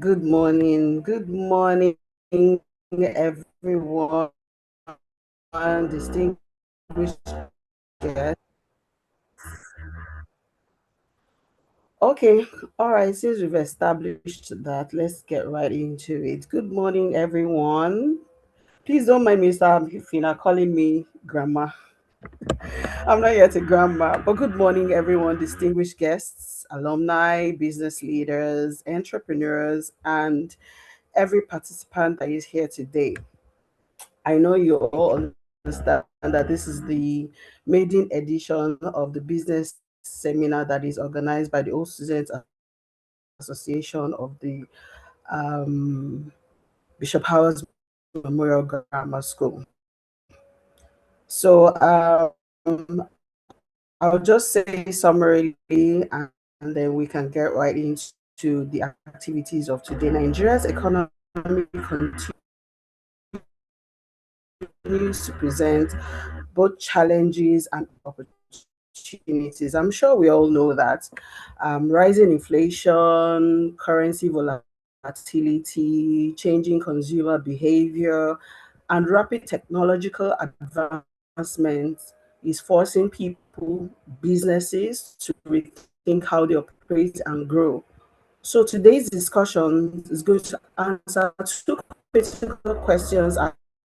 Good morning, everyone. Distinguished guests. Okay, all right. Since we've established that, let's get right into it. Good morning, everyone. Please don't mind Mr. Fina calling me grandma. I'm not yet a grandma, but good morning, everyone. Distinguished guests, alumni, business leaders, entrepreneurs, and every participant that is here today. I know you all understand that this is the maiden edition of the business seminar that is organized by the Old Students Association of the Bishop Howard's Memorial Grammar School. So I'll just say summarily, and then we can get right into the activities of today. Nigeria's economy continues to present both challenges and opportunities. I'm sure we all know that rising inflation, currency volatility, changing consumer behavior, and rapid technological advancements is forcing people, businesses to rethink how they operate and grow. So today's discussion is going to answer two critical questions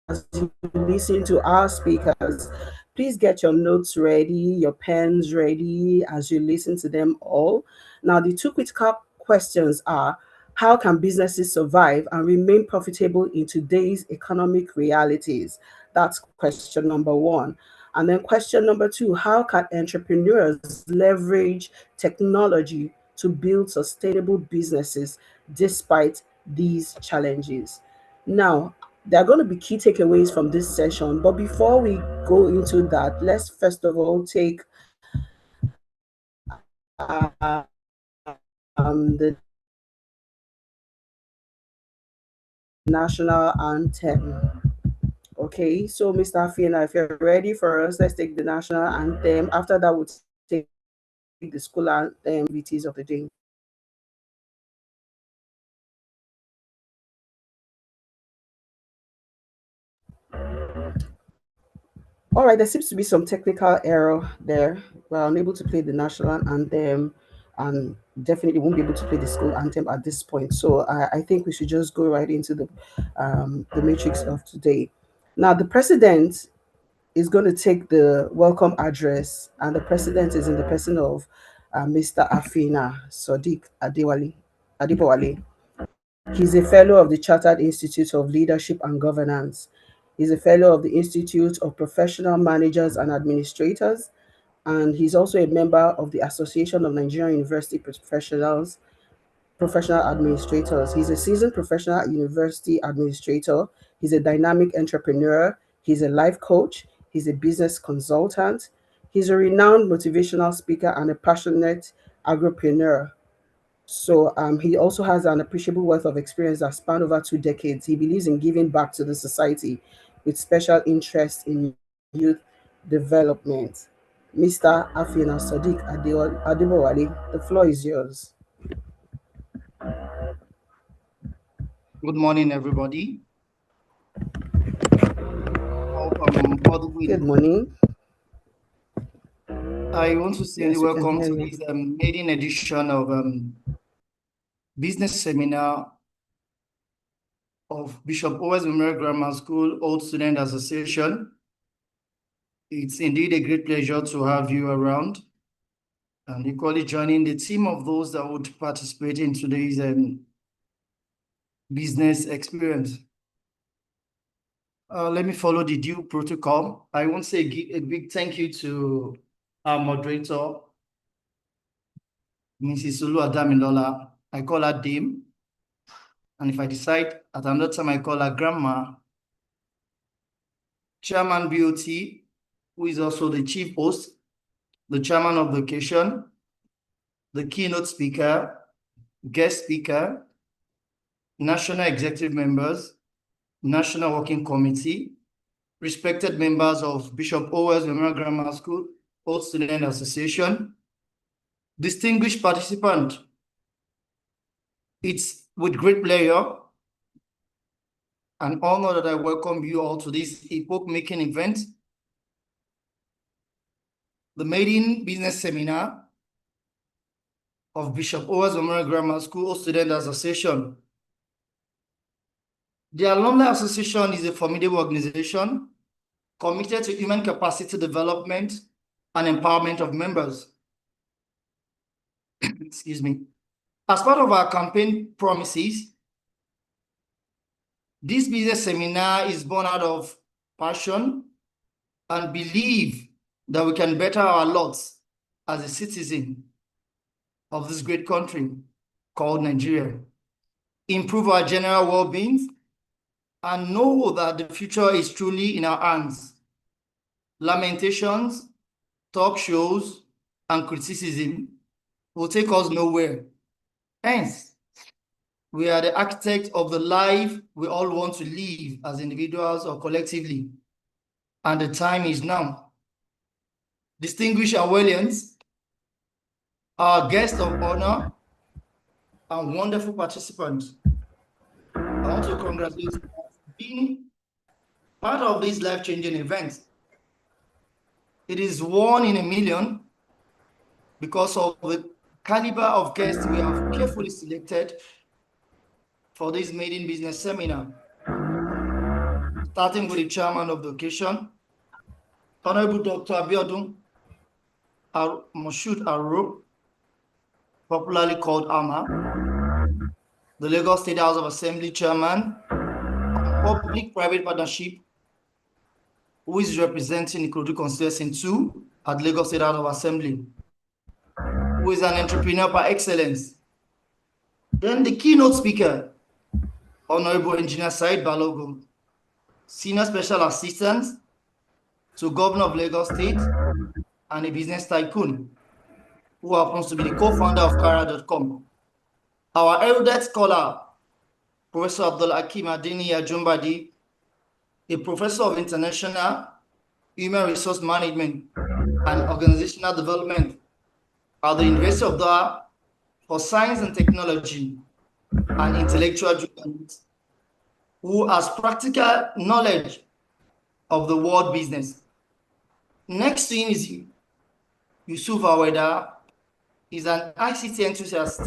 as you listen to our speakers. Please get your notes ready, your pens ready as you listen to them all. Now, the two critical questions are: how can businesses survive and remain profitable in today's economic realities? That's question number one. And then question number two: how can entrepreneurs leverage technology to build sustainable businesses despite these challenges? Now, there are going to be key takeaways from this session, but before we go into that, let's first of all take uh, the national anthem. Okay, so Mr. Fina, if you're ready for us, let's take the national anthem. After that, we'll take the school anthem activities of the day. All right, there seems to be some technical error there. We're unable to play the national anthem and definitely won't be able to play the school anthem at this point. So I think we should just go right into the matrix of today. Now, the president is going to take the welcome address, and the president is in the person of Mr. Afina Sadiq Adibowale. He's a fellow of the Chartered Institute of Leadership and Governance. He's a fellow of the Institute of Professional Managers and Administrators, and he's also a member of the Association of Nigerian University Professional Administrators. He's a seasoned professional university administrator. He's a dynamic entrepreneur. He's a life coach. He's a business consultant. He's a renowned motivational speaker and a passionate agripreneur. So he also has an appreciable wealth of experience that span over 2 decades. He believes in giving back to the society with special interest in youth development. Mr. Afina Sadiq Adibowale, the floor is yours. Good morning, everybody. Good morning. I want to say Yes, we can welcome hear to you. this maiden edition of business seminar of Bishop Owens Memorial Grammar School Old Student Association. It's indeed a great pleasure to have you around and equally joining the team of those that would participate in today's business experience. Let me follow the due protocol. I want to say a big thank you to our moderator, Mrs. Sulu Adamilola. I call her Dame. And if I decide at another time, I call her Grandma. Chairman BOT, who is also the chief host, the chairman of the occasion, the keynote speaker, guest speaker, national executive members, national working committee, respected members of Bishop Owens Memorial Grammar School, Old Student Association, distinguished participant. It's With great pleasure and honor that I welcome you all to this epoch-making event, the Maiden Business Seminar of Bishop Owens Memorial Grammar School Student Association. The Alumni Association is a formidable organization committed to human capacity development and empowerment of members. Excuse me. As part of our campaign promises, this business seminar is born out of passion and belief that we can better our lots as a citizen of this great country called Nigeria, improve our general well-being, and know that the future is truly in our hands. Lamentations, talk shows, and criticism will take us nowhere. Hence, we are the architect of the life we all want to live as individuals or collectively, and the time is now. Distinguished Orwellians, our guest of honor, and wonderful participants, I want to congratulate you for being part of this life-changing event. It is 1 in a million because of the caliber of guests we have carefully selected for this maiden business seminar. Starting with the chairman of the occasion, Honorable Dr. Abiodun Moshood Aro, popularly called AMA, the Lagos State House of Assembly chairman, public-private partnership, who is representing Ikorodu constituency 2 at Lagos State House of Assembly, who is an entrepreneur par excellence. Then the keynote speaker, Honorable Engineer Said Balogun, Senior Special Assistant to Governor of Lagos State and a business tycoon, who happens to be the co-founder of Kara.com. Our erudite scholar, Professor Abdul Hakim Adini Ajumbadi, a professor of international human resource management and organizational development at the University of Doha for Science and Technology and Intellectual Journalism, who has practical knowledge of the world business. Next to him is Yusuf Aweda. He's an ICT enthusiast,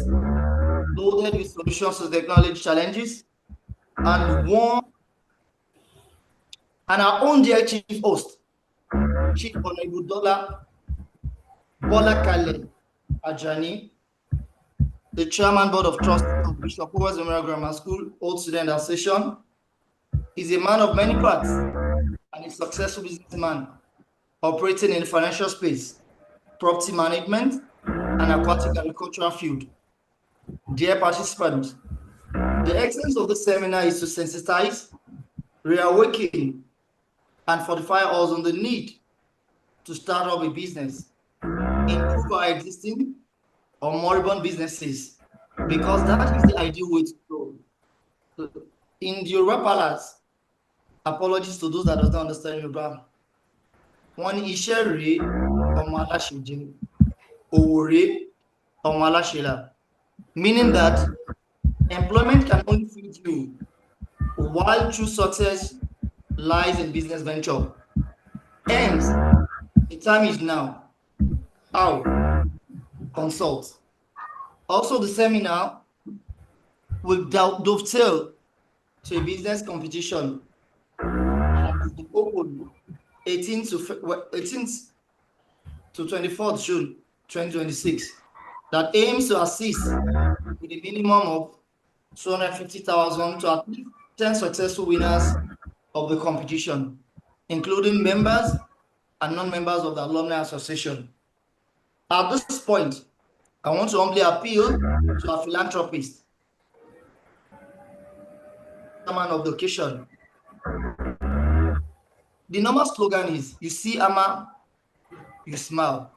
loaded with solutions to technology challenges, and our own dear chief host, Chief Honorable Bola Kale Ajani, the Chairman Board of Trustees of Bishop Owens Memorial Grammar School Old Student Association, is a man of many parts and a successful businessman operating in the financial space, property management, and aquatic agricultural field. Dear participants, the essence of the seminar is to sensitize, reawaken, and fortify us on the need to start up a business, improve our existing or moribund businesses, because that is the ideal way to grow. In the Yoruba Palace, apologies to those that don't understand Yoruba, one iṣẹ́ rèé ọmọ aláṣẹ jẹ, òwò rèé ọmọ aláṣẹ là, meaning that employment can only feed you, while true success lies in business venture. Hence, the time is now. How? Consult. Also, the seminar will dovetail to a business competition that is open 18th to 24th June 2026 that aims to assist with a minimum of 250,000 to at least 10 successful winners of the competition, including members and non-members of the Alumni Association. At this point, I want to humbly appeal to our philanthropist, chairman of the occasion. The normal slogan is, you see Ama, you smile,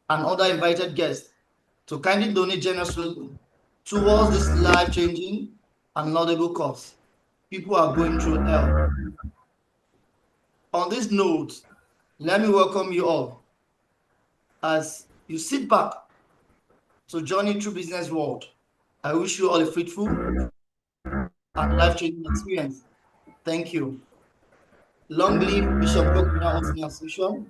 and other invited guests to kindly donate generously towards this life-changing and laudable cause. People are going through hell. On this note, let me welcome you all as you sit back to journey through business world. I wish you all a fruitful and life-changing experience. Thank you. Long live Bishop Godwin Austin Association.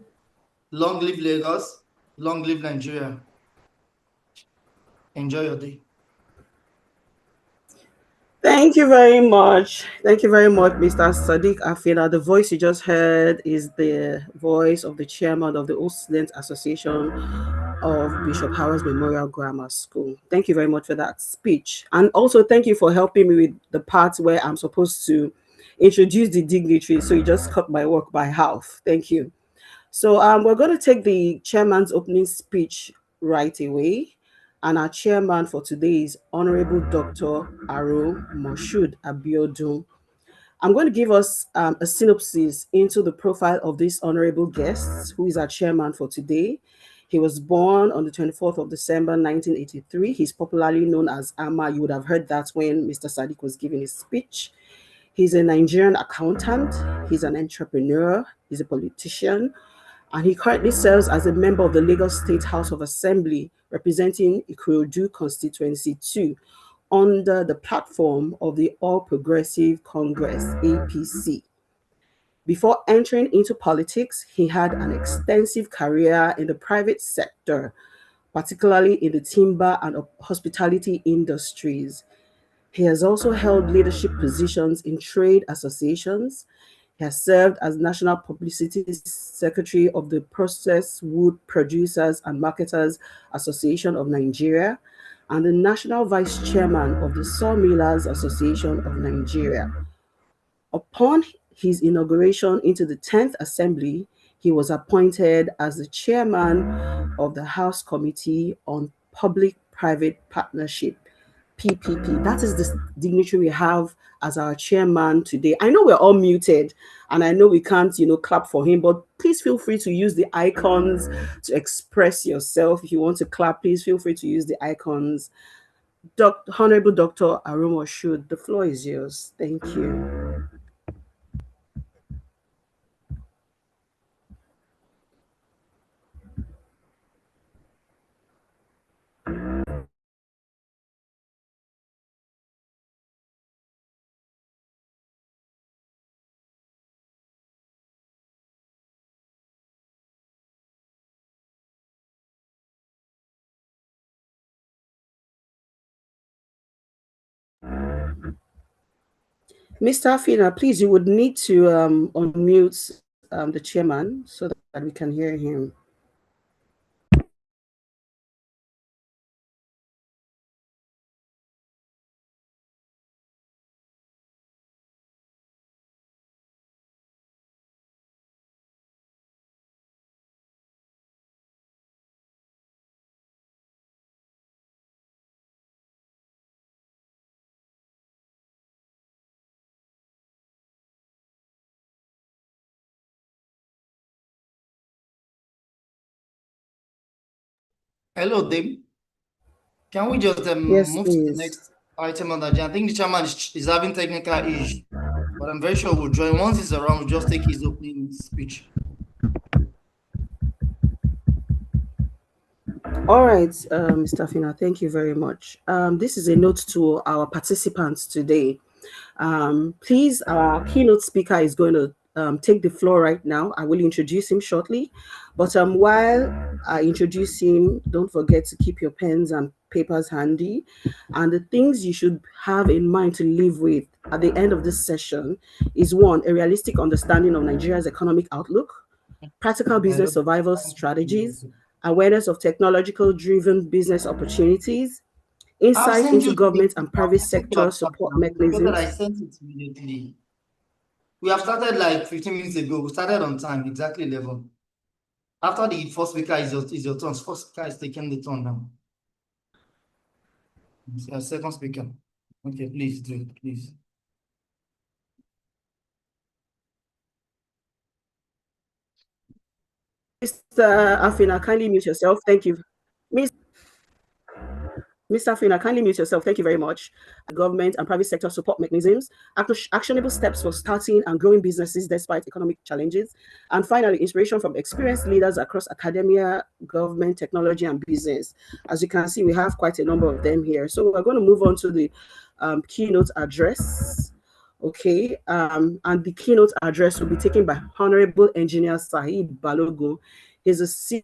Long live Lagos. Long live Nigeria. Enjoy your day. Thank you very much. Thank you very much, Mr. Sadiq Afina. The voice you just heard is the voice of the chairman of the Old Students Association of Bishop Howard's Memorial Grammar School. Thank you very much for that speech. And also thank you for helping me with the part where I'm supposed to introduce the dignitary. So you just cut my work by half. Thank you. So we're going to take the chairman's opening speech right away. And our chairman for today is Honorable Dr. Aro Moshood Abiodun. I'm going to give us a synopsis into the profile of this honorable guest, who is our chairman for today. He was born on the 24th of December 1983. He's popularly known as Ama. You would have heard that when Mr. Sadiq was giving his speech. He's a Nigerian accountant, he's an entrepreneur, he's a politician, and he currently serves as a member of the Lagos State House of Assembly, representing Ikorodu Constituency 2, under the platform of the All Progressive Congress, APC. Before entering into politics, he had an extensive career in the private sector, particularly in the timber and hospitality industries. He has also held leadership positions in trade associations. He has served as National Publicity Secretary of the Processed Wood Producers and Marketers Association of Nigeria and the National Vice Chairman of the Sawmillers Association of Nigeria. Upon his inauguration into the 10th Assembly, he was appointed as the chairman of the House Committee on Public-Private Partnership, PPP. That is the dignitary we have as our chairman today. I know we're all muted and I know we can't, clap for him, but please feel free to use the icons to express yourself. If you want to clap, please feel free to use the icons. Honorable Dr. Arumo Shud, the floor is yours. Thank you. Mr. Fina, please, you would need to unmute the chairman so that we can hear him. Hello, Dave. Can we just Yes, move to the please. next item on the agenda? I think the chairman is having technical issues, but I'm very sure we'll join. Once he's around, we'll just take his opening speech. All right, Mr. Fina, thank you very much. This is a note to our participants today. Please, our keynote speaker is going to take the floor right now. I will introduce him shortly. But while I introduce him, don't forget to keep your pens and papers handy. And the things you should have in mind to live with at the end of this session is one, a realistic understanding of Nigeria's economic outlook, practical business Hello. survival strategies, awareness of technological driven business opportunities, I've insight sent into you the link. government and private I think you sector have started support now. Because that I mechanisms. sent it immediately. We have started like 15 minutes ago. We started on time, exactly 11. After the first speaker is your turn. First speaker is taking the turn now. Second speaker. Okay, please do it, please. Mr. Afina, kindly mute yourself. Thank you. Mr. Fina, kindly mute yourself. Thank you very much. Government and private sector support mechanisms, actionable steps for starting and growing businesses despite economic challenges, and finally, inspiration from experienced leaders across academia, government, technology, and business. As you can see, we have quite a number of them here. So we're going to move on to the keynote address. Okay, and the keynote address will be taken by Honorable Engineer Sahib Balogun. He's a senior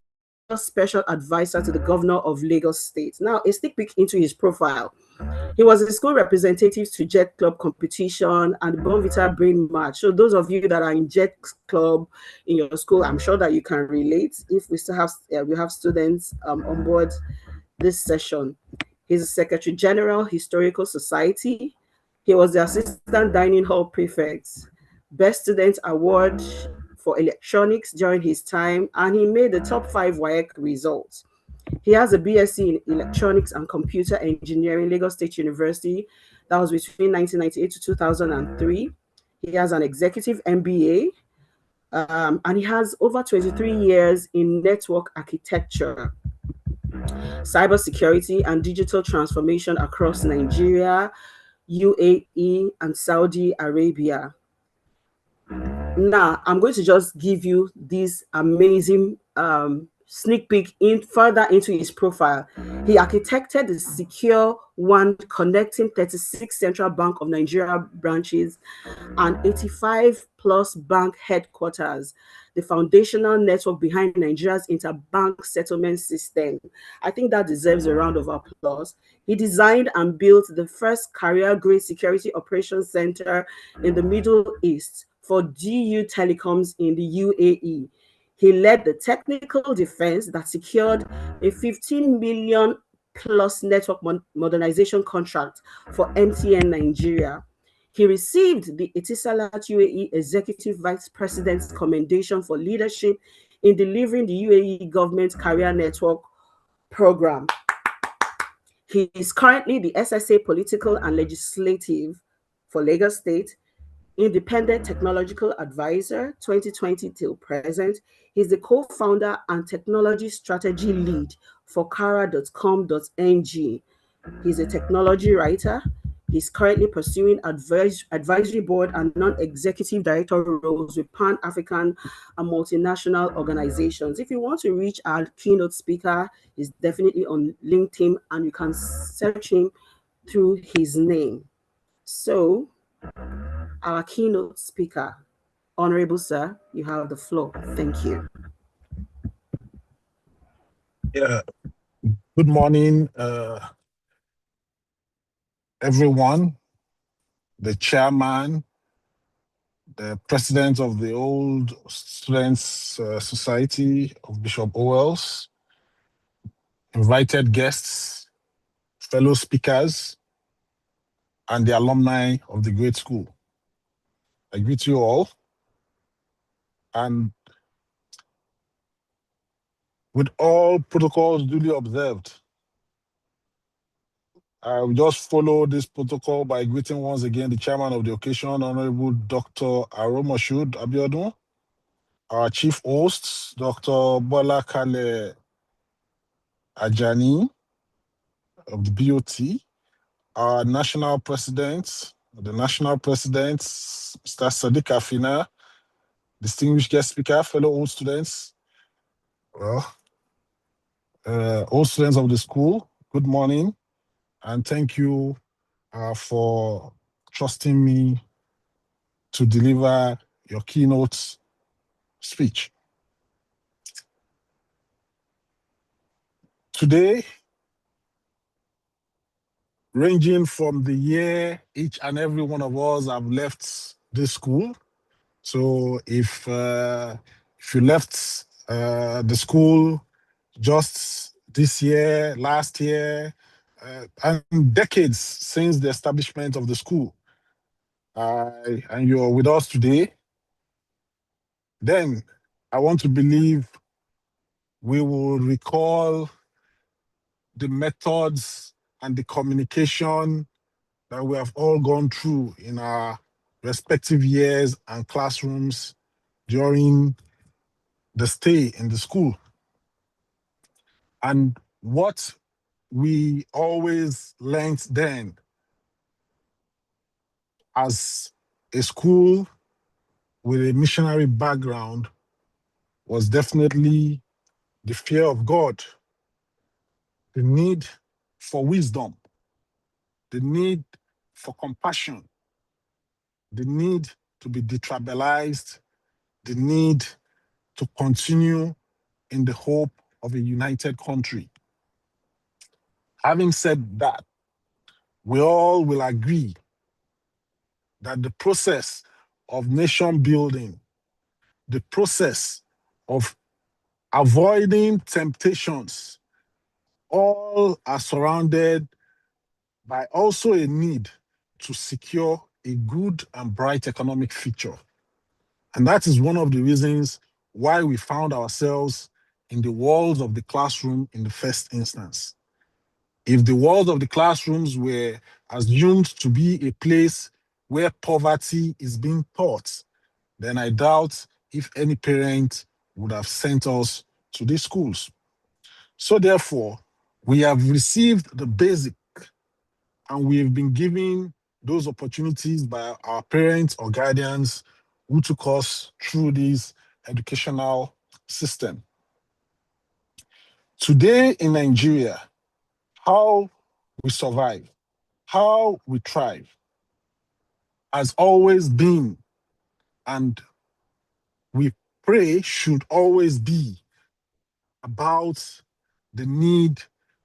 special advisor to the governor of Lagos State. Now, a sneak peek into his profile. He was a school representative to Jet Club competition and the Bonvita Brain Match. So those of you that are in Jet Club in your school, I'm sure that you can relate. If we still have we have students on board this session. He's a Secretary General, Historical Society. He was the Assistant Dining Hall Prefect, Best Student Award for Electronics during his time, and he made the top 5 WAEC results. He has a BSc in Electronics and Computer Engineering, Lagos State University. That was between 1998 to 2003. He has an executive MBA, and he has over 23 years in network architecture, cybersecurity, and digital transformation across Nigeria, UAE, and Saudi Arabia. Now, I'm going to just give you this amazing sneak peek further into his profile. He architected the secure one connecting 36 Central Bank of Nigeria branches and 85 plus bank headquarters, the foundational network behind Nigeria's interbank settlement system. I think that deserves a round of applause. He designed and built the first carrier-grade security operations center in the Middle East for GU Telecoms in the UAE. He led the technical defense that secured a 15 million plus network modernization contract for MTN Nigeria. He received the Etisalat UAE Executive Vice President's Commendation for leadership in delivering the UAE government carrier network program. He is currently the SSA Political and Legislative for Lagos State, Independent Technological Advisor 2020 till present. He's the co-founder and technology strategy lead for kara.com.ng. He's a technology writer. He's currently pursuing advisory board and non-executive director roles with Pan-African and multinational organizations. If you want to reach our keynote speaker, he's definitely on LinkedIn and you can search him through his name. So, our keynote speaker, Honorable Sir, you have the floor. Thank you. Yeah. Good morning, everyone. The chairman, the president of the Old Students Society of Bishop Owells, invited guests, fellow speakers, and the alumni of the great school. I greet you all. And with all protocols duly observed, I will just follow this protocol by greeting once again the chairman of the occasion, Honorable Dr. Aromashud Abiodun, our chief hosts, Dr. Bola Kale Ajani of the BOT, our national president, Mr. Sadiq Afina, distinguished guest speaker, fellow old students, old students of the school, good morning, and thank you for trusting me to deliver your keynote speech. Today, ranging from the year each and every one of us have left this school. So if you left the school just this year, last year, and decades since the establishment of the school, and you're with us today, then I want to believe we will recall the methods and the communication that we have all gone through in our respective years and classrooms during the stay in the school. And what we always learned then as a school with a missionary background was definitely the fear of God, the need for wisdom, the need for compassion, the need to be detribalized, the need to continue in the hope of a united country. Having said that, we all will agree that the process of nation building, the process of avoiding temptations, all are surrounded by also a need to secure a good and bright economic future. And that is one of the reasons why we found ourselves in the walls of the classroom in the first instance. If the walls of the classrooms were assumed to be a place where poverty is being taught, then I doubt if any parent would have sent us to these schools. So therefore, we have received the basic and we've been given those opportunities by our parents or guardians who took us through this educational system. Today in Nigeria, how we survive, how we thrive, has always been, and we pray should always be, about the need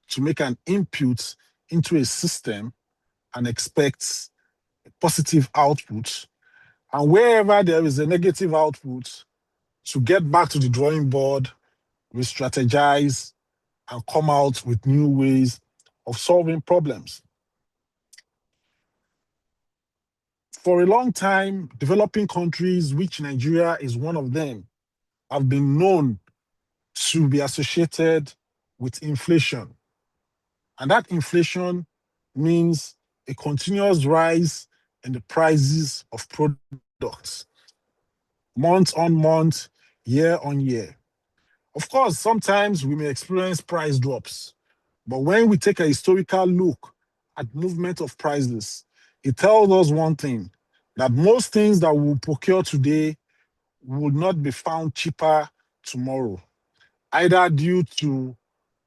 to make an input into a system and expect a positive output. And wherever there is a negative output, to get back to the drawing board, we strategize and come out with new ways of solving problems. For a long time, developing countries, which Nigeria is one of them, have been known to be associated with inflation. And that inflation means a continuous rise in the prices of products, month on month, year on year. Of course, sometimes we may experience price drops, but when we take a historical look at movement of prices, it tells us one thing, that most things that we procure today will not be found cheaper tomorrow, either due to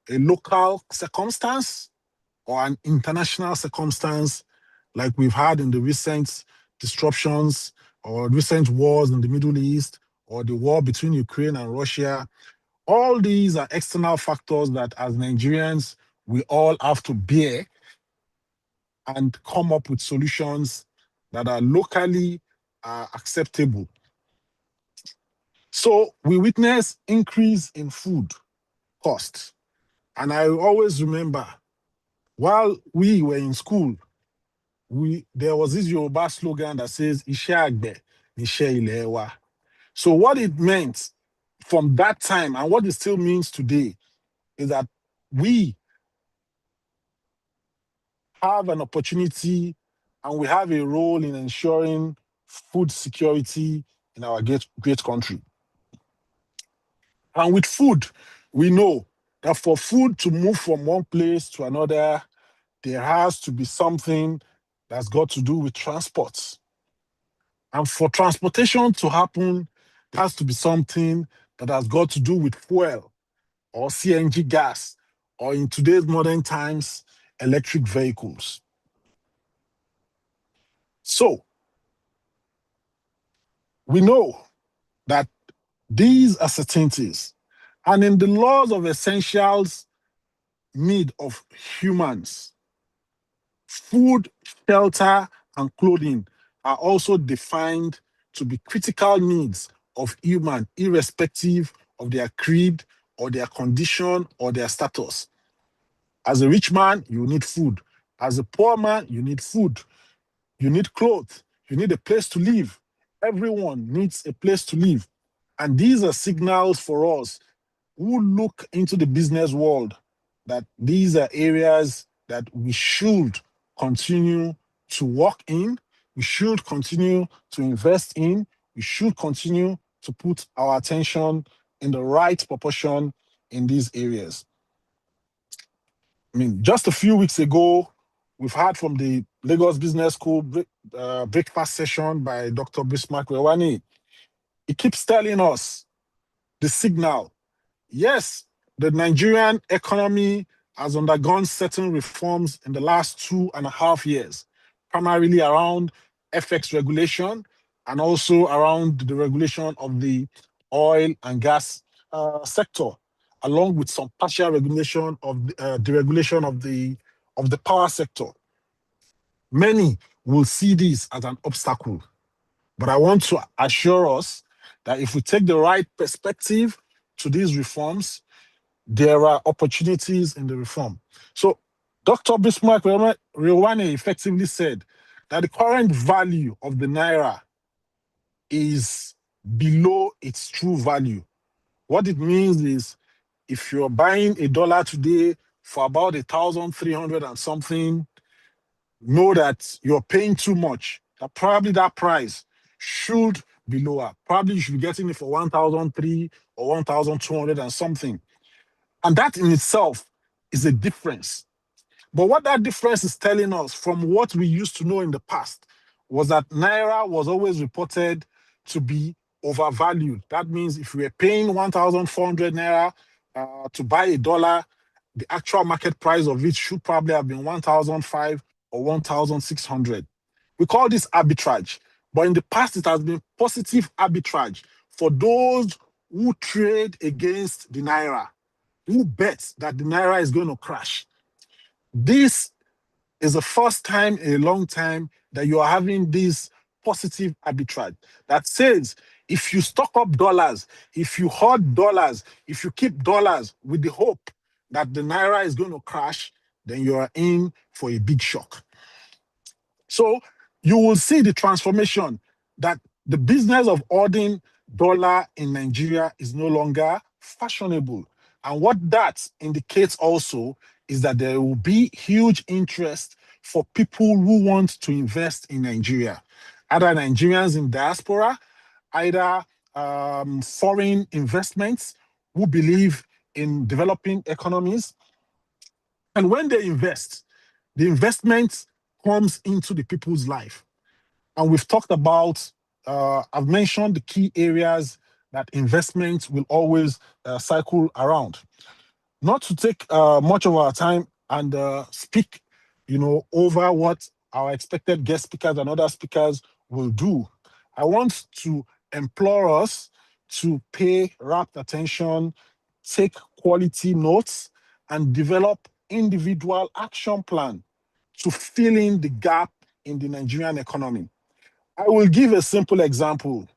a local circumstance or an international circumstance like we've had in the recent disruptions or recent wars in the Middle East or the war between Ukraine and Russia. All these are external factors that as Nigerians, we all have to bear and come up with solutions that are locally acceptable. So we witness increase in food costs. And I always remember, while we were in school, there was this Yoruba slogan that says, "Iṣẹ́ àgbẹ̀ niṣẹ́ ilẹ̀ wa." So what it meant from that time and what it still means today is that we have an opportunity and we have a role in ensuring food security in our great country. And with food, we know that for food to move from one place to another, there has to be something that's got to do with transport. And for transportation to happen, there has to be something that has got to do with fuel or CNG gas, or in today's modern times, electric vehicles. So we know that these are certainties. And in the laws of essentials need of humans, food, shelter, and clothing are also defined to be critical needs of human, irrespective of their creed or their condition or their status. As a rich man, you need food. As a poor man, you need food. You need clothes. You need a place to live. Everyone needs a place to live. And these are signals for us who look into the business world that these are areas that we should continue to work in, we should continue to invest in, we should continue to put our attention in the right proportion in these areas. I mean, just a few weeks ago, we've heard from the Lagos Business School breakfast session by Dr. Bismarck Rewani. He keeps telling us the signal. Yes, the Nigerian economy has undergone certain reforms in the last 2.5 years, primarily around FX regulation and also around the regulation of the oil and gas sector, along with some partial regulation of the regulation of the power sector. Many will see this as an obstacle, but I want to assure us that if we take the right perspective to these reforms, there are opportunities in the reform. So Dr. Bismarck Rewane effectively said that the current value of the Naira is below its true value. What it means is if you're buying a dollar today for about 1,300 and something, know that you're paying too much. That probably that price should be lower. Probably you should be getting it for 1,003 or 1,200 and something. And that in itself is a difference. But what that difference is telling us from what we used to know in the past was that Naira was always reported to be overvalued. That means if we were paying 1,400 Naira to buy a dollar, the actual market price of it should probably have been 1,005 or 1,600. We call this arbitrage. But in the past, it has been positive arbitrage for those who trade against the Naira, who bet that the Naira is going to crash. This is the first time in a long time that you are having this positive arbitrage that says if you stock up dollars, if you hoard dollars, if you keep dollars with the hope that the Naira is going to crash, then you are in for a big shock. So you will see the transformation that the business of hoarding dollar in Nigeria is no longer fashionable. And what that indicates also is that there will be huge interest for people who want to invest in Nigeria, either Nigerians in diaspora, either foreign investments who believe in developing economies. And when they invest, the investment comes into the people's life. And we've talked about, I've mentioned the key areas that investment will always cycle around. Not to take much of our time and speak, over what our expected guest speakers and other speakers will do. I want to implore us to pay rapt attention, take quality notes, and develop individual action plan to fill in the gap in the Nigerian economy. I will give a simple example.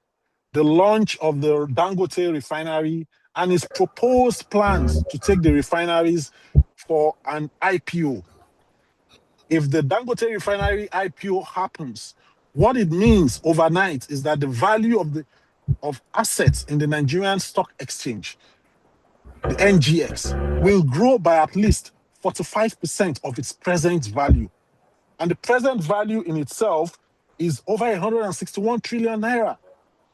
The launch of the Dangote refinery and its proposed plans to take the refineries for an IPO. If the Dangote refinery IPO happens, what it means overnight is that the value of assets in the Nigerian Stock Exchange, the NGX, will grow by at least 45% of its present value. And the present value in itself is over 161 trillion naira.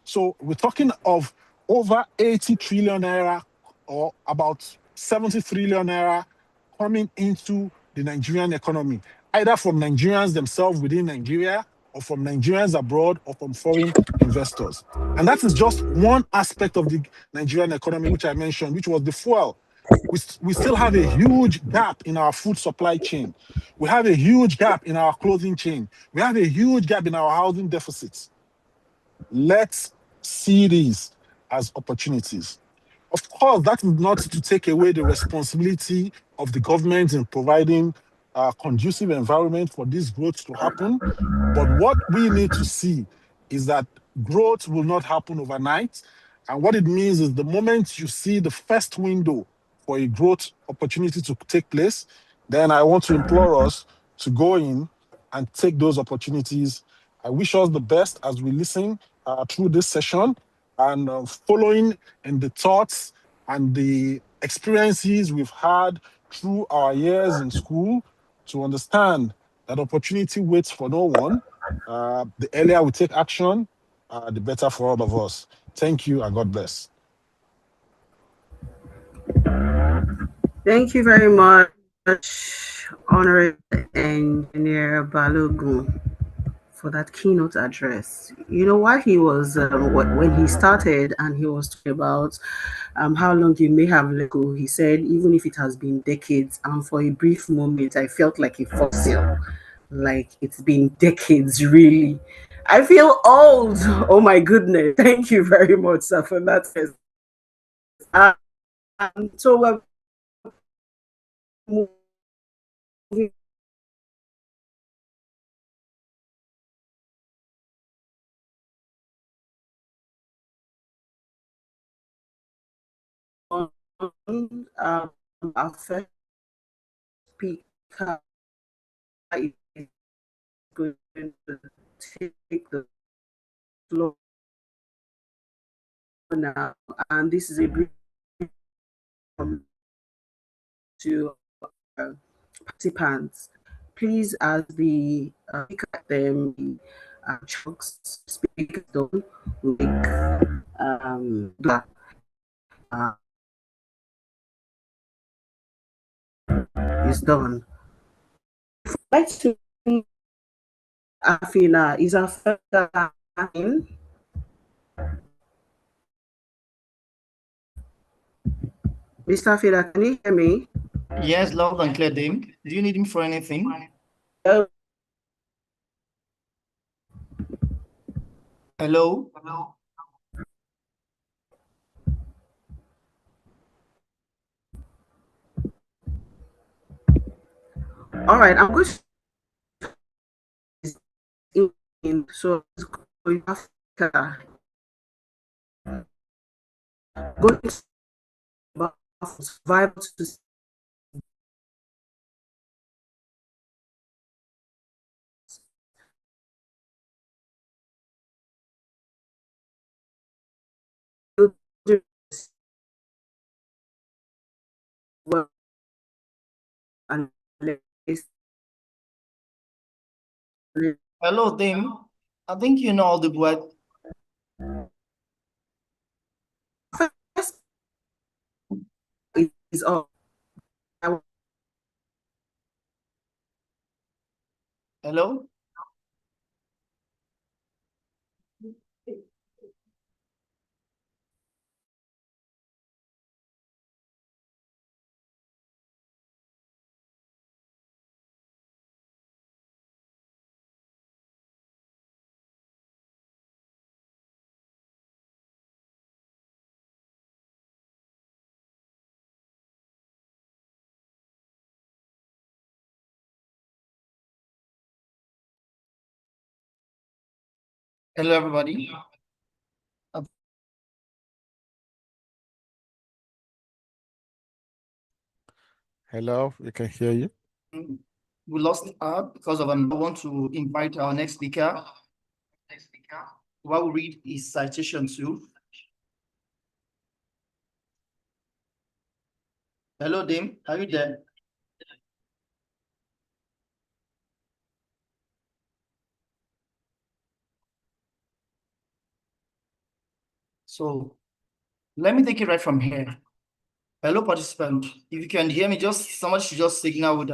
So we're talking of over 80 trillion naira or about 70 trillion naira coming into the Nigerian economy, either from Nigerians themselves within Nigeria or from Nigerians abroad or from foreign investors. And that is just one aspect of the Nigerian economy, which I mentioned, which was the fuel. We still have a huge gap in our food supply chain. We have a huge gap in our clothing chain. We have a huge gap in our housing deficits. Let's see these as opportunities. Of course, that is not to take away the responsibility of the government in providing a conducive environment for this growth to happen. But what we need to see is that growth will not happen overnight. And what it means is the moment you see the first window for a growth opportunity to take place, then I want to implore us to go in and take those opportunities. I wish us the best as we listen through this session and following in the thoughts and the experiences we've had through our years in school to understand that opportunity waits for no one. The earlier we take action, the better for all of us. Thank you and God bless. Thank you very much, Honorable Engineer Balogun, for that keynote address. While he was, when he started and he was talking about how long you may have let go, he said, even if it has been decades, and for a brief moment, I felt like a fossil. like it's been decades, really. I feel old. Oh my goodness. Thank you very much, sir, for that. So we're moving on. Our first speaker is going to take the floor now, and this is a brief to participants. Please, as the speaker them chunks speak done, like uh, is done. I'd like to Afina is our first in. Mr. Afina, can you hear me? Yes, loud and clear, Dame. Do you need him for anything? Oh. Hello? All right, I'm going to so going to survival to well and Hello, Dame. I think you know all the word. first is all. Hello? Hello, everybody. Hello, we can hear you. We lost out because of I want to invite our next speaker. While we read his citation too. Hello, Dame. Are you there? So let me take it right from here. Hello, participant. If you can hear me, just somebody should just signal with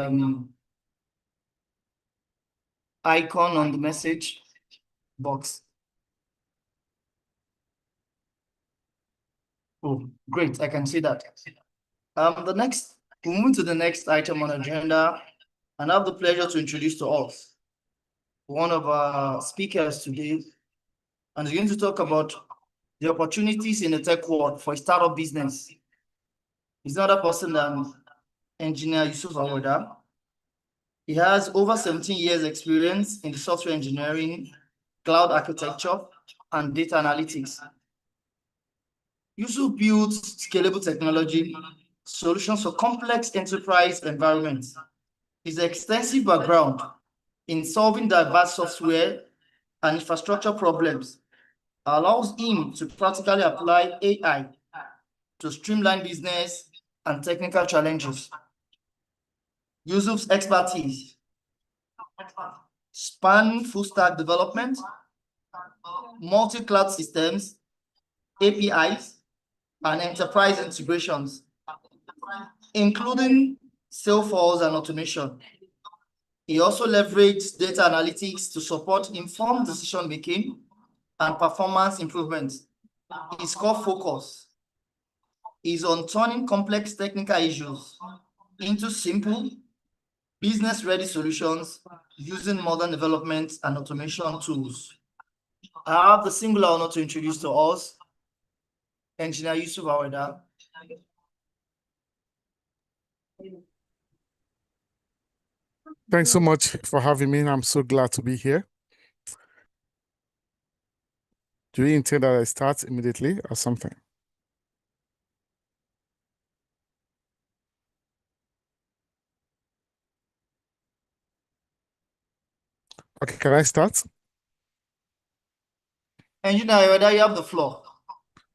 icon on the message box. Oh, great. I can see that. We'll move to the next item on agenda, and I have the pleasure to introduce to us one of our speakers today, and he's going to talk about the opportunities in the tech world for a startup business. He's not a person than Engineer Yusuf Awoda. He has over 17 years experience in the software engineering, cloud architecture, and data analytics. Yusuf builds scalable technology solutions for complex enterprise environments. His extensive background in solving diverse software and infrastructure problems allows him to practically apply AI to streamline business and technical challenges. Yusuf's expertise span full stack development, multi-cloud systems, APIs, and enterprise integrations, including Salesforce and automation. He also leveraged data analytics to support informed decision-making and performance improvements. His core focus is on turning complex technical issues into simple, business-ready solutions using modern development and automation tools. I have the singular honor to introduce to us Engineer Yusuf Aweda. Thanks so much for having me. I'm so glad to be here. Do you intend that I start immediately or something? Okay, can I start? Engineer Aweda, you have the floor.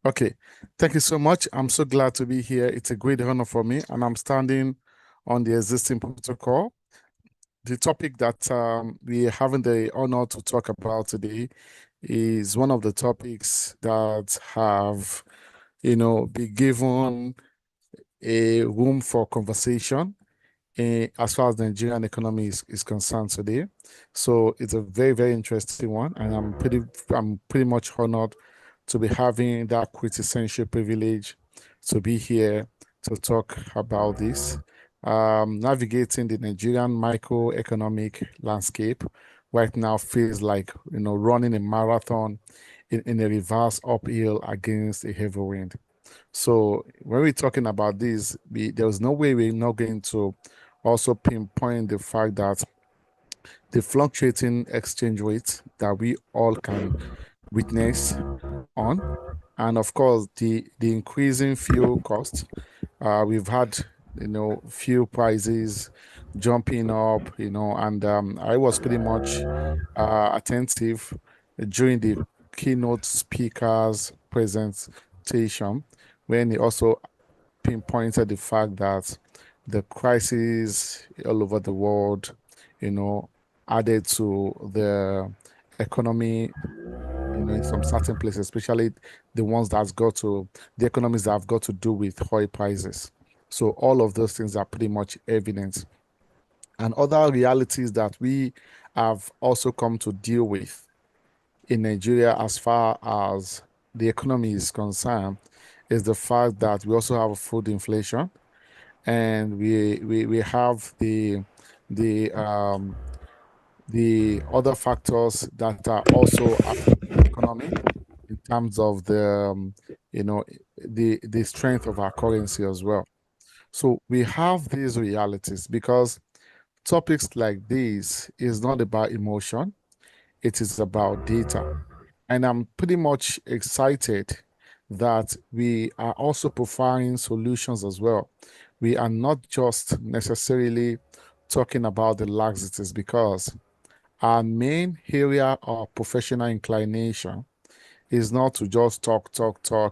Okay, thank you so much. I'm so glad to be here. It's a great honor for me, and I'm standing on the existing protocol. The topic that we are having the honor to talk about today is one of the topics that have, been given a room for conversation as far as the Nigerian economy is concerned today. So it's a very, very interesting one, and I'm pretty much honored to be having that quintessential privilege to be here to talk about this. Navigating the Nigerian microeconomic landscape right now feels like running a marathon in a reverse uphill against a heavy wind. So when we're talking about this, there's no way we're not going to also pinpoint the fact that the fluctuating exchange rate that we all can witness on, and of course the increasing fuel cost. We've had fuel prices jumping up, and I was pretty much attentive during the keynote speaker's presentation when he also pinpointed the fact that the crisis all over the world, added to the economy, in some certain places, especially the ones that's got to the economies that have got to do with oil prices. So all of those things are pretty much evident. And other realities that we have also come to deal with in Nigeria as far as the economy is concerned is the fact that we also have food inflation, and we have the other factors that are also affecting the economy in terms of the strength of our currency as well. So we have these realities because topics like this is not about emotion, it is about data. And I'm pretty much excited that we are also providing solutions as well. We are not just necessarily talking about the laxities because our main area of professional inclination is not to just talk,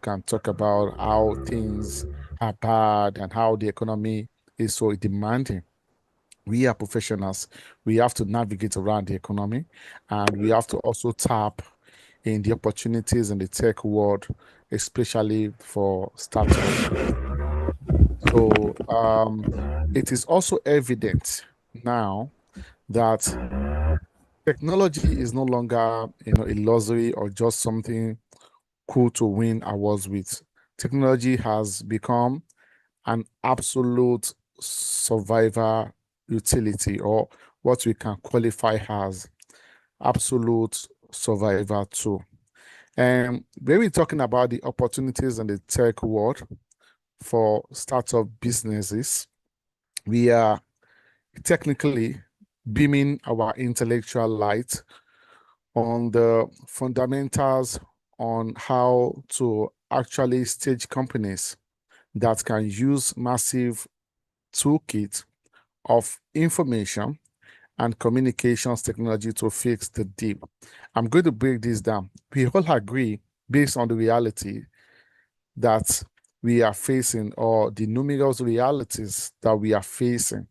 and talk about how things are bad and how the economy is so demanding. We are professionals. We have to navigate around the economy, and we have to also tap in the opportunities in the tech world, especially for startups. So it is also evident now that technology is no longer, illusory or just something cool to win awards with. Technology has become an absolute survivor utility, or what we can qualify as absolute survivor tool. And when we're talking about the opportunities in the tech world for startup businesses, we are technically beaming our intellectual light on the fundamentals on how to actually stage companies that can use massive toolkit of information and communications technology to fix the dip. I'm going to break this down. We all agree, based on the reality that we are facing, or the numerous realities that we are facing,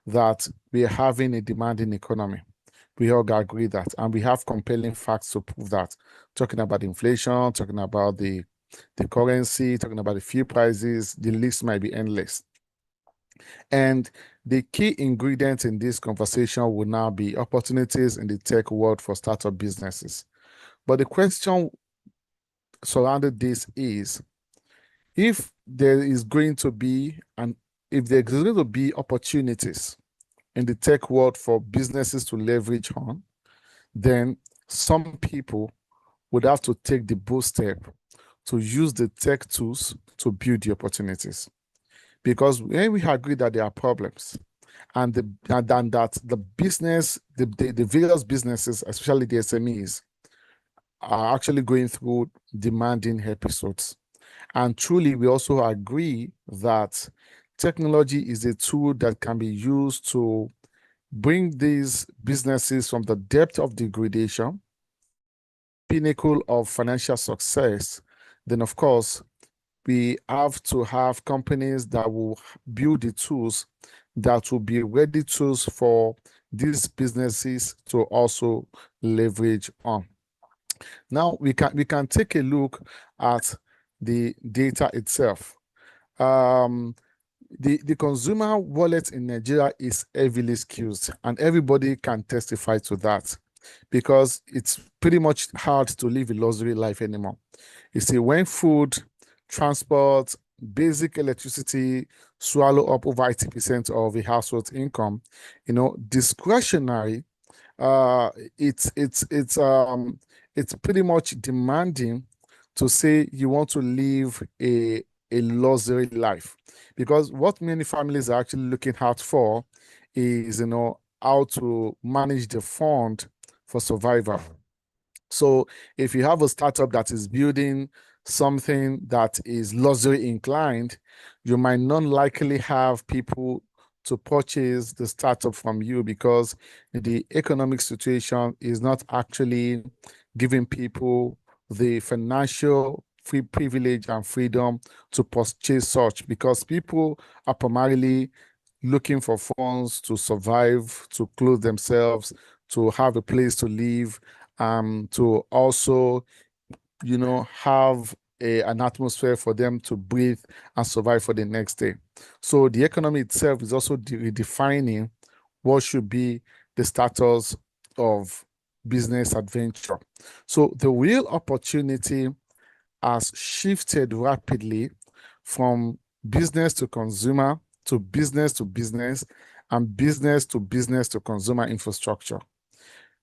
that we are having a demanding economy. We all agree that, and we have compelling facts to prove that. Talking about inflation, talking about the currency, talking about the fuel prices, the list might be endless. And the key ingredient in this conversation will now be opportunities in the tech world for startup businesses. But the question surrounding this is, if there is going to be opportunities in the tech world for businesses to leverage on, then some people would have to take the bold step to use the tech tools to build the opportunities. Because when we agree that there are problems, and that the business, the various businesses, especially the SMEs, are actually going through demanding episodes. And truly, we also agree that technology is a tool that can be used to bring these businesses from the depth of degradation, pinnacle of financial success. Then, of course, we have to have companies that will build the tools that will be ready tools for these businesses to also leverage on. Now we can take a look at the data itself. The consumer wallet in Nigeria is heavily skewed, and everybody can testify to that, because it's pretty much hard to live a luxury life anymore. You see, when food, transport, basic electricity swallow up over 80% of a household's income, discretionary, it's pretty much demanding to say you want to live a luxury life, because what many families are actually looking out for is how to manage the fund for survival. So if you have a startup that is building something that is luxury inclined, you might not likely have people to purchase the startup from you, because the economic situation is not actually giving people the financial free privilege and freedom to purchase such, because people are primarily looking for funds to survive, to clothe themselves, to have a place to live, to also, have an atmosphere for them to breathe and survive for the next day. So the economy itself is also redefining what should be the status of business adventure. So the real opportunity has shifted rapidly from business to consumer to business, and business to consumer infrastructure.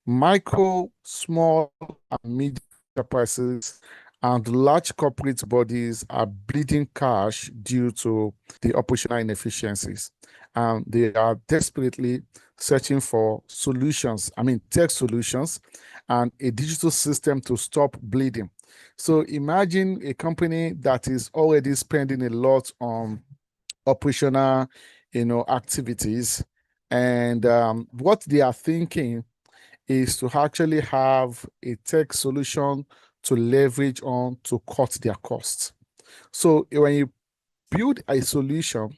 Micro, small, and medium enterprises and large corporate bodies are bleeding cash due to the operational inefficiencies. And they are desperately searching for solutions, tech solutions, and a digital system to stop bleeding. So imagine a company that is already spending a lot on operational, activities, and what they are thinking is to actually have a tech solution to leverage on to cut their costs. So when you build a solution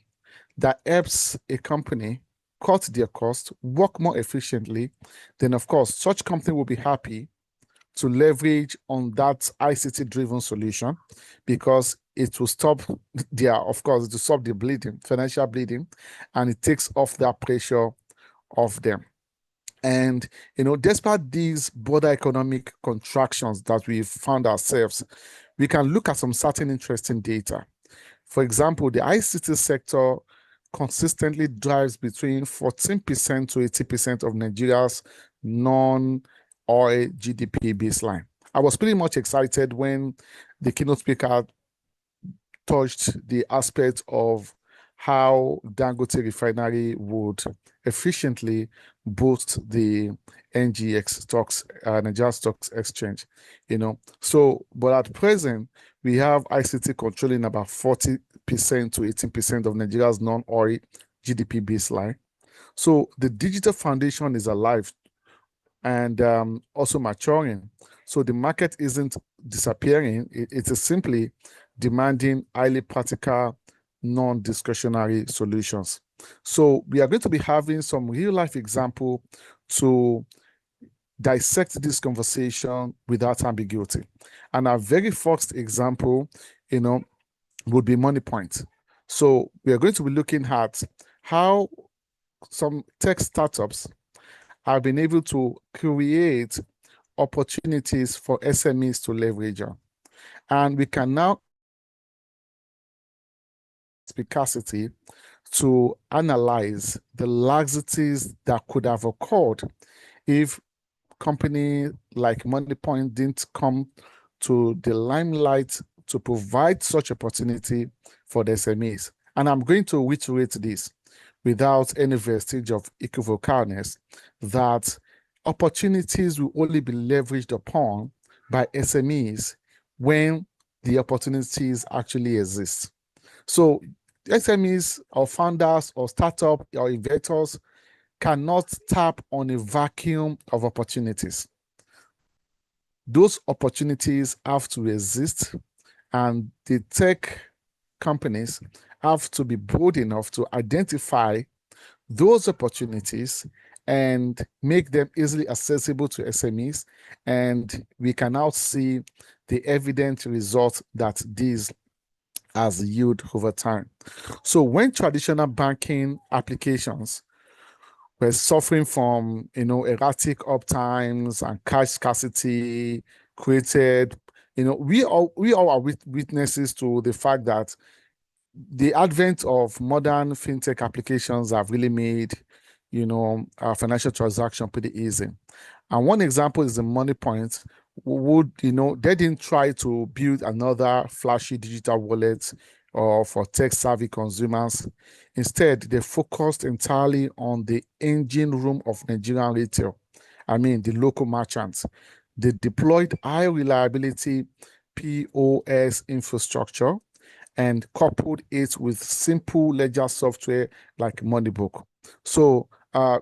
that helps a company cut their costs, work more efficiently, then of course such company will be happy to leverage on that ICT-driven solution, because it will stop the bleeding, financial bleeding, and it takes off that pressure off them. And, despite these broader economic contractions that we've found ourselves, we can look at some certain interesting data. For example, the ICT sector consistently drives between 14% to 80% of Nigeria's non-oil GDP baseline. I was pretty much excited when the keynote speaker touched the aspect of how Dangote Refinery would efficiently boost the NGX stocks, Nigeria Stocks Exchange, So, but at present, we have ICT controlling about 40% to 18% of Nigeria's non-oil GDP baseline. So the digital foundation is alive and also maturing. So the market isn't disappearing. It is simply demanding highly practical, non-discretionary solutions. So we are going to be having some real-life example to dissect this conversation without ambiguity. And our very first example, would be MoneyPoint. So we are going to be looking at how some tech startups have been able to create opportunities for SMEs to leverage on. And we can now efficacy to analyze the laxities that could have occurred if company like MoneyPoint didn't come to the limelight to provide such opportunity for the SMEs. And I'm going to reiterate this without any vestige of equivocalness, that opportunities will only be leveraged upon by SMEs when the opportunities actually exist. So SMEs or founders or startup or inventors cannot tap on a vacuum of opportunities. Those opportunities have to exist, and the tech companies have to be bold enough to identify those opportunities and make them easily accessible to SMEs. And we can now see the evident result that these has yield over time. So when traditional banking applications were suffering from, erratic uptimes and cash scarcity created, we all are witnesses to the fact that the advent of modern fintech applications have really made, our financial transaction pretty easy. And one example is the MoneyPoint. They didn't try to build another flashy digital wallet or for tech-savvy consumers. Instead, they focused entirely on the engine room of Nigerian retail. I mean, the local merchants. They deployed high reliability POS infrastructure and coupled it with simple ledger software like Moneybook. So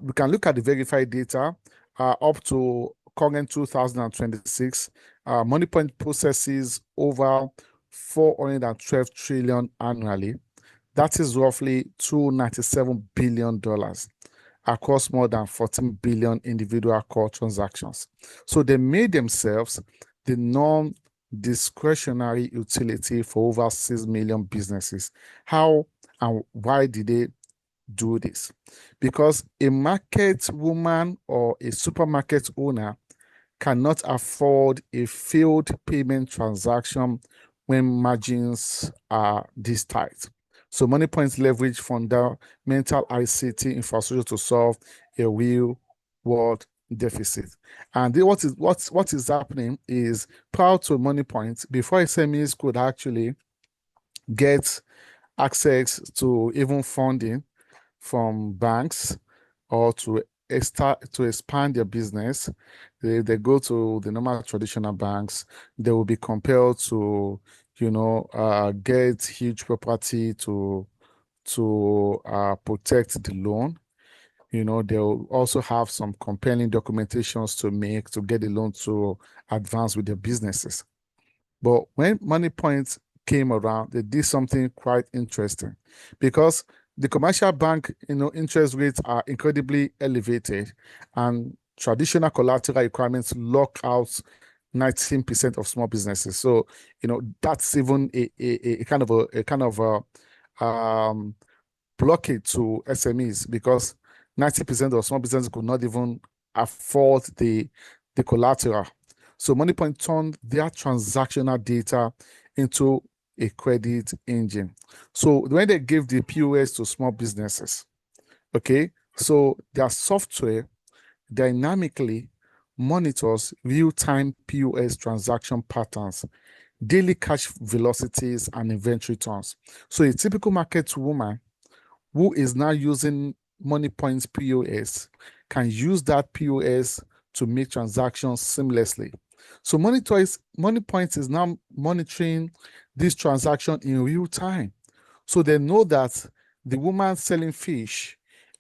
we can look at the verified data up to current 2026. MoneyPoint processes over 412 trillion annually. That is roughly $297 billion across more than 14 billion individual core transactions. So they made themselves the non-discretionary utility for over 6 million businesses. How and why did they do this? Because a market woman or a supermarket owner cannot afford a failed payment transaction when margins are this tight. So MoneyPoint leverage fundamental ICT infrastructure to solve a real world deficit. And what is happening is, prior to MoneyPoint, before SMEs could actually get access to even funding from banks or to expand their business, they go to the normal traditional banks. They will be compelled to, get huge property to protect the loan. They'll also have some compelling documentations to make to get the loan to advance with their businesses. But when MoneyPoint came around, they did something quite interesting, because the commercial bank, interest rates are incredibly elevated, and traditional collateral requirements lock out 19% of small businesses. So, that's even a kind of a blockade to SMEs, because 90% of small businesses could not even afford the collateral. So MoneyPoint turned their transactional data into a credit engine. So when they give the POS to small businesses, okay, so their software dynamically monitors real-time POS transaction patterns, daily cash velocities, and inventory turns. So a typical market woman who is now using MoneyPoint's POS can use that POS to make transactions seamlessly. So MoneyPoint is now monitoring this transaction in real time. So they know that the woman selling fish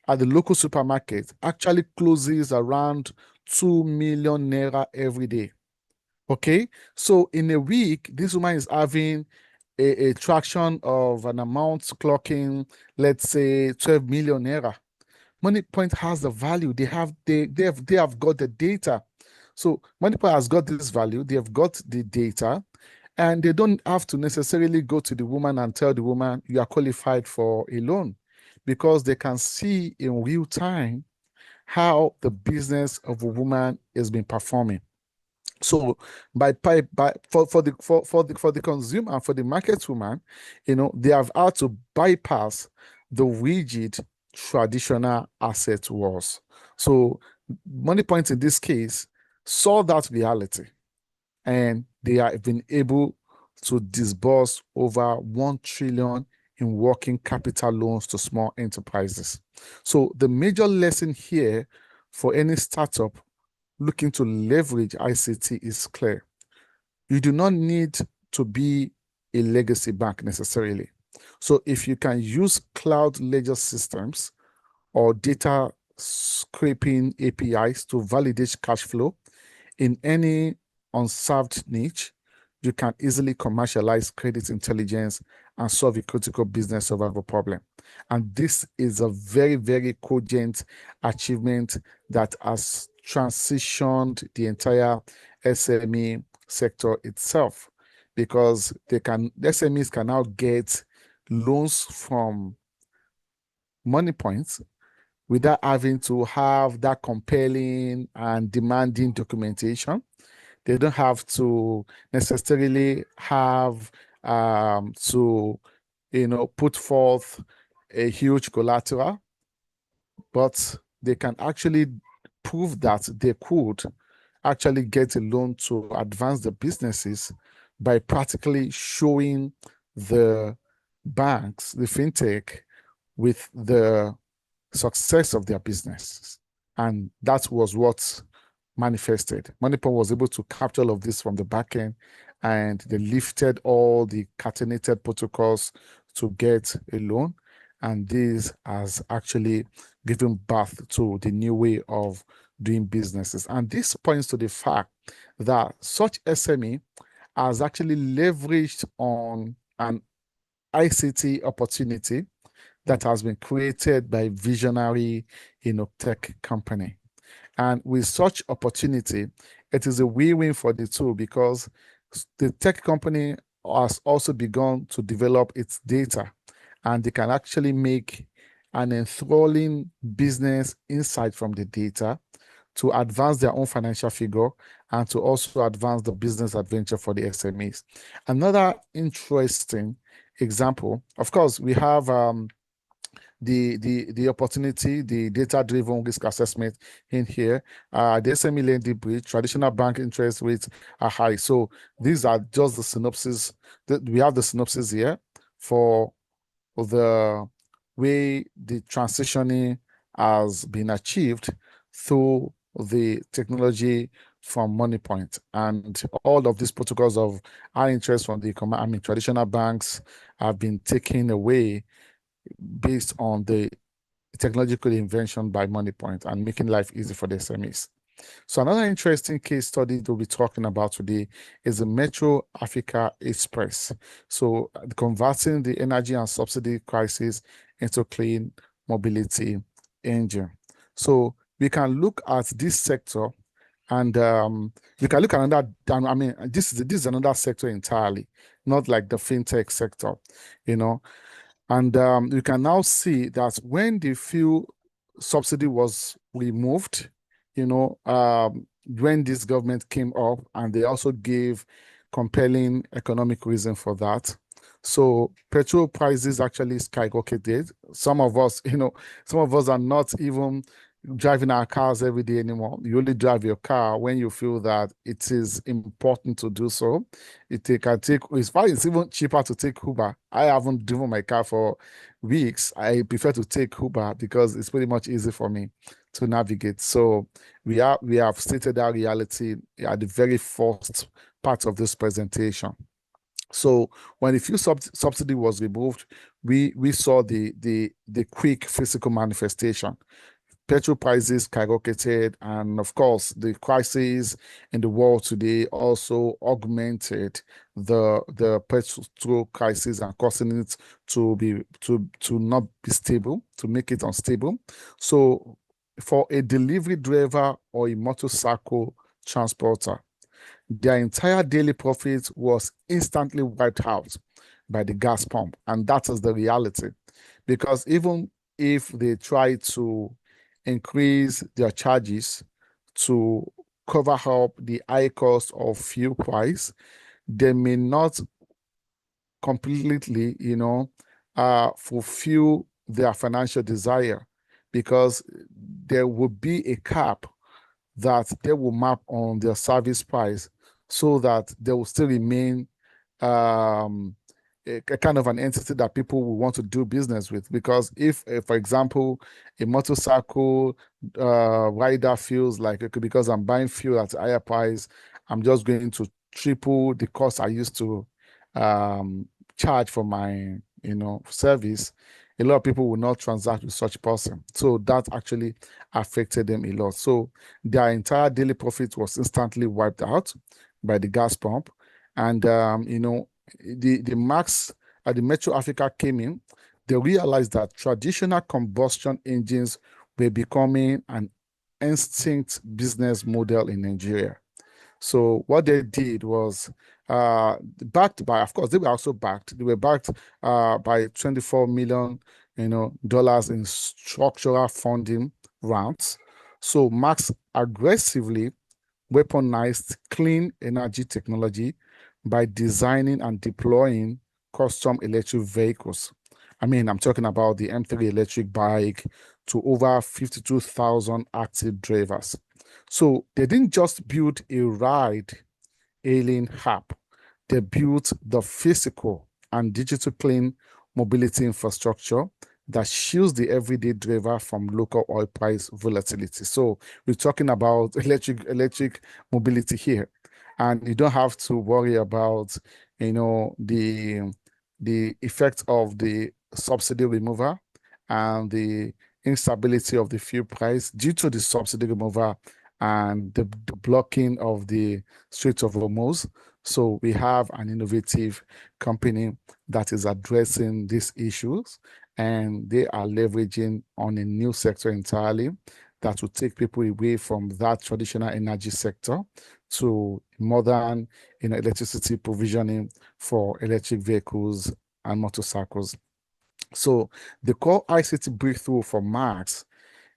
at the local supermarket actually closes around 2 million naira every day. Okay, so in a week, this woman is having a traction of an amount clocking, let's say, 12 million naira. MoneyPoint has the value. They have got the data. So MoneyPoint has got this value. They have got the data, and they don't have to necessarily go to the woman and tell the woman you are qualified for a loan, because they can see in real time how the business of a woman has been performing. So for the consumer and for the market woman, they have had to bypass the rigid traditional asset was. So MoneyPoint in this case saw that reality, and they have been able to disburse over 1 trillion in working capital loans to small enterprises. So the major lesson here for any startup looking to leverage ICT is clear. You do not need to be a legacy bank necessarily. So if you can use cloud ledger systems or data scraping APIs to validate cash flow in any unserved niche, you can easily commercialize credit intelligence and solve a critical business survival problem. And this is a very, very cogent achievement that has transitioned the entire SME sector itself, because the SMEs can now get loans from MoneyPoint without having to have that compelling and demanding documentation. They don't have to necessarily have to, put forth a huge collateral, but they can actually prove that they could actually get a loan to advance the businesses by practically showing the banks, the fintech, with the success of their business. And that was what manifested. MoneyPoint was able to capture all of this from the back end, and they lifted all the catenated protocols to get a loan. And this has actually given birth to the new way of doing businesses. And this points to the fact that such SME has actually leveraged on an ICT opportunity that has been created by visionary tech company. And with such opportunity, it is a win-win for the two, because the tech company has also begun to develop its data, and they can actually make an enthralling business insight from the data to advance their own financial figure and to also advance the business adventure for the SMEs. Another interesting example, of course, we have the opportunity, the data-driven risk assessment in here. The SME lending bridge, traditional bank interest rates are high. So these are just the synopsis. We have the synopsis here for the way the transitioning has been achieved through the technology from MoneyPoint, and all of these protocols of high interest from the traditional banks have been taken away based on the technological invention by MoneyPoint and making life easy for the SMEs. So another interesting case study that we'll be talking about today is the Metro Africa Express. So converting the energy and subsidy crisis into clean mobility engine. So we can look at this sector, and we can look at another. This is another sector entirely, not like the fintech sector, And you can now see that when the fuel subsidy was removed, when this government came up, and they also gave compelling economic reason for that. So petrol prices actually skyrocketed. Some of us are not even driving our cars every day anymore. You only drive your car when you feel that it is important to do so. It's even cheaper to take Uber. I haven't driven my car for weeks. I prefer to take Uber because it's pretty much easy for me to navigate. So we have stated that reality at the very first part of this presentation. So when the fuel subsidy was removed, we saw the quick physical manifestation. Petrol prices skyrocketed, and of course, the crisis in the world today also augmented the petrol crisis and causing it to not be stable, to make it unstable. So, for a delivery driver or a motorcycle transporter, their entire daily profit was instantly wiped out by the gas pump, and that is the reality. Because even if they try to increase their charges to cover up the high cost of fuel price, they may not completely, fulfill their financial desire, because there will be a cap that they will map on their service price so that they will still remain a kind of an entity that people will want to do business with. Because if, for example, a motorcycle rider feels like, okay, because I'm buying fuel at a higher price, I'm just going to triple the cost I used to charge for my service, a lot of people will not transact with such person. So that actually affected them a lot. So their entire daily profit was instantly wiped out by the gas pump. And the Max at the Metro Africa came in. They realized that traditional combustion engines were becoming an extinct business model in Nigeria. So what they did was, backed by, of course, they were also backed. They were backed by $24 million, dollars in structural funding rounds. So Max aggressively weaponized clean energy technology by designing and deploying custom electric vehicles. I mean, I'm talking about the M3 electric bike to over 52,000 active drivers. So they didn't just build a ride-hailing app, they built the physical and digital clean mobility infrastructure that shields the everyday driver from local oil price volatility. So we're talking about electric mobility here, and you don't have to worry about the effect of the subsidy remover and the instability of the fuel price due to the subsidy remover and the blocking of the Strait of Hormuz. So we have an innovative company that is addressing these issues, and they are leveraging on a new sector entirely that will take people away from that traditional energy sector to modern electricity provisioning for electric vehicles and motorcycles. So the core ICT breakthrough for Max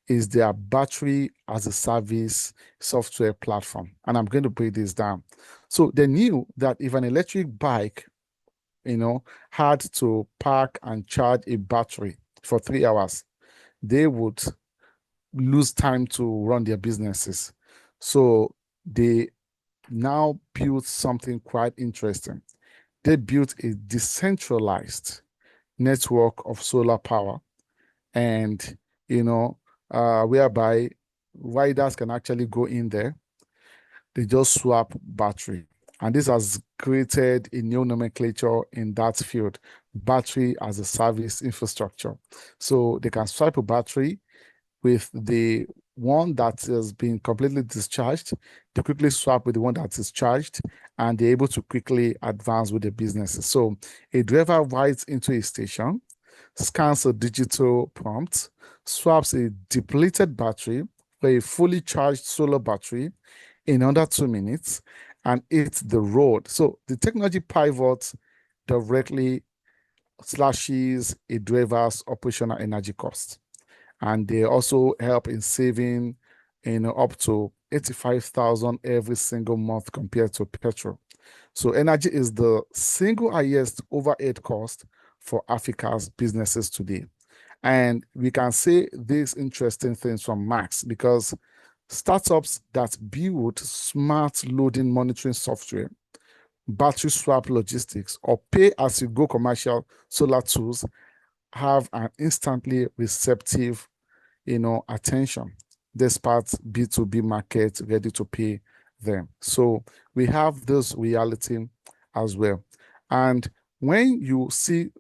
is their battery as a service software platform. And I'm going to break this down. So they knew that if an electric bike, had to park and charge a battery for 3 hours, they would lose time to run their businesses. So they now built something quite interesting. They built a decentralized network of solar power, and whereby riders can actually go in there. They just swap battery, and this has created a new nomenclature in that field: battery as a service infrastructure. So they can swap a battery with the one that has been completely discharged. They quickly swap with the one that is charged, and they're able to quickly advance with the businesses. So a driver rides into a station, scans a digital prompt, swaps a depleted battery for a fully charged solar battery in under 2 minutes, and hits the road. So the technology pivots directly slashes a driver's operational energy cost. And they also help in saving up to 85,000 every single month compared to petrol. So energy is the single highest overhead cost for Africa's businesses today. And we can say these interesting things from Max because startups that build smart loading monitoring software, battery swap logistics, or pay-as-you-go commercial solar tools have an instantly receptive attention despite B2B market ready to pay them. So we have this reality as well. And when you see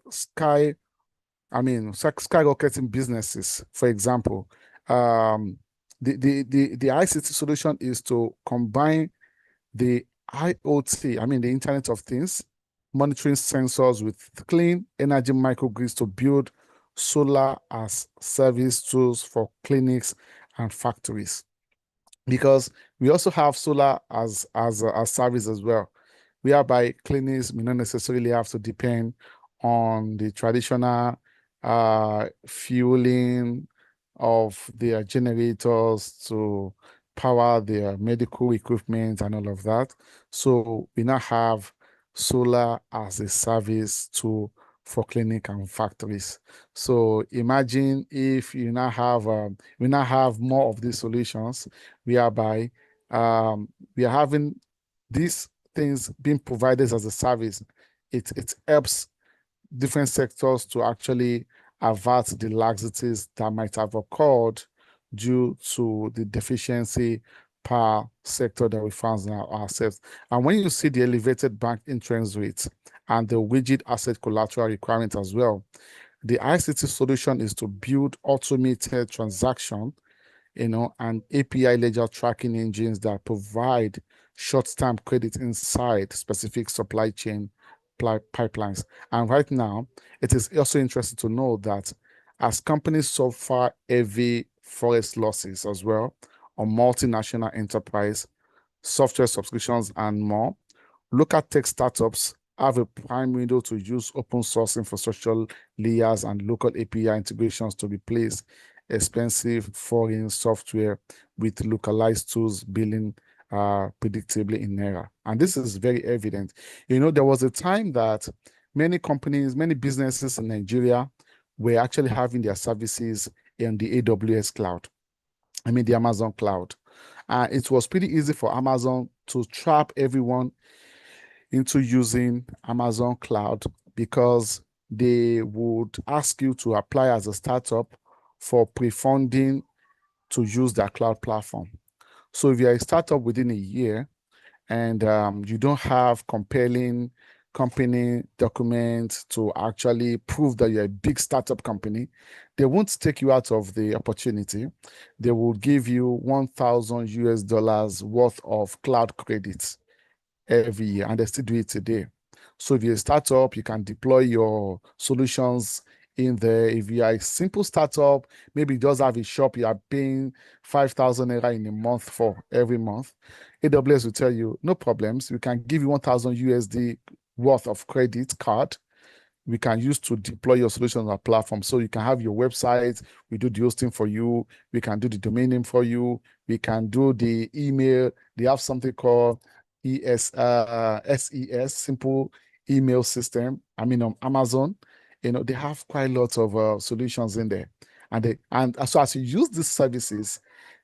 skyrocketing businesses, for example, the ICT solution is to combine the IoT, the Internet of Things, monitoring sensors with clean energy microgrids to build solar as service tools for clinics and factories. Because we also have solar as a service as well, whereby clinics may not necessarily have to depend on the traditional fueling of their generators to power their medical equipment and all of that. So we now have solar as a service to for clinic and factories. So imagine if you now have we now have more of these solutions, whereby we are having these things being provided as a service. It helps different sectors to actually avert the laxities that might have occurred due to the deficiency per sector that we found ourselves. And when you see the elevated bank interest rates and the rigid asset collateral requirement as well, the ICT solution is to build automated transaction, and API ledger tracking engines that provide short-term credit inside specific supply chain pipelines. And right now, it is also interesting to know that as companies suffer heavy forex losses as well on multinational enterprise, software subscriptions, and more, local tech startups have a prime window to use open source infrastructure layers and local API integrations to replace expensive foreign software with localized tools billing predictably in error. And this is very evident. There was a time that many companies, many businesses in Nigeria were actually having their services in the AWS cloud. I mean, the Amazon cloud. It was pretty easy for Amazon to trap everyone into using Amazon cloud because they would ask you to apply as a startup for pre-funding to use their cloud platform. So if you're a startup within a year and you don't have compelling company documents to actually prove that you're a big startup company, they won't take you out of the opportunity. They will give you 1,000 US dollars worth of cloud credits every year, and they still do it today. So if you're a startup, you can deploy your solutions in there. If you are a simple startup, maybe you just have a shop, you are paying 5,000 naira in a month for every month, AWS will tell you, no problems, we can give you 1,000 USD worth of credit card we can use to deploy your solution on our platform. So you can have your website, we do the hosting for you, we can do the domain name for you, we can do the email. They have something called SES, simple email system. I mean, on Amazon, they have quite a lot of solutions in there. And so as you use these services,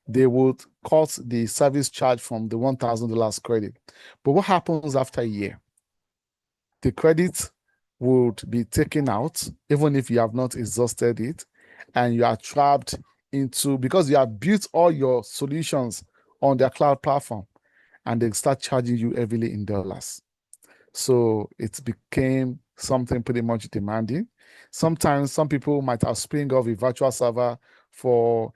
they would cut the service charge from the $1,000 credit. But what happens after a year? The credit would be taken out, even if you have not exhausted it, and you are trapped into, because you have built all your solutions on their cloud platform, and they start charging you heavily in dollars. So it became something pretty much demanding. Sometimes some people might have spring off a virtual server for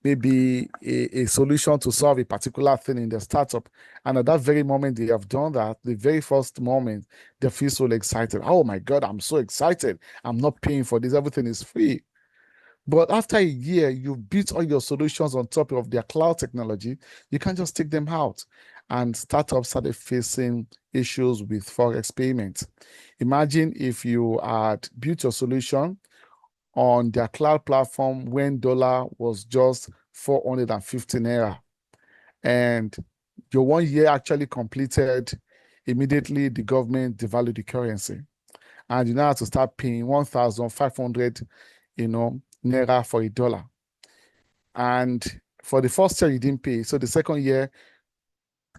maybe a solution to solve a particular thing in the startup. And at that very moment they have done that, the very first moment, they feel so excited. Oh my God, I'm so excited. I'm not paying for this. Everything is free. But after a year, you've built all your solutions on top of their cloud technology. You can't just take them out. And startups started facing issues with forex payments. Imagine if you had built your solution on their cloud platform when dollar was just 450 naira. And your 1 year actually completed, immediately the government devalued the currency. And you now have to start paying 1,500, naira for a dollar. And for the first year, you didn't pay. So the second year,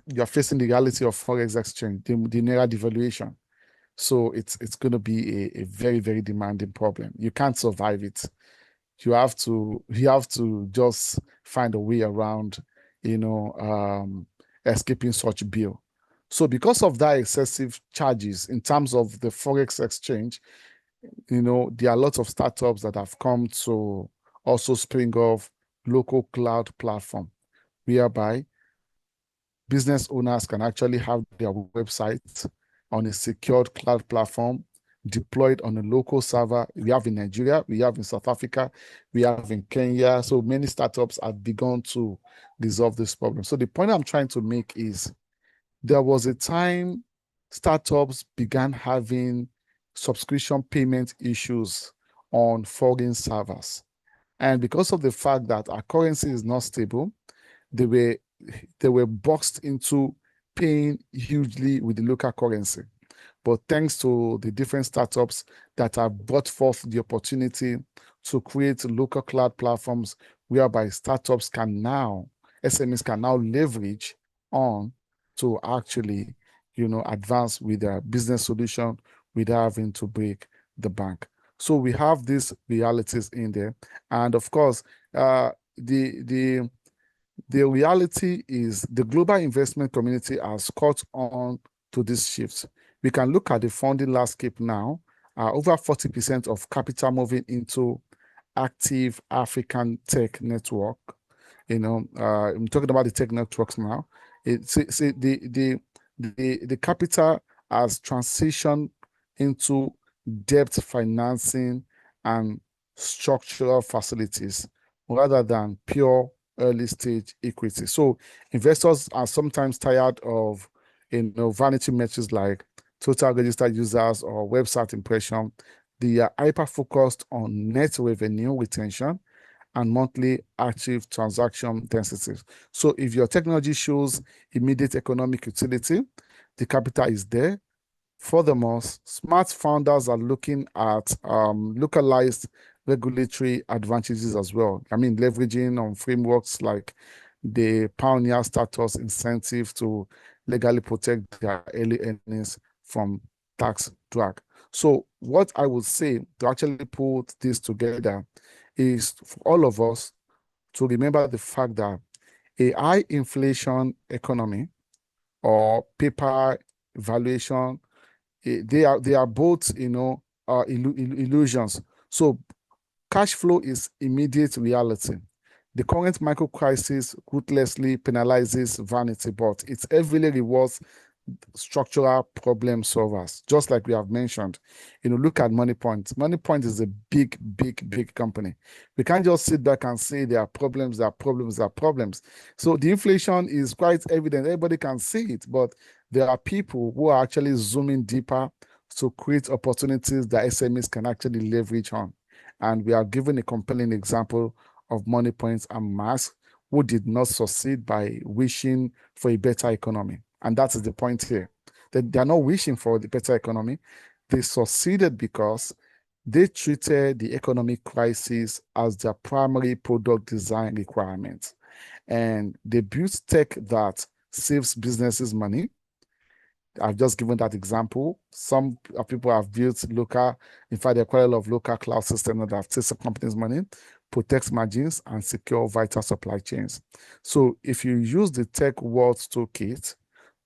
you're facing the reality of forex exchange, the naira devaluation. So it's going to be a very, very demanding problem. You can't survive it. You have to just find a way around, escaping such bill. So because of that excessive charges in terms of the forex exchange, there are lots of startups that have come to also spring off local cloud platform, whereby business owners can actually have their websites on a secured cloud platform deployed on a local server. We have in Nigeria, we have in South Africa, we have in Kenya. So many startups have begun to resolve this problem. So the point I'm trying to make is there was a time startups began having subscription payment issues on foreign servers. And because of the fact that our currency is not stable, they were boxed into paying hugely with the local currency. but thanks to the different startups that have brought forth the opportunity to create local cloud platforms whereby SMEs can now leverage on to actually, advance with their business solution without having to break the bank. So we have these realities in there. And of course, the reality is the global investment community has caught on to this shift. We can look at the funding landscape now. Over 40% of capital moving into active African tech network. I'm talking about the tech networks now. The capital has transitioned into debt financing and structural facilities rather than pure early stage equity. So investors are sometimes tired of vanity metrics like total registered users or website impression. They are hyper focused on net revenue retention and monthly active transaction densities. So if your technology shows immediate economic utility, the capital is there. Furthermore, smart founders are looking at localized regulatory advantages as well. I mean, leveraging on frameworks like the Pioneer Status Incentive to legally protect their early earnings from tax drag. So what I would say to actually put this together is for all of us to remember the fact that a high inflation economy or paper valuation, they are both illusions. So cash flow is immediate reality. The current micro crisis ruthlessly penalizes vanity, but it heavily rewards structural problem solvers, just like we have mentioned. Look at MoneyPoint. MoneyPoint is a big, big, big company. We can't just sit back and say there are problems, there are problems, there are problems. So the inflation is quite evident. Everybody can see it, but there are people who are actually zooming deeper to create opportunities that SMEs can actually leverage on. And we are given a compelling example of MoneyPoint and Mask, who did not succeed by wishing for a better economy. And that is the point here. They're not wishing for the better economy. They succeeded because they treated the economic crisis as their primary product design requirement. And they built tech that saves businesses money. I've just given that example. Some people have built local, in fact, there are quite a lot of local cloud systems that have saved companies money, protects margins, and secure vital supply chains. So if you use the Tech World's Toolkit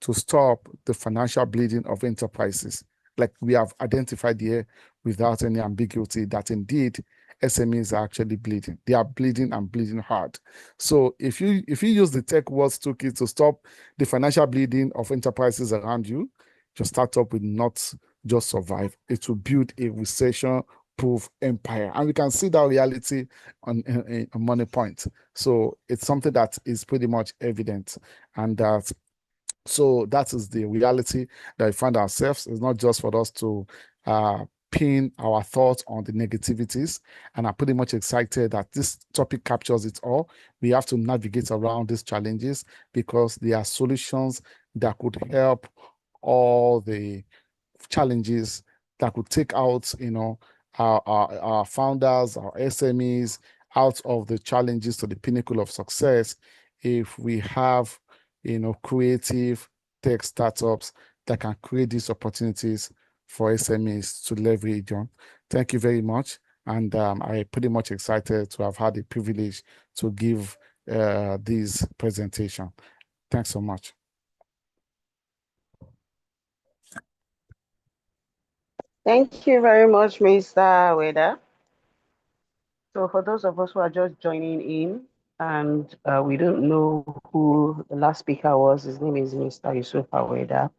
to stop the financial bleeding of enterprises, like we have identified here without any ambiguity, that indeed SMEs are actually bleeding. They are bleeding and bleeding hard. So if you use the Tech World's Toolkit to stop the financial bleeding of enterprises around you, your startup will not just survive. It will build a recession-proof empire. And we can see that reality on MoneyPoint. So it's something that is pretty much evident. And so that is the reality that we find ourselves. It's not just for us to pin our thoughts on the negativities. And I'm pretty much excited that this topic captures it all. We have to navigate around these challenges because there are solutions that could help all the challenges, that could take out, our founders, our SMEs out of the challenges to the pinnacle of success if we have creative tech startups that can create these opportunities for SMEs to leverage on. Thank you very much. And I'm pretty much excited to have had the privilege to give this presentation. Thanks so much. Thank you very much, Mr. Weda. So for those of us who are just joining in, and we don't know who the last speaker was, his name is Mr. Yusuf Aweda.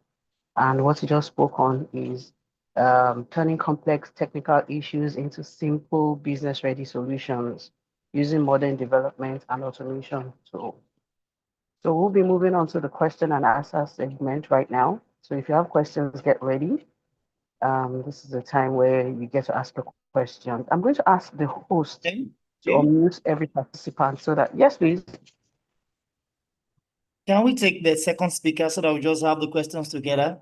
And what he just spoke on is turning complex technical issues into simple business-ready solutions using modern development and automation tools. So we'll be moving on to the question and answer segment right now. So if you have questions, get ready. This is the time where you get to ask a question. I'm going to ask the host to unmute every participant so that, yes, please. Can we take the second speaker so that we just have the questions together?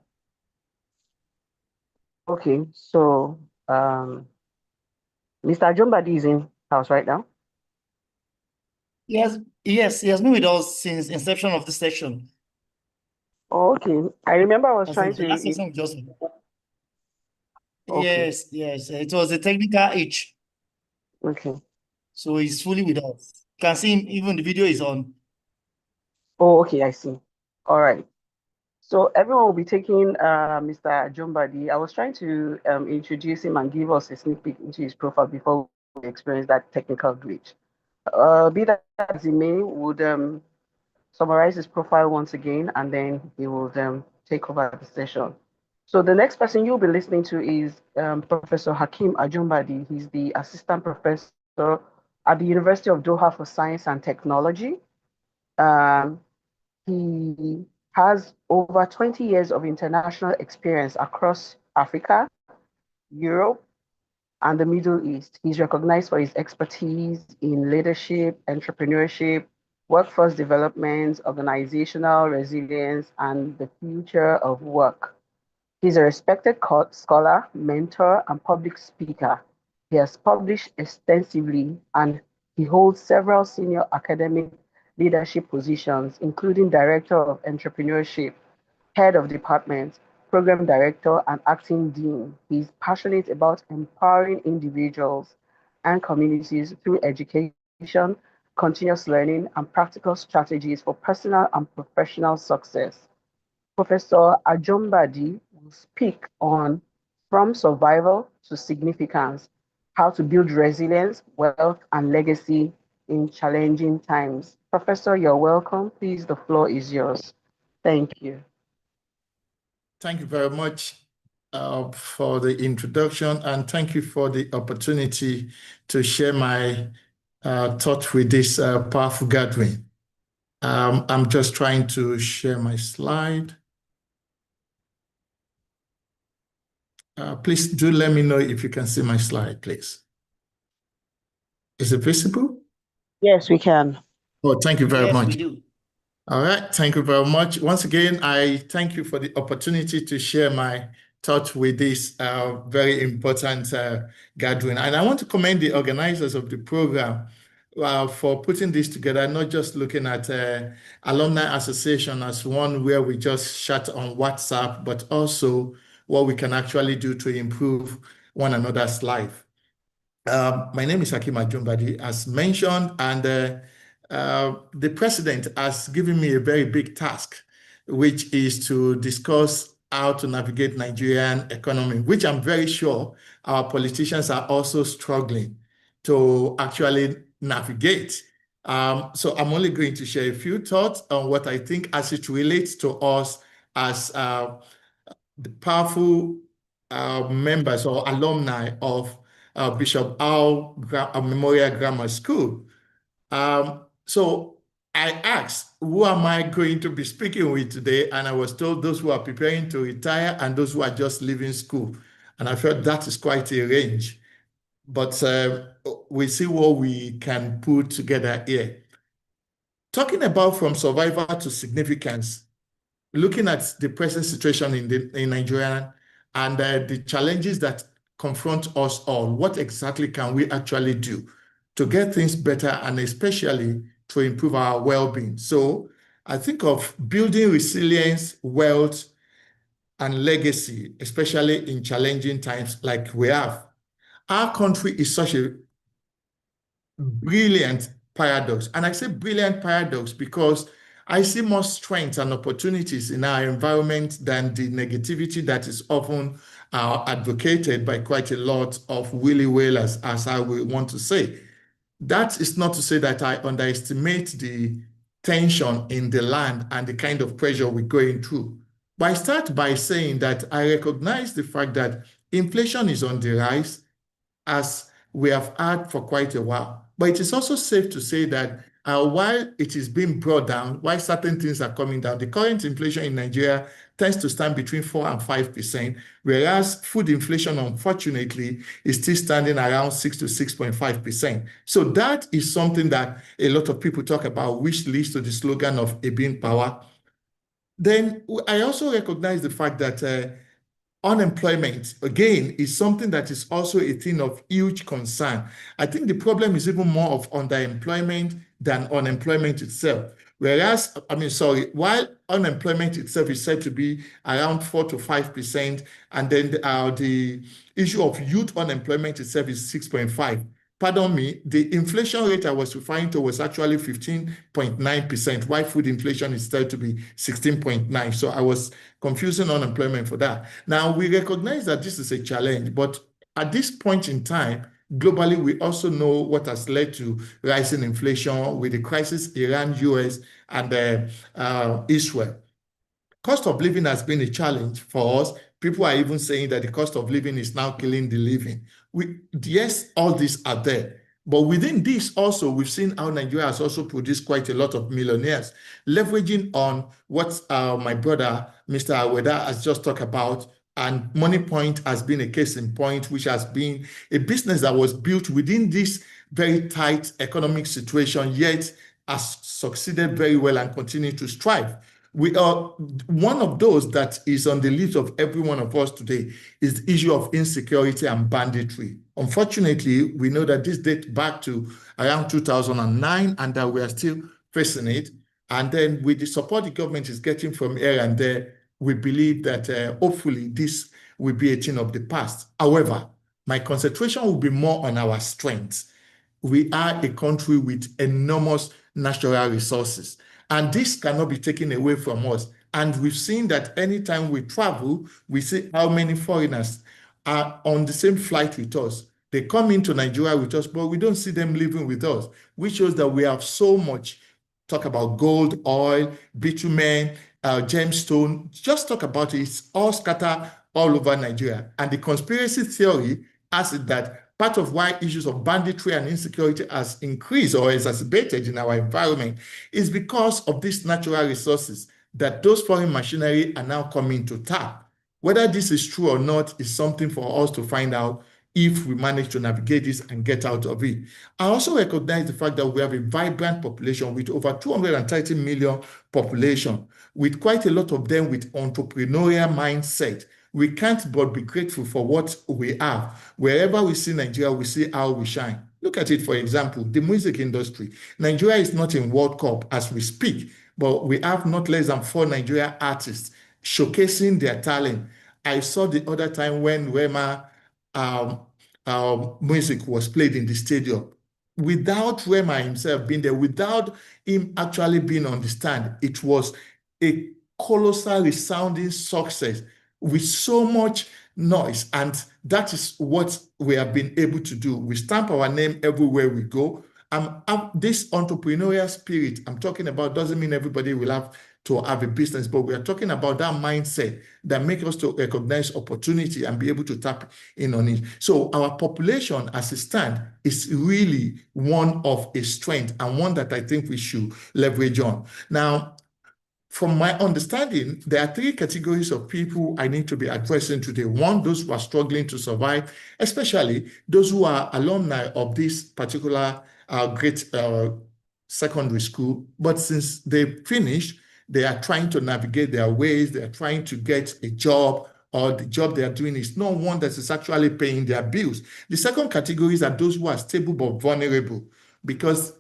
Okay, so Mr. Jombadi is in house right now. Yes, he has been with us since inception of the session. Oh, okay. I remember I was As trying in the last to. session we just. Okay, Yes. It was a technical itch. okay. So he's fully with us. You can see him, even the video is on. Oh, okay, I see. All right. So everyone will be taking Mr. Jombadi. I was trying to introduce him and give us a sneak peek into his profile before we experience that technical glitch. Be that as it may, would summarize his profile once again, and then he will take over the session. So the next person you'll be listening to is Professor Hakim Ajumbadi. He's the assistant professor at the University of Doha for Science and Technology. Um, he has over 20 years of international experience across Africa, Europe, and the Middle East. He's recognized for his expertise in leadership, entrepreneurship, workforce development, organizational resilience, and the future of work. He's a respected scholar, mentor, and public speaker. He has published extensively and he holds several senior academic leadership positions, including Director of Entrepreneurship, Head of Department, Program Director, and Acting Dean. He's passionate about empowering individuals and communities through education, continuous learning, and practical strategies for personal and professional success. Professor Ajombadi will speak on from survival to significance, how to build resilience, wealth, and legacy in challenging times. Professor, you're welcome. Please, the floor is yours. Thank you. Thank you very much for the introduction, and thank you for the opportunity to share my thoughts with this powerful gathering. I'm just trying to share my slide. Please do let me know if you can see my slide, please. Is it visible? Yes, we can. Oh, thank you very Yes, much. we do. All right, thank you very much. Once again, I thank you for the opportunity to share my thoughts with this very important gathering. And I want to commend the organizers of the program for putting this together, not just looking at Alumni Association as one where we just chat on WhatsApp, but also what we can actually do to improve one another's life. My name is Hakim Ajumbadi, as mentioned, and the president has given me a very big task, which is to discuss how to navigate Nigerian economy, which I'm very sure our politicians are also struggling to actually navigate. So I'm only going to share a few thoughts on what I think as it relates to us as the powerful members or alumni of Bishop Al Memorial Grammar School. So I asked, who am I going to be speaking with today? And I was told those who are preparing to retire and those who are just leaving school. And I felt that is quite a range. But we see what we can put together here. Talking about from survival to significance, looking at the present situation in Nigeria and the challenges that confront us all, what exactly can we actually do to get things better and especially to improve our well-being? So I think of building resilience, wealth, and legacy, especially in challenging times like we have. Our country is such a brilliant paradox. And I say brilliant paradox because I see more strengths and opportunities in our environment than the negativity that is often advocated by quite a lot of willy whalers, as I will want to say. That is not to say that I underestimate the tension in the land and the kind of pressure we're going through. But I start by saying that I recognize the fact that inflation is on the rise, as we have had for quite a while. But it is also safe to say that while it is being brought down, while certain things are coming down, the current inflation in Nigeria tends to stand between 4 and 5%, whereas food inflation, unfortunately, is still standing around 6 to 6.5%. So that is something that a lot of people talk about, which leads to the slogan of a being power. Then I also recognize the fact that unemployment, again, is something that is also a thing of huge concern. I think the problem is even more of underemployment than unemployment itself. Whereas, while unemployment itself is said to be around 4 to 5%, and then the issue of youth unemployment itself is 6.5. Pardon me, the inflation rate I was referring to was actually 15.9%, while food inflation is said to be 16.9. So I was confusing unemployment for that. Now, we recognize that this is a challenge, but at this point in time, globally, we also know what has led to rising inflation with the crisis Iran, US, and Israel. Cost of living has been a challenge for us. People are even saying that the cost of living is now killing the living. Yes, all these are there. But within this also, we've seen how Nigeria has also produced quite a lot of millionaires, leveraging on what my brother, Mr. Aweda, has just talked about. And Money Point has been a case in point, which has been a business that was built within this very tight economic situation, yet has succeeded very well and continue to strive. We are one of those that is on the list of every one of us today is the issue of insecurity and banditry. Unfortunately, we know that this dates back to around 2009 and that we are still facing it. And then with the support the government is getting from here and there, we believe that hopefully this will be a thing of the past. However, my concentration will be more on our strengths. We are a country with enormous natural resources. And this cannot be taken away from us. And we've seen that anytime we travel, we see how many foreigners are on the same flight with us. They come into Nigeria with us, but we don't see them living with us, which shows that we have so much. Talk about gold, oil, bitumen, gemstone. Just talk about it. It's all scattered all over Nigeria. And the conspiracy theory has it that part of why issues of banditry and insecurity has increased or exacerbated in our environment is because of these natural resources that those foreign machinery are now coming to tap. Whether this is true or not is something for us to find out if we manage to navigate this and get out of it. I also recognize the fact that we have a vibrant population with over 230 million population, with quite a lot of them with entrepreneurial mindset. We can't but be grateful for what we have. Wherever we see Nigeria, we see how we shine. Look at it, for example, the music industry. Nigeria is not in World Cup as we speak, but we have not less than 4 Nigerian artists showcasing their talent. I saw the other time when Rema music was played in the stadium. Without Rema himself being there, without him actually being on the stand, it was a colossal resounding success with so much noise. And that is what we have been able to do. We stamp our name everywhere we go. This entrepreneurial spirit I'm talking about doesn't mean everybody will have to have a business, but we are talking about that mindset that makes us to recognize opportunity and be able to tap in on it. So our population as a stand is really one of a strength and one that I think we should leverage on. Now, from my understanding, there are 3 categories of people I need to be addressing today. One, those who are struggling to survive, especially those who are alumni of this particular great secondary school. But since they finished, they are trying to navigate their ways. They are trying to get a job, or the job they are doing is not one that is actually paying their bills. The second categories are those who are stable but vulnerable, because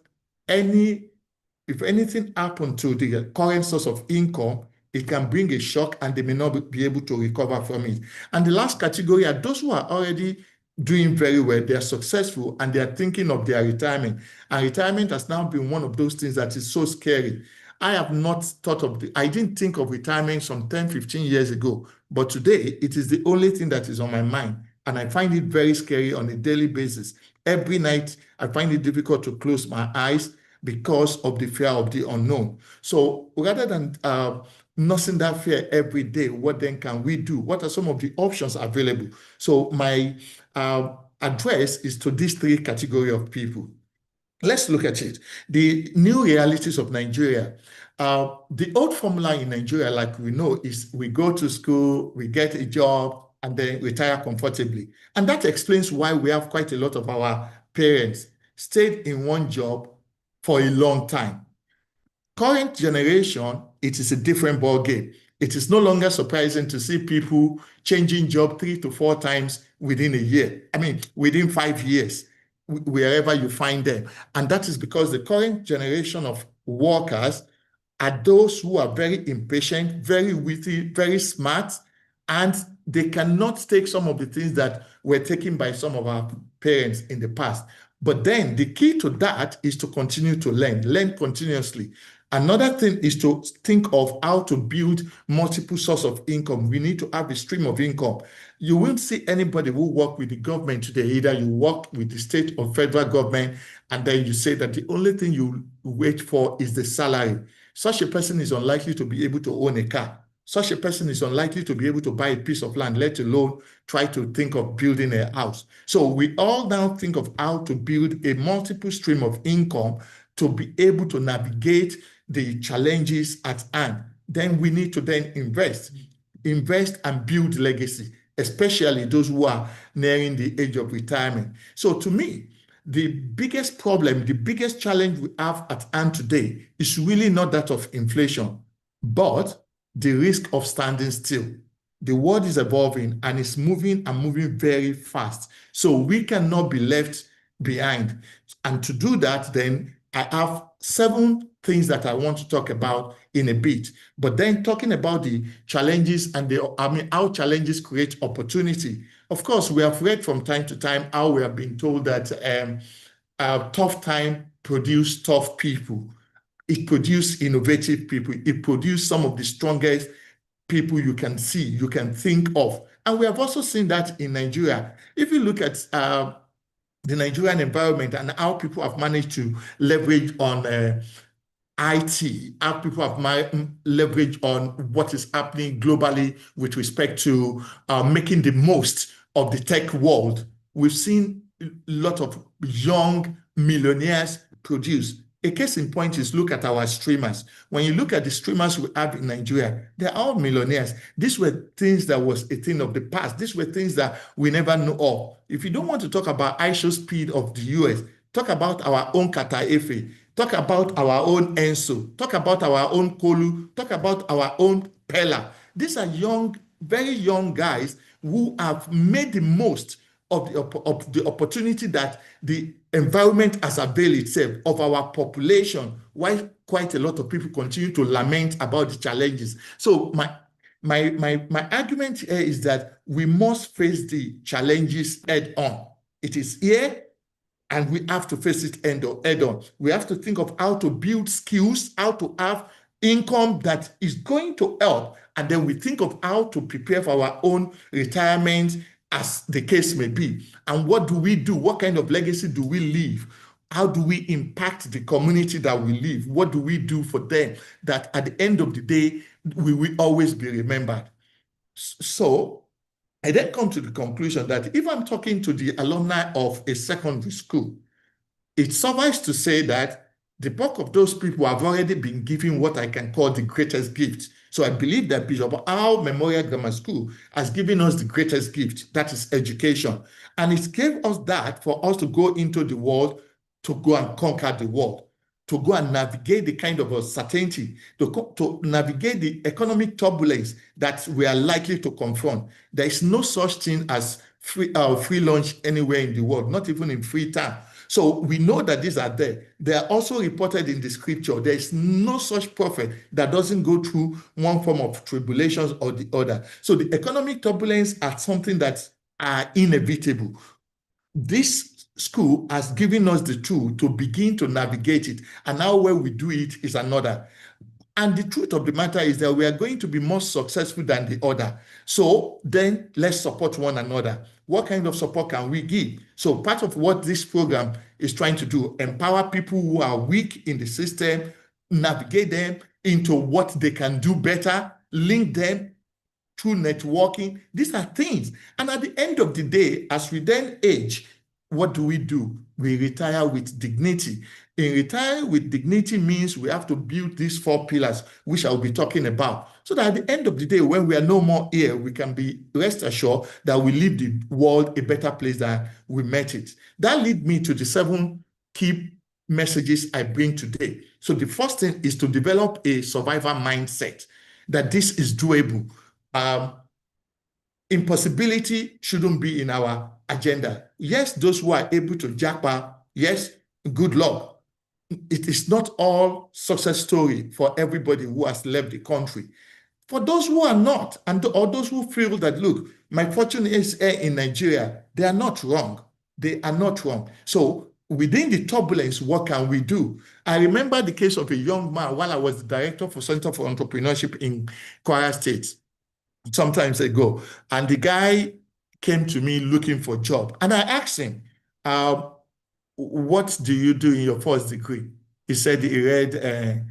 if anything happened to the current source of income, it can bring a shock and they may not be able to recover from it. And the last category are those who are already doing very well, they are successful, and they are thinking of their retirement. And retirement has now been one of those things that is so scary. I have not thought of I didn't think of retirement some 10, 15 years ago, but today it is the only thing that is on my mind. And I find it very scary on a daily basis. Every night, I find it difficult to close my eyes because of the fear of the unknown. So rather than nursing that fear every day, what then can we do? What are some of the options available? So my address is to these 3 categories of people. Let's look at it. The new realities of Nigeria. The old formula in Nigeria, like we know, is we go to school, we get a job, and then retire comfortably. And that explains why we have quite a lot of our parents stayed in one job for a long time. Current generation, it is a different ball game. It is no longer surprising to see people changing job 3 to 4 times within a year. I mean, within 5 years, wherever you find them. And that is because the current generation of workers are those who are very impatient, very witty, very smart, and they cannot take some of the things that were taken by some of our parents in the past. But then the key to that is to continue to learn continuously. Another thing is to think of how to build multiple sources of income. We need to have a stream of income. You won't see anybody who work with the government today. Either you work with the state or federal government, and then you say that the only thing you wait for is the salary. Such a person is unlikely to be able to own a car. Such a person is unlikely to be able to buy a piece of land, let alone try to think of building a house. So we all now think of how to build a multiple stream of income to be able to navigate the challenges at hand. Then we need to then invest and build legacy, especially those who are nearing the age of retirement. So to me, the biggest problem, the biggest challenge we have at hand today is really not that of inflation, but the risk of standing still. The world is evolving and it's moving and moving very fast. So we cannot be left behind. And to do that, then I have 7 things that I want to talk about in a bit. But then talking about the challenges and how challenges create opportunity. Of course, we have read from time to time how we have been told that tough time produce tough people. It produced innovative people. It produced some of the strongest people you can see, you can think of. And we have also seen that in Nigeria. If you look at the Nigerian environment and how people have managed to leverage on IT, how people have leveraged on what is happening globally with respect to making the most of the tech world, we've seen a lot of young millionaires produce. A case in point is look at our streamers. When you look at the streamers we have in Nigeria, they're all millionaires. These were things that was a thing of the past. These were things that we never knew of. If you don't want to talk about ISO speed of the US, talk about our own Kata Efe, talk about our own Enso, talk about our own Kolu, talk about our own Pella. These are young, very young guys who have made the most of the opportunity that the environment has availed itself of our population, while quite a lot of people continue to lament about the challenges. So my argument here is that we must face the challenges head on. It is here, and we have to face it head on. We have to think of how to build skills, how to have income that is going to help, and then we think of how to prepare for our own retirement, as the case may be. And what do we do? What kind of legacy do we leave? How do we impact the community that we live? What do we do for them that at the end of the day, we will always be remembered? So I then come to the conclusion that if I'm talking to the alumni of a secondary school, it suffices to say that the bulk of those people have already been given what I can call the greatest gift. So I believe that Bishop Al Memorial Grammar School has given us the greatest gift, that is education. And it gave us that for us to go into the world, to go and conquer the world, to go and navigate the kind of uncertainty, to navigate the economic turbulence that we are likely to confront. There is no such thing as free lunch anywhere in the world, not even in free time. So we know that these are there. They are also reported in the scripture. There is no such prophet that doesn't go through one form of tribulations or the other. So the economic turbulence are something that are inevitable. This school has given us the tool to begin to navigate it. And now where we do it is another. And the truth of the matter is that we are going to be more successful than the other. So then let's support one another. What kind of support can we give? So part of what this program is trying to do, empower people who are weak in the system, navigate them into what they can do better, link them through networking. These are things. And at the end of the day, as we then age, what do? We retire with dignity. In retiring with dignity means we have to build these 4 pillars, which I'll be talking about, so that at the end of the day, when we are no more here, we can be rest assured that we leave the world a better place than we met it. That leads me to the 7 key messages I bring today. So the first thing is to develop a survivor mindset. that this is doable. Impossibility shouldn't be in our agenda. Yes, those who are able to jackpot, yes, good luck. It is not all success story for everybody who has left the country. For those who are not, or those who feel that, look, my fortune is here in Nigeria, they are not wrong. They are not wrong. So within the turbulence, what can we do? I remember the case of a young man while I was the director for Center for Entrepreneurship in Kwara State sometimes ago. And the guy came to me looking for a job. And I asked him, what do you do in your first degree? He said he read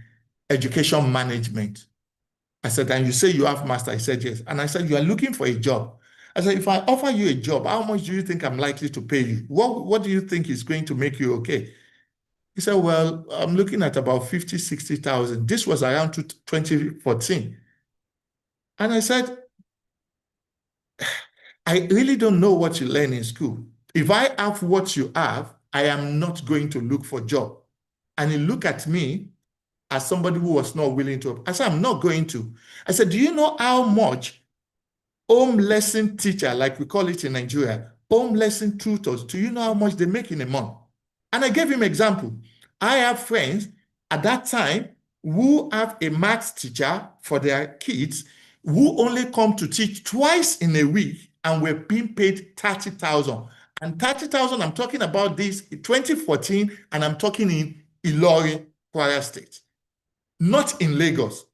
education management. I said, and you say you have master? He said, yes. And I said, you are looking for a job. I said, if I offer you a job, how much do you think I'm likely to pay you? What do you think is going to make you okay? He said, well, I'm looking at about 50, 60,000. This was around 2014. And I said, I really don't know what you learn in school. If I have what you have, I am not going to look for a job. And he looked at me as somebody who was not willing to. I said, I'm not going to. I said, do you know how much home lesson teacher, like we call it in Nigeria, home lesson tutors, do you know how much they make in a month? And I gave him example. I have friends at that time who have a maths teacher for their kids who only come to teach twice in a week and were being paid 30,000. And 30,000, I'm talking about this in 2014, and I'm talking in Ilorin, Kwara State, not in Lagos.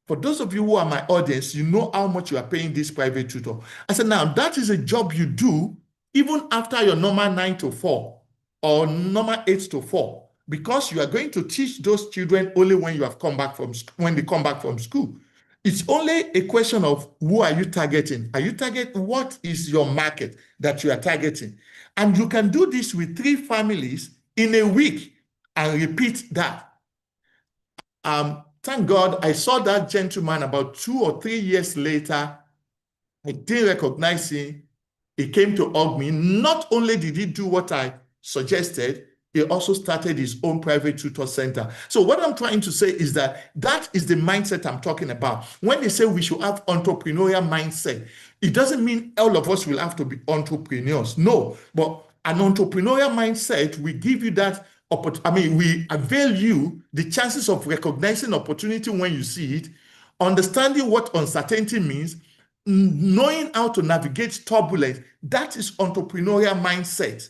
For those of you who are my audience, you know how much you are paying this private tutor. I said, now that is a job you do even after your normal 9 to 4 or normal 8 to 4, because you are going to teach those children only when you have come back from when they come back from school. It's only a question of who are you targeting? Are you targeting what is your market that you are targeting? And you can do this with 3 families in a week and repeat that. Thank God I saw that gentleman about 2 or 3 years later. I didn't recognize him. He came to hug me. Not only did he do what I suggested, he also started his own private tutor center. So what I'm trying to say is that is the mindset I'm talking about. When they say we should have entrepreneurial mindset, it doesn't mean all of us will have to be entrepreneurs. No, but an entrepreneurial mindset will give you that we avail you the chances of recognizing opportunity when you see it, understanding what uncertainty means, knowing how to navigate turbulence. That is entrepreneurial mindset.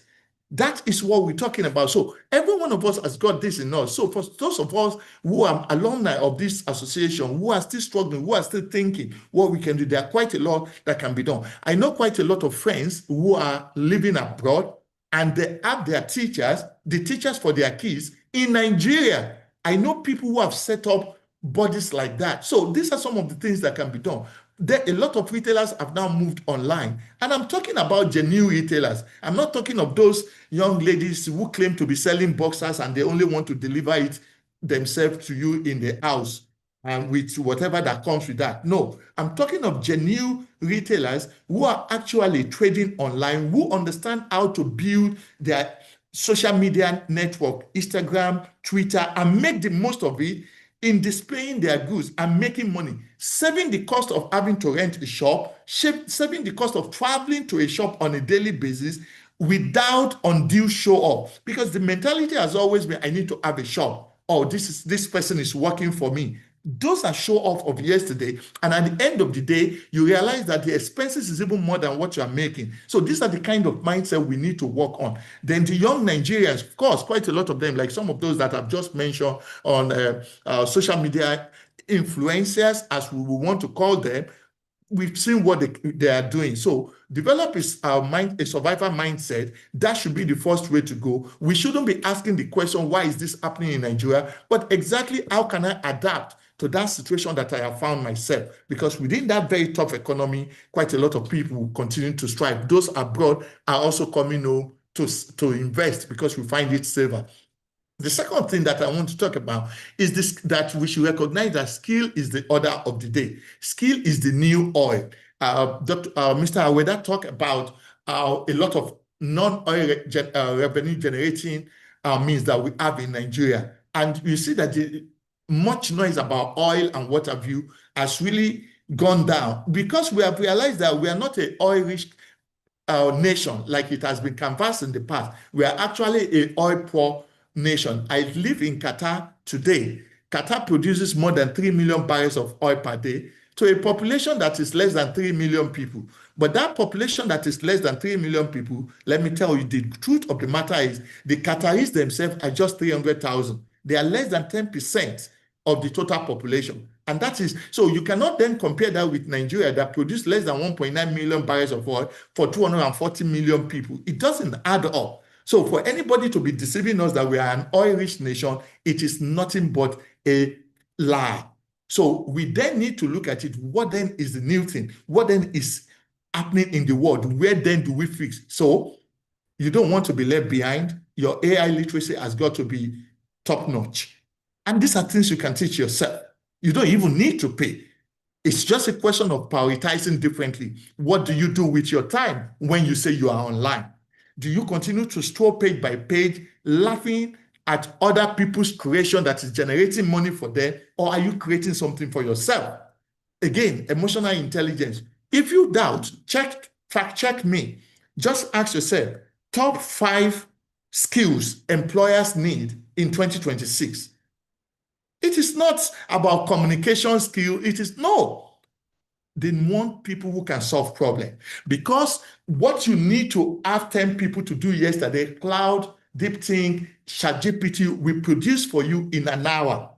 That is what we're talking about. So every one of us has got this in us. So for those of us who are alumni of this association, who are still struggling, who are still thinking what we can do, there are quite a lot that can be done. I know quite a lot of friends who are living abroad, and they have their teachers, the teachers for their kids in Nigeria. I know people who have set up bodies like that. So these are some of the things that can be done. A lot of retailers have now moved online. And I'm talking about genuine retailers. I'm not talking of those young ladies who claim to be selling boxers and they only want to deliver it themselves to you in the house and with whatever that comes with that. No, I'm talking of genuine retailers who are actually trading online, who understand how to build their social media network, Instagram, Twitter, and make the most of it in displaying their goods and making money, saving the cost of having to rent a shop, saving the cost of traveling to a shop on a daily basis without undue show off. Because the mentality has always been, I need to have a shop. Oh, this person is working for me. Those are show off of yesterday. And at the end of the day, you realize that the expenses is even more than what you are making. So these are the kind of mindset we need to work on. Then the young Nigerians, of course, quite a lot of them, like some of those that I've just mentioned on social media influencers, as we want to call them, we've seen what they are doing. So develop a survivor mindset. That should be the first way to go. We shouldn't be asking the question, why is this happening in Nigeria? But exactly how can I adapt to that situation that I have found myself? Because within that very tough economy, quite a lot of people will continue to strive. Those abroad are also coming home to invest because we find it safer. The second thing that I want to talk about is this, that we should recognize that skill is the order of the day. Skill is the new oil. Mr. Aweda talked about a lot of non-oil revenue generating means that we have in Nigeria. And you see that much noise about oil and what have you has really gone down because we have realized that we are not an oil-rich nation like it has been canvassed in the past. We are actually an oil-poor nation. I live in Qatar today. Qatar produces more than 3 million barrels of oil per day to a population that is less than 3 million people. But that population that is less than 3 million people, let me tell you, the truth of the matter is the Qataris themselves are just 300,000. They are less than 10% of the total population. And that is, so you cannot then compare that with Nigeria that produced less than 1.9 million barrels of oil for 240 million people. It doesn't add up. So for anybody to be deceiving us that we are an oil-rich nation, it is nothing but a lie. So we then need to look at it. What then is the new thing? What then is happening in the world? Where then do we fix? So you don't want to be left behind. Your AI literacy has got to be top-notch. And these are things you can teach yourself. You don't even need to pay. It's just a question of prioritizing differently. What do you do with your time when you say you are online? Do you continue to scroll page by page, laughing at other people's creation that is generating money for them, or are you creating something for yourself? Again, emotional intelligence. If you doubt, fact check me. Just ask yourself, top 5 skills employers need in 2026. It is not about communication skill. It is no. They want people who can solve problems. Because what you need to have 10 people to do yesterday, Cloud, DeepThink, ChatGPT will produce for you in an hour.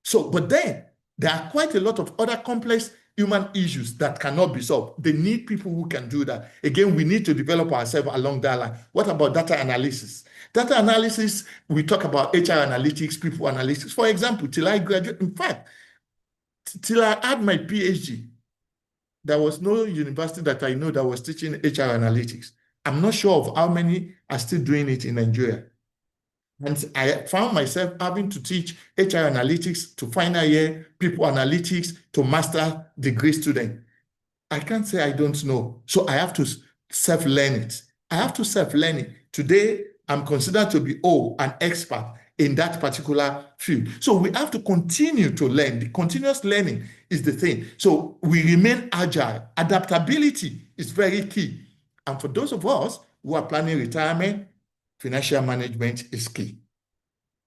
So, but then there are quite a lot of other complex human issues that cannot be solved. They need people who can do that. Again, we need to develop ourselves along that line. What about data analysis? Data analysis, we talk about HR analytics, people analytics. For example, till I graduated, in fact, till I had my PhD, there was no university that I know that was teaching HR analytics. I'm not sure of how many are still doing it in Nigeria. And I found myself having to teach HR analytics to final year, people analytics to master degree student. I can't say I don't know. So I have to self-learn it. I have to self-learn it. Today, I'm considered to be an expert in that particular field. So we have to continue to learn. The continuous learning is the thing. So we remain agile. Adaptability is very key. And for those of us who are planning retirement, financial management is key.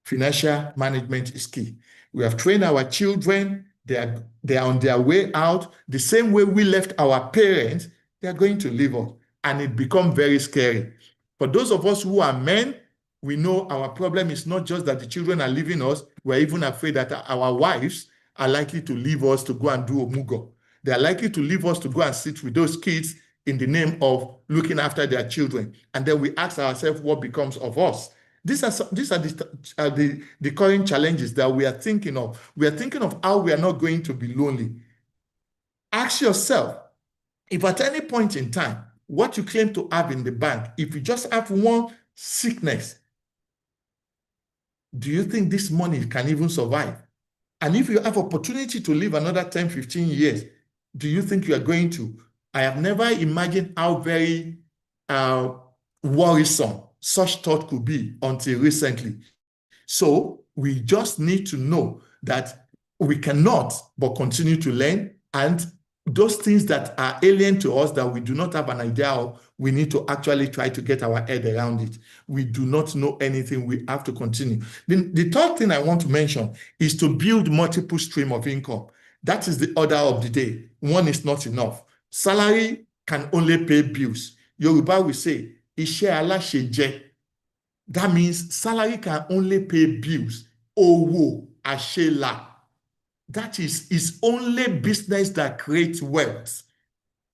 Financial management is key. We have trained our children. They are on their way out. The same way we left our parents, they are going to leave us. And it becomes very scary. For those of us who are men, we know our problem is not just that the children are leaving us. We're even afraid that our wives are likely to leave us to go and do omugo. They are likely to leave us to go and sit with those kids in the name of looking after their children. And then we ask ourselves what becomes of us. These are the current challenges that we are thinking of. We are thinking of how we are not going to be lonely. Ask yourself, if at any point in time, what you claim to have in the bank, if you just have one sickness, do you think this money can even survive? And if you have opportunity to live another 10, 15 years, do you think you are going to? I have never imagined how very worrisome such thought could be until recently. So we just need to know that we cannot but continue to learn, and those things that are alien to us that we do not have an idea of, we need to actually try to get our head around it. We do not know anything. We have to continue. The third thing I want to mention is to build multiple streams of income. That is the order of the day. One is not enough. Salary can only pay bills. Yoruba will say, "Iṣẹ́ aláṣejẹ." That means salary can only pay bills. Owó àṣelà. That is, it's only business that creates wealth.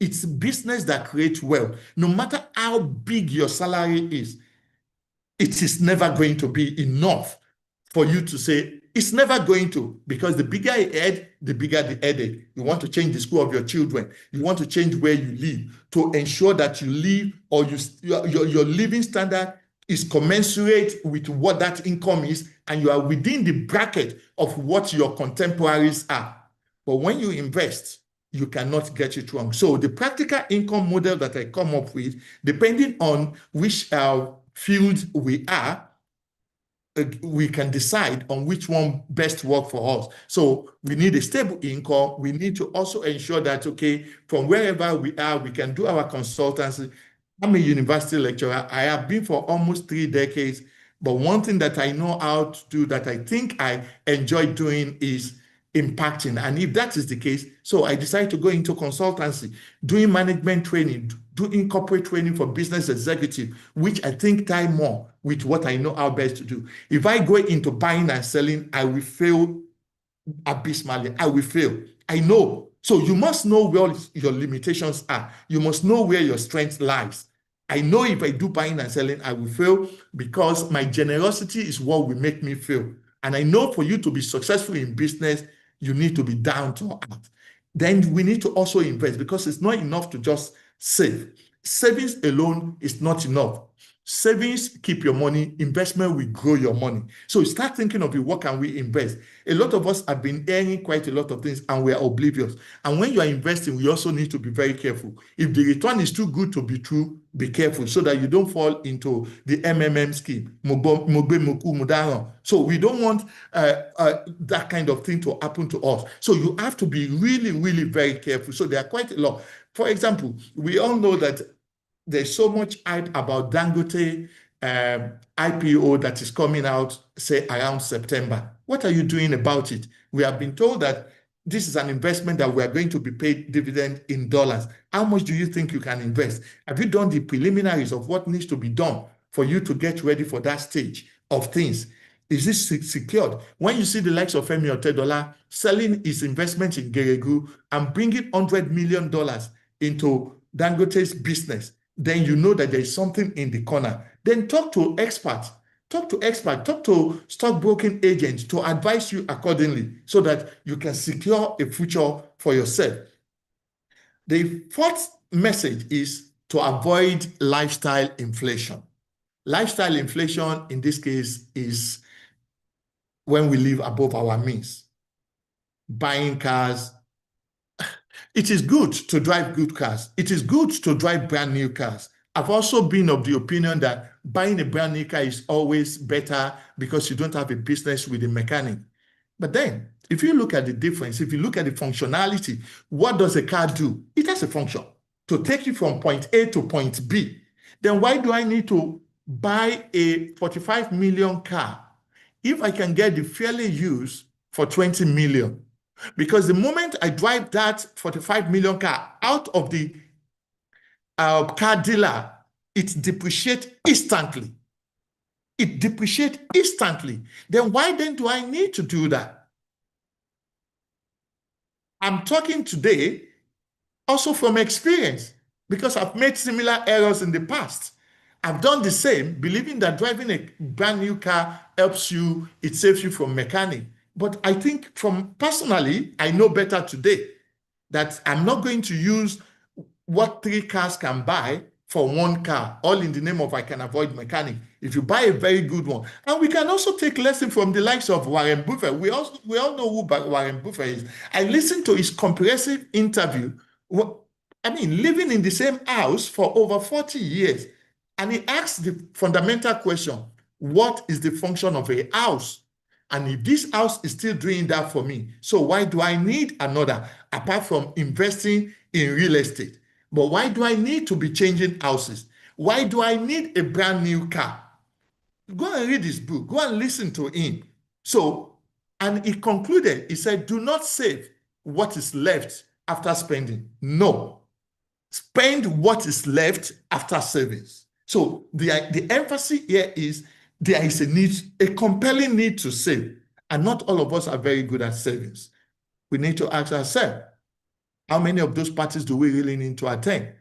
It's business that creates wealth. No matter how big your salary is, it is never going to be enough for you to say, it's never going to, because the bigger a head, the bigger the headache. You want to change the school of your children. You want to change where you live to ensure that you live, or your living standard is commensurate with what that income is, and you are within the bracket of what your contemporaries are. But when you invest, you cannot get it wrong. So the practical income model that I come up with, depending on which field we are, we can decide on which one best work for us. So we need a stable income. We need to also ensure that, okay, from wherever we are, we can do our consultancy. I'm a university lecturer. I have been for almost 3 decades. But one thing that I know how to do that I think I enjoy doing is impacting. And if that is the case, so I decided to go into consultancy, doing management training, doing corporate training for business executive, which I think tie more with what I know how best to do. If I go into buying and selling, I will fail abysmally. I will fail. I know. So you must know where your limitations are. You must know where your strength lies. I know if I do buying and selling, I will fail because my generosity is what will make me fail. And I know for you to be successful in business, you need to be down to earth. Then we need to also invest because it's not enough to just save. Savings alone is not enough. Savings keep your money, investment will grow your money. So start thinking of it, what can we invest? A lot of us have been earning quite a lot of things and we are oblivious. And when you are investing, we also need to be very careful. If the return is too good to be true, be careful so that you don't fall into the MMM scheme. So we don't want that kind of thing to happen to us. So you have to be really, really very careful. So there are quite a lot. For example, we all know that there's so much hype about Dangote IPO that is coming out, say, around September. What are you doing about it? We have been told that this is an investment that we are going to be paid dividend in dollars. How much do you think you can invest? Have you done the preliminaries of what needs to be done for you to get ready for that stage of things? Is this secured? When you see the likes of Femi Otedola selling his investment in Geregu and bringing $100 million into Dangote's business, then you know that there is something in the corner. Then talk to experts. Talk to stockbroking agents to advise you accordingly so that you can secure a future for yourself. The fourth message is to avoid lifestyle inflation. Lifestyle inflation in this case is when we live above our means. Buying cars. It is good to drive good cars. It is good to drive brand new cars. I've also been of the opinion that buying a brand new car is always better because you don't have a business with a mechanic. But then, if you look at the difference, if you look at the functionality, what does a car do? It has a function to take you from point A to point B. Then why do I need to buy a 45 million car if I can get the fairly used for 20 million? Because the moment I drive that 45 million car out of the car dealer, it depreciates instantly. It depreciates instantly. Then why then do I need to do that? I'm talking today also from experience because I've made similar errors in the past. I've done the same, believing that driving a brand new car helps you, it saves you from mechanic. But I think personally, I know better today that I'm not going to use what 3 cars can buy for 1 car, all in the name of I can avoid mechanic. If you buy a very good one, and we can also take lesson from the likes of Warren Buffett. We all know who Warren Buffett is. I listened to his comprehensive interview. Living in the same house for over 40 years. And he asked the fundamental question, what is the function of a house? And if this house is still doing that for me, so why do I need another apart from investing in real estate? But why do I need to be changing houses? Why do I need a brand new car? Go and read his book. Go and listen to him. So, and he concluded, he said, do not save what is left after spending. No. Spend what is left after savings. So the emphasis here is there is a compelling need to save. And not all of us are very good at savings. We need to ask ourselves, how many of those parties do we really need to attend?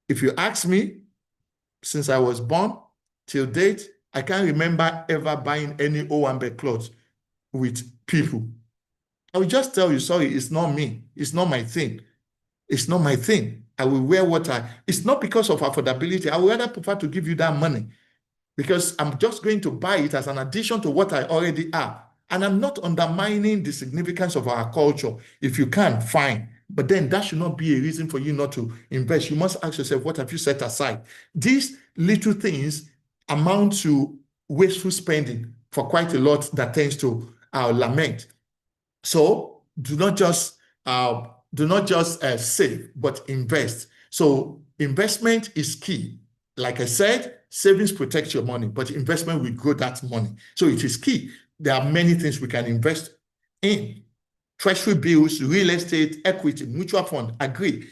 If you ask me, since I was born till date, I can't remember ever buying any Owambe clothes with people. I will just tell you, sorry, it's not me. It's not my thing. It's not my thing. I will wear it's not because of affordability. I would rather prefer to give you that money because I'm just going to buy it as an addition to what I already have. And I'm not undermining the significance of our culture. If you can, fine. But then that should not be a reason for you not to invest. You must ask yourself, what have you set aside? These little things amount to wasteful spending for quite a lot that tends to lament. So do not just save, but invest. So investment is key. Like I said, savings protect your money, but investment will grow that money. So it is key. There are many things we can invest in. Treasury bills, real estate, equity, mutual fund, agree,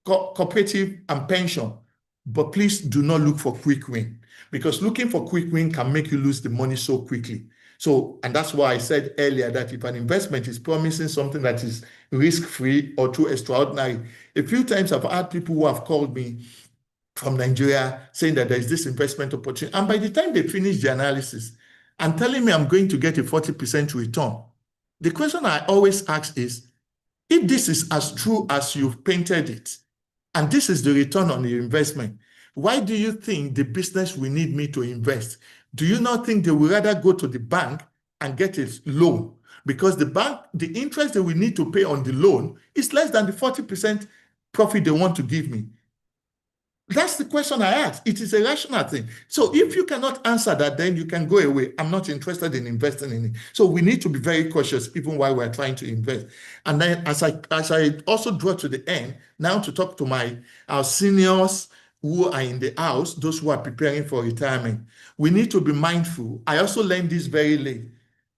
cooperative and pension. But please do not look for quick win, because looking for quick win can make you lose the money so quickly. So, and that's why I said earlier that if an investment is promising something that is risk-free or too extraordinary, a few times I've had people who have called me from Nigeria saying that there is this investment opportunity. And by the time they finish the analysis and telling me I'm going to get a 40% return, the question I always ask is, if this is as true as you've painted it, and this is the return on the investment, why do you think the business will need me to invest? Do you not think they would rather go to the bank and get a loan? Because the bank, the interest they will need to pay on the loan is less than the 40% profit they want to give me. That's the question I asked. It is a rational thing. So if you cannot answer that, then you can go away. I'm not interested in investing in it. So we need to be very cautious even while we're trying to invest. And then as I also draw to the end, now to talk to our seniors who are in the house, those who are preparing for retirement, we need to be mindful. I also learned this very late.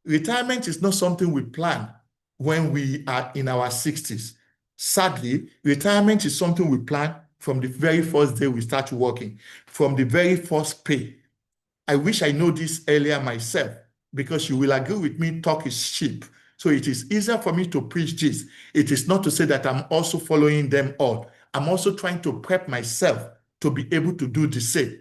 Retirement is not something we plan when we are in our 60s. Sadly, retirement is something we plan from the very first day we start working, from the very first pay. I wish I know this earlier myself, because you will agree with me, talk is cheap. So it is easier for me to preach this. It is not to say that I'm also following them all. I'm also trying to prep myself to be able to do the same,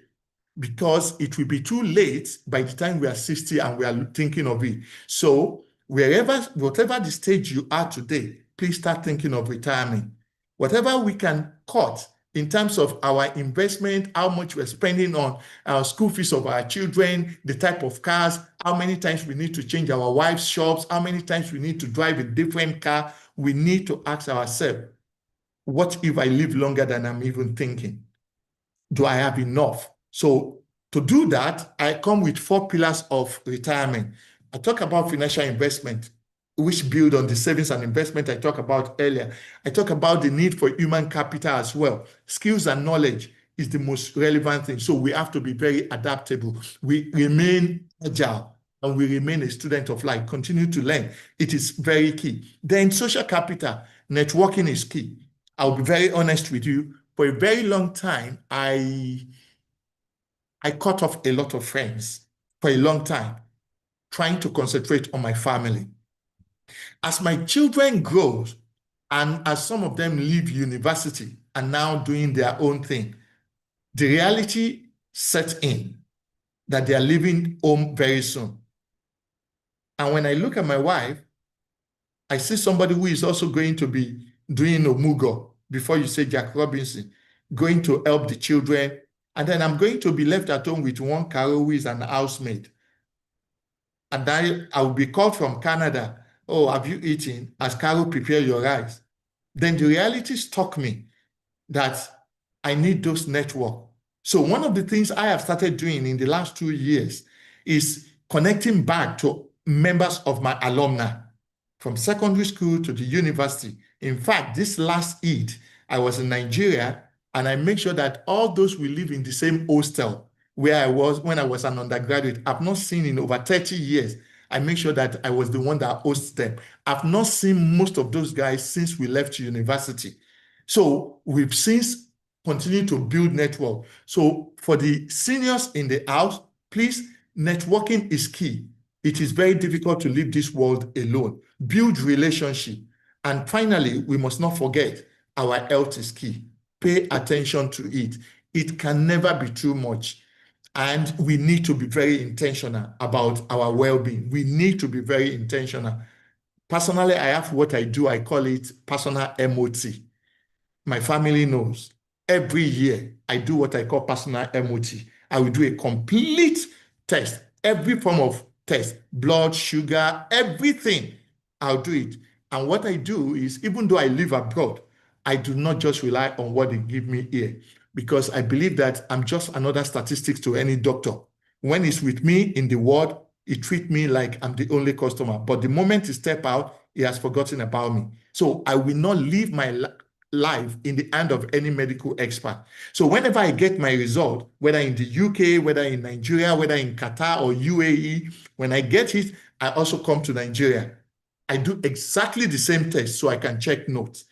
because it will be too late by the time we are 60 and we are thinking of it. So whatever the stage you are today, please start thinking of retirement. Whatever we can cut in terms of our investment, how much we're spending on our school fees of our children, the type of cars, how many times we need to change our wife's shops, how many times we need to drive a different car, we need to ask ourselves, what if I live longer than I'm even thinking? Do I have enough? So to do that, I come with 4 pillars of retirement. I talk about financial investment, which build on the savings and investment I talked about earlier. I talk about the need for human capital as well. Skills and knowledge is the most relevant thing. So we have to be very adaptable. We remain agile and we remain a student of life, continue to learn. It is very key. Then social capital, networking is key. I'll be very honest with you. For a very long time, I cut off a lot of friends for a long time, trying to concentrate on my family. As my children grow, and as some of them leave university and now doing their own thing, the reality sets in that they are leaving home very soon. And when I look at my wife, I see somebody who is also going to be doing Omugo, before you say Jack Robinson, going to help the children. And then I'm going to be left at home with one Carol who is an housemaid. And then I will be called from Canada. Oh, have you eaten? As Carol prepare your rice. Then the reality struck me that I need those networks. So one of the things I have started doing in the last 2 years is connecting back to members of my alumni from secondary school to the university. In fact, this last Eid, I was in Nigeria, and I make sure that all those we live in the same hostel where I was when I was an undergraduate, I've not seen in over 30 years. I make sure that I was the one that hosts them. I've not seen most of those guys since we left university. So we've since continued to build network. So for the seniors in the house, please, networking is key. It is very difficult to leave this world alone. Build relationship. And finally, we must not forget our health is key. Pay attention to it. It can never be too much. And we need to be very intentional about our well-being. We need to be very intentional. Personally, I have what I do. I call it personal MOT. My family knows. Every year, I do what I call personal MOT. I will do a complete test, every form of test, blood, sugar, everything. I'll do it. And what I do is, even though I live abroad, I do not just rely on what they give me here, because I believe that I'm just another statistic to any doctor. When he's with me in the ward, he treats me like I'm the only customer. But the moment he step out, he has forgotten about me. So I will not leave my life in the hand of any medical expert. So whenever I get my result, whether in the UK, whether in Nigeria, whether in Qatar or UAE, when I get it, I also come to Nigeria. I do exactly the same test so I can check notes.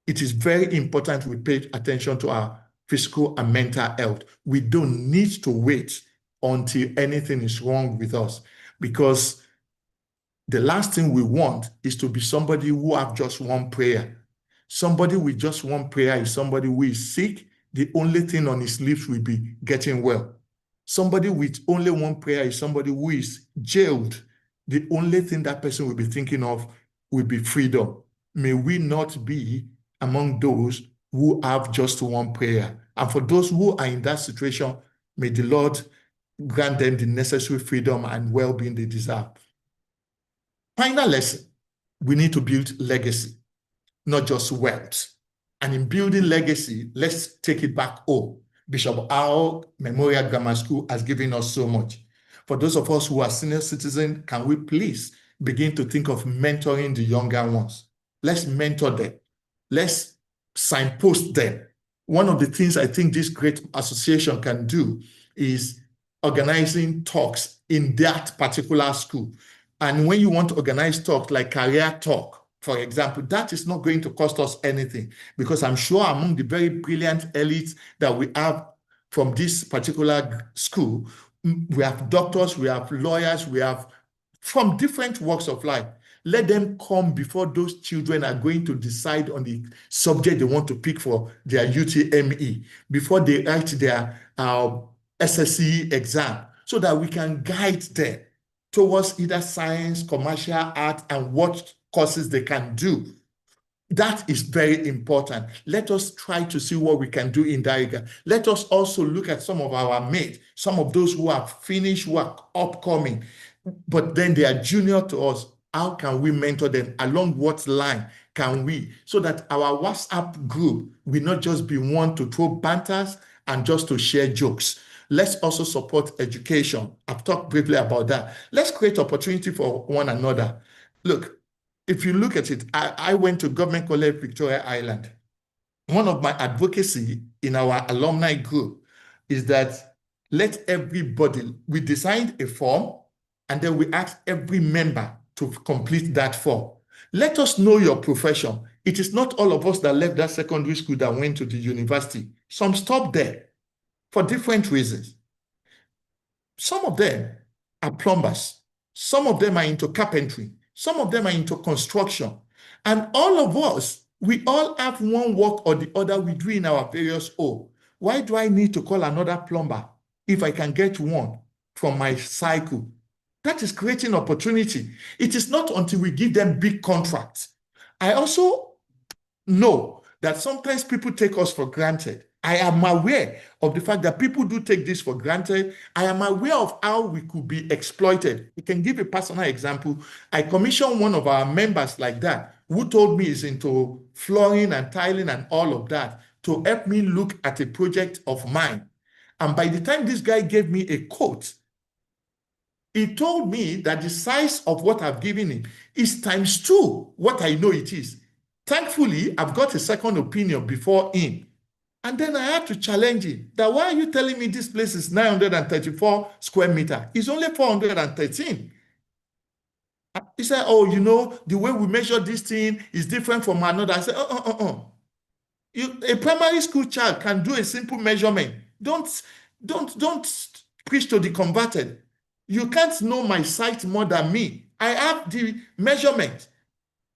It is very important we pay attention to our physical and mental health. We don't need to wait until anything is wrong with us, because the last thing we want is to be somebody who have just one prayer. Somebody with just one prayer is somebody who is sick. The only thing on his lips will be getting well. Somebody with only one prayer is somebody who is jailed. The only thing that person will be thinking of will be freedom. May we not be among those who have just one prayer. And for those who are in that situation, may the Lord grant them the necessary freedom and well-being they deserve. Final lesson, we need to build legacy, not just wealth. And in building legacy, let's take it back home. Bishop Ao Memorial Grammar School has given us so much. For those of us who are senior citizens, can we please begin to think of mentoring the younger ones? Let's mentor them. Let's signpost them. One of the things I think this great association can do is organizing talks in that particular school. And when you want to organize talks like career talk, for example, that is not going to cost us anything, because I'm sure among the very brilliant elites that we have from this particular school, we have doctors, we have lawyers, we have from different walks of life. Let them come before those children are going to decide on the subject they want to pick for their UTME, before they write their SSC exam, so that we can guide them towards either science, commercial art, and what courses they can do. That is very important. Let us try to see what we can do in that regard. Let us also look at some of our mates, some of those who are finished, who are upcoming, but then they are junior to us. How can we mentor them? Along what line can we? So that our WhatsApp group will not just be one to throw banters and just to share jokes. Let's also support education. I've talked briefly about that. Let's create opportunity for one another. Look, if you look at it, I went to Government College Victoria Island. One of my advocacy in our alumni group is that let everybody, we designed a form and then we asked every member to complete that form. Let us know your profession. It is not all of us that left that secondary school that went to the university. Some stopped there for different reasons. Some of them are plumbers. Some of them are into carpentry. Some of them are into construction. And all of us, we all have one work or the other we do in our various homes. Why do I need to call another plumber if I can get one from my cycle? That is creating opportunity. It is not until we give them big contracts. I also know that sometimes people take us for granted. I am aware of the fact that people do take this for granted. I am aware of how we could be exploited. I can give a personal example. I commissioned one of our members like that, who told me he's into flooring and tiling and all of that, to help me look at a project of mine. And by the time this guy gave me a quote, he told me that the size of what I've given him is ×2 what I know it is. Thankfully, I've got a second opinion before him. And then I had to challenge him that, why are you telling me this place is 934 square meters? It's only 413. He said, oh, you know, the way we measure this thing is different from another. I said, a primary school child can do a simple measurement. Don't preach to the converted. You can't know my site more than me. I have the measurement.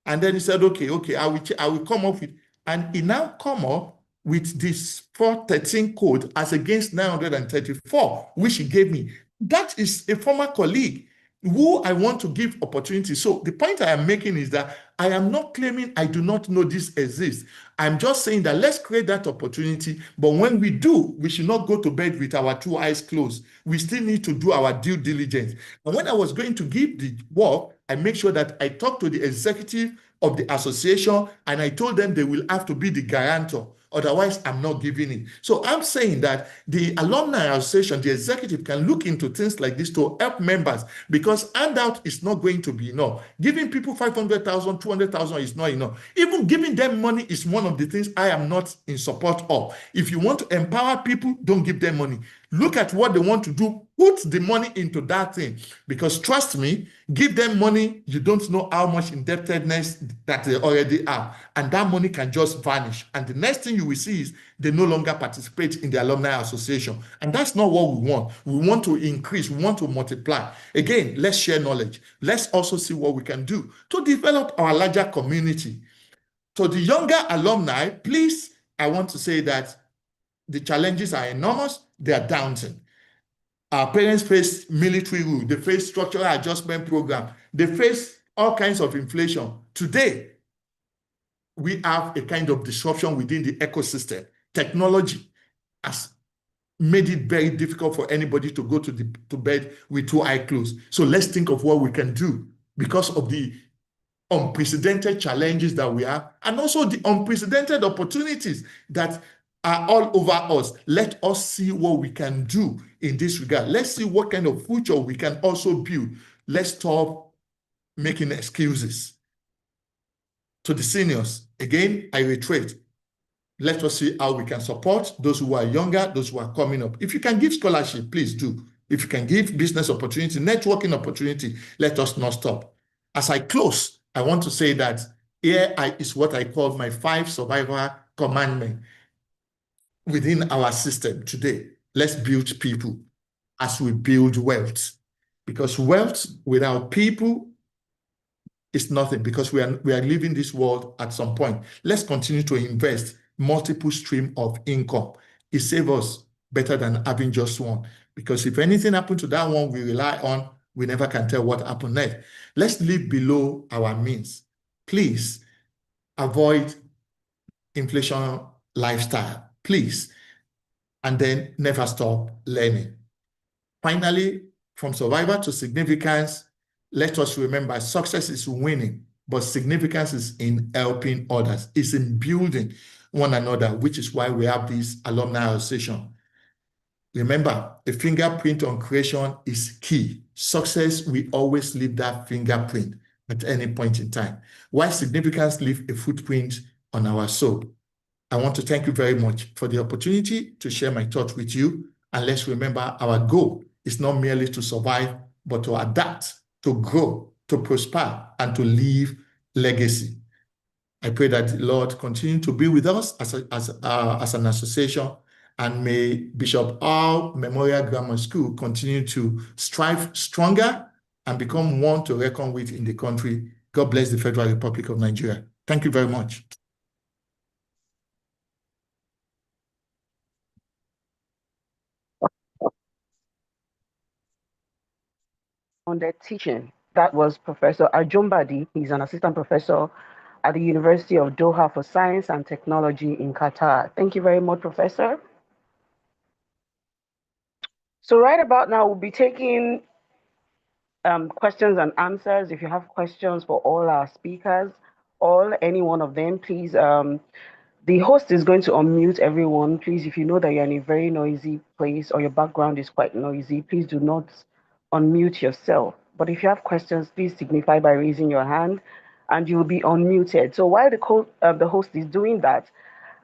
And then he said, okay, I will come up with, and he now come up with this 413 code as against 934, which he gave me. That is a former colleague who I want to give opportunity. So the point I am making is that I am not claiming I do not know this exists. I'm just saying that let's create that opportunity. But when we do, we should not go to bed with our two eyes closed. We still need to do our due diligence. And when I was going to give the work, I make sure that I talk to the executive of the association, and I told them they will have to be the guarantor. Otherwise, I'm not giving it. So I'm saying that the alumni association, the executive, can look into things like this to help members, because handout is not going to be enough. Giving people 500,000, 200,000 is not enough. Even giving them money is one of the things I am not in support of. If you want to empower people, don't give them money. Look at what they want to do. Put the money into that thing. Because trust me, give them money, you don't know how much indebtedness that they already have. And that money can just vanish. And the next thing you will see is they no longer participate in the alumni association. And that's not what we want. We want to increase, we want to multiply. Again, let's share knowledge. Let's also see what we can do to develop our larger community. To the younger alumni, please, I want to say that the challenges are enormous. They are daunting. Our parents face military rule. They face structural adjustment program. They face all kinds of inflation. Today, we have a kind of disruption within the ecosystem. Technology has made it very difficult for anybody to go to bed with two eyes closed. So let's think of what we can do because of the unprecedented challenges that we have, and also the unprecedented opportunities that are all over us. Let us see what we can do in this regard. Let's see what kind of future we can also build. Let's stop making excuses. To the seniors, again, I reiterate, let us see how we can support those who are younger, those who are coming up. If you can give scholarship, please do. If you can give business opportunity, networking opportunity, let us not stop. As I close, I want to say that here is what I call my 5 survival commandments within our system today. Let's build people as we build wealth. Because wealth without people is nothing, because we are leaving this world at some point. Let's continue to invest multiple stream of income. It saves us better than having just one. Because if anything happened to that one we rely on, we never can tell what happened next. Let's live below our means. Please avoid inflation lifestyle, please. And then never stop learning. Finally, from survival to significance, let us remember success is winning, but significance is in helping others. It's in building one another, which is why we have this alumni association. Remember, a fingerprint on creation is key. Success, we always leave that fingerprint at any point in time. Why significance leave a footprint on our soul? I want to thank you very much for the opportunity to share my thoughts with you. And let's remember, our goal is not merely to survive, but to adapt, to grow, to prosper, and to leave legacy. I pray that the Lord continue to be with us as an association, and may Bishop R. Memorial Grammar School continue to strive stronger and become one to reckon with in the country. God bless the Federal Republic of Nigeria. Thank you very much. On their teaching. That was Professor Ajombadi. He's an assistant professor at the University of Doha for Science and Technology in Qatar. Thank you very much, Professor. So right about now, we'll be taking questions and answers. If you have questions for all our speakers, any one of them, please, the host is going to unmute everyone. Please, if you know that you're in a very noisy place or your background is quite noisy, please do not unmute yourself. But if you have questions, please signify by raising your hand and you will be unmuted. So while the host is doing that,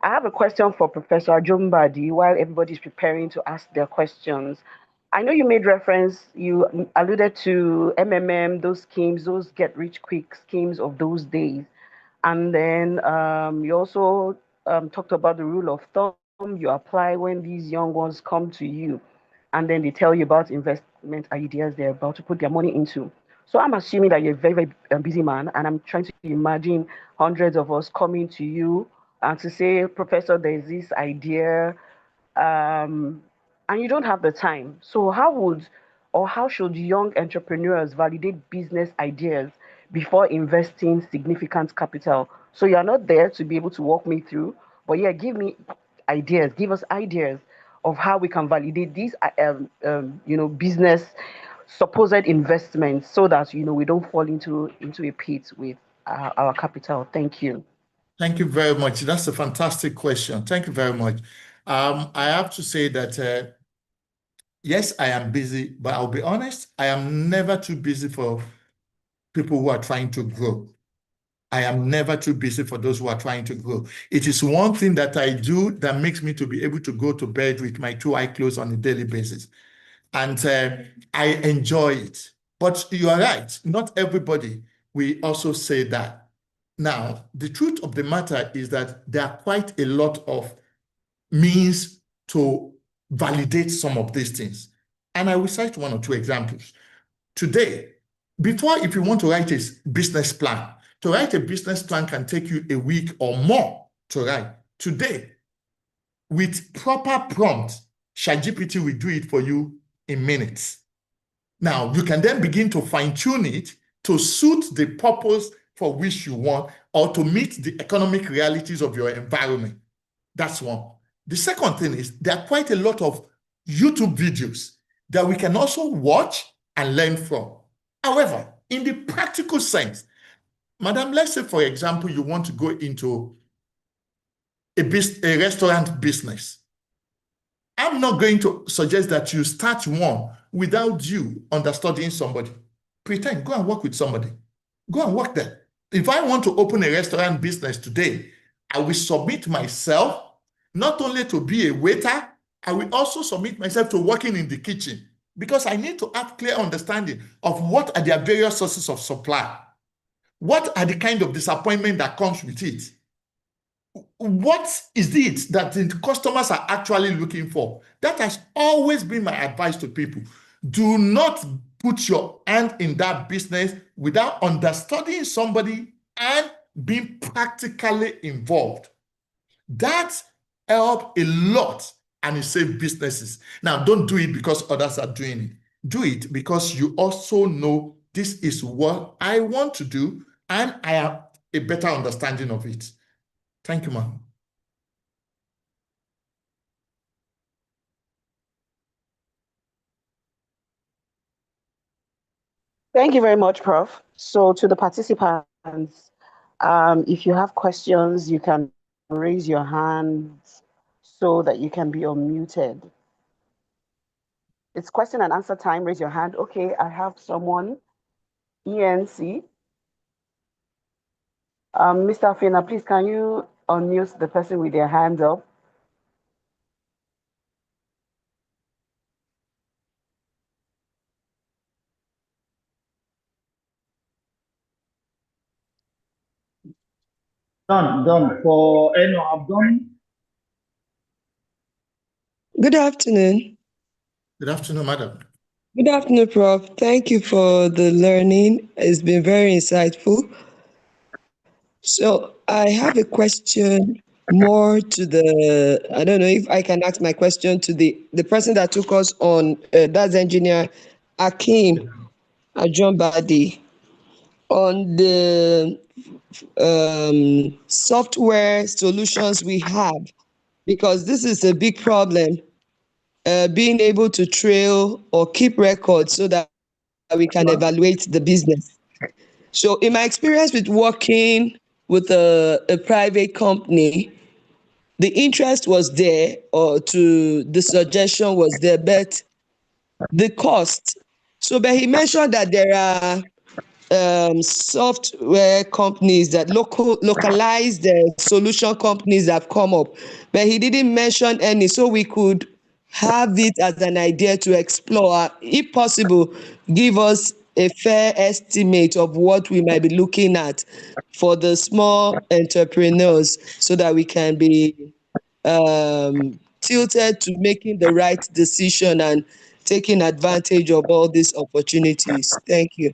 I have a question for Professor Ajombadi while everybody's preparing to ask their questions. I know you made reference, you alluded to MMM, those schemes, those get rich quick schemes of those days. And then you also talked about the rule of thumb you apply when these young ones come to you, and then they tell you about investment ideas they're about to put their money into. So I'm assuming that you're a very, very busy man, and I'm trying to imagine hundreds of us coming to you and to say, Professor, there's this idea, and you don't have the time. So how should young entrepreneurs validate business ideas before investing significant capital? So you're not there to be able to walk me through, but yeah, give us ideas of how we can validate these, business supposed investments, so that we don't fall into a pit with our capital. Thank you. Thank you very much. That's a fantastic question. Thank you very much. I have to say that yes, I am busy, but I'll be honest, I am never too busy for people who are trying to grow. I am never too busy for those who are trying to grow. It is one thing that I do that makes me to be able to go to bed with my two eyes closed on a daily basis. And I enjoy it. But you are right, not everybody will also say that. Now, the truth of the matter is that there are quite a lot of means to validate some of these things. And I will cite one or two examples. Today, before, if you want to write a business plan, to write a business plan can take you a week or more to write. Today, with proper prompt, ChatGPT will do it for you in minutes. Now, you can then begin to fine-tune it to suit the purpose for which you want or to meet the economic realities of your environment. That's one. The second thing is there are quite a lot of YouTube videos that we can also watch and learn from. However, in the practical sense, madam, let's say, for example, you want to go into a restaurant business. I'm not going to suggest that you start one without you understudying somebody. Pretend, go and work with somebody. Go and work there. If I want to open a restaurant business today, I will submit myself not only to be a waiter, I will also submit myself to working in the kitchen because I need to have clear understanding of what are their various sources of supply. What are the kind of disappointment that comes with it? What is it that the customers are actually looking for? That has always been my advice to people. Do not put your hand in that business without understanding somebody and being practically involved. That helps a lot and it saves businesses. Now, don't do it because others are doing it. Do it because you also know this is what I want to do and I have a better understanding of it. Thank you, ma'am. Thank you very much, Prof. So to the participants, if you have questions, you can raise your hands so that you can be unmuted. It's question and answer time. Raise your hand. Okay, I have someone. ENC. Mr. Fina, please, can you unmute the person with their hand up? Done. For Eno, I've done. Good afternoon. Good afternoon, madam. Good afternoon, Prof. Thank you for the learning. It's been very insightful. So I have a question more to the, I don't know if I can ask my question to the person that took us on, that's engineer Akim Ajonbadi, on the software solutions we have, because this is a big problem, being able to trail or keep records so that we can evaluate the business. So in my experience with working with a private company, the interest was there, or to the suggestion was there, but the cost. So, but he mentioned that there are software companies that localized solution companies have come up, but he didn't mention any, so we could have it as an idea to explore. If possible, give us a fair estimate of what we might be looking at for the small entrepreneurs so that we can be tilted to making the right decision and taking advantage of all these opportunities. Thank you.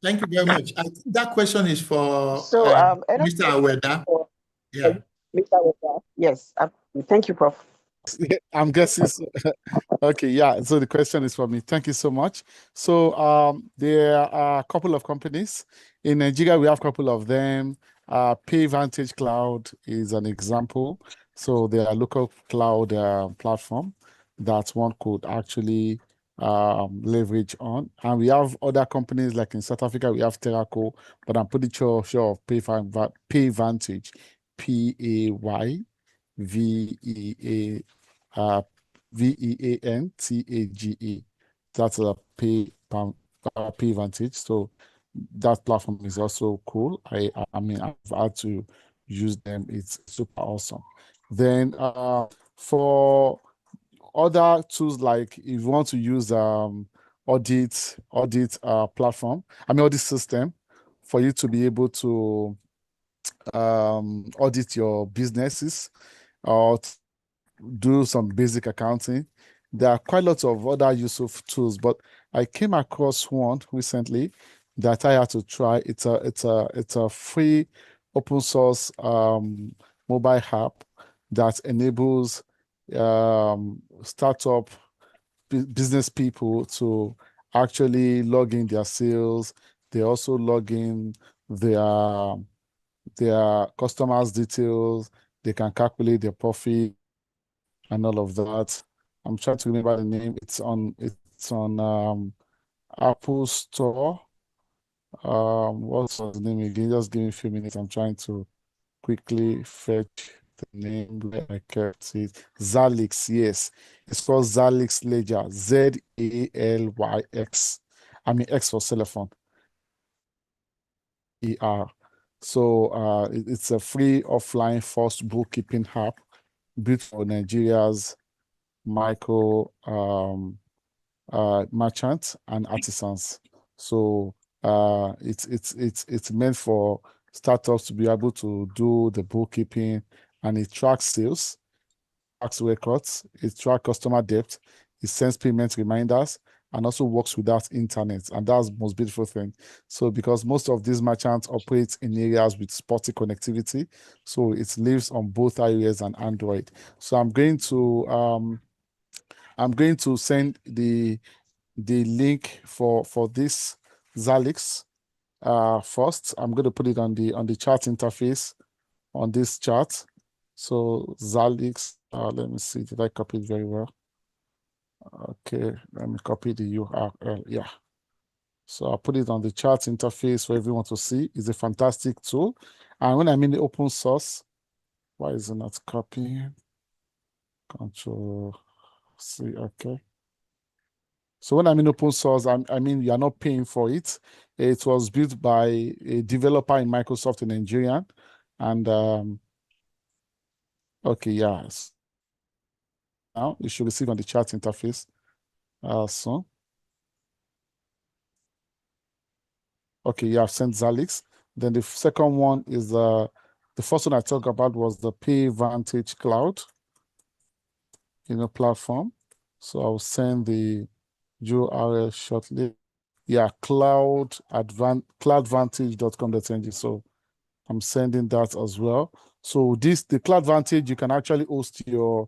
Thank you very much. I think that question is for Mr. Aweda. Yeah. Mr. Aweda. Yes. Thank you, Prof. I'm guessing. Okay, yeah. So the question is for me. Thank you so much. So there are a couple of companies in Nigeria. We have a couple of them. PayVantage Cloud is an example. So they are local cloud platform that one could actually leverage on. And we have other companies like in South Africa, we have Terraco, but I'm pretty sure of PayVantage, PayVeantage. VEANTAGE. That's a PayVantage. So that platform is also cool. I mean, I've had to use them. It's super awesome. Then for other tools, like if you want to use audit platform, audit system, for you to be able to audit your businesses or do some basic accounting. There are quite lots of other useful tools, but I came across one recently that I had to try. It's a free open source mobile app that enables startup business people to actually log in their sales. They also log in their customers' details. They can calculate their profit and all of that. I'm trying to remember the name. It's on Apple Store. What's the name again? Just give me a few minutes. I'm trying to quickly fetch the name where I kept it. Zalix, yes. It's called Zalix Ledger. ZALYX. X for telephone. ER. So it's a free offline first bookkeeping app built for Nigeria's micro merchants and artisans. So it's meant for startups to be able to do the bookkeeping, and it tracks sales, tracks records, it tracks customer debt, it sends payment reminders, and also works without internet. And that's the most beautiful thing. So because most of these merchants operate in areas with spotty connectivity, so it lives on both iOS and Android. So I'm going to send the link for this Zalix first. I'm going to put it on the chat interface on this chart. So Zalix, let me see, did I copy it very well? Okay, let me copy the URL. Yeah. So I'll put it on the chat interface for everyone to see. It's a fantastic tool. And when I'm in the open source, why is it not copying? Control C, okay. So when I'm in open source, you are not paying for it. It was built by a developer in Microsoft in Nigeria. And okay, yes. Now you should receive on the chat interface soon. Okay, you have sent Zalix. Then the second one is the first one I talked about was the PayVantage Cloud, platform. So I'll send the URL shortly. Yeah, cloudvantage.com.ng. So I'm sending that as well. So the CloudVantage, you can actually host your,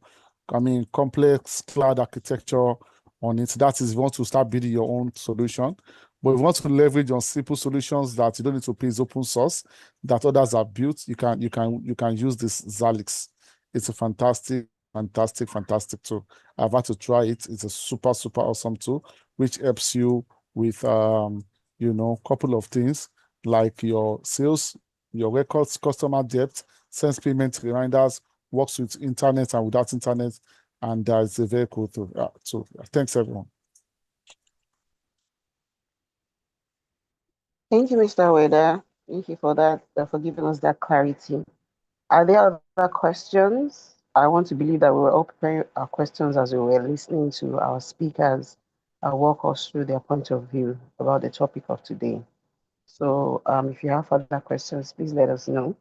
complex cloud architecture on it. That is, if you want to start building your own solution. But if you want to leverage on simple solutions that you don't need to pay, is open source, that others have built, you can use this Zalix. It's a fantastic tool. I've had to try it. It's a super awesome tool, which helps you with couple of things like your sales, your records, customer debt, sends payment reminders, works with internet and without internet, and it's a very cool tool. So thanks everyone. Thank you, Mr. Weda. Thank you for that, for giving us that clarity. Are there other questions? I want to believe that we were all preparing our questions as we were listening to our speakers walk us through their point of view about the topic of today. So if you have further questions, please let us know.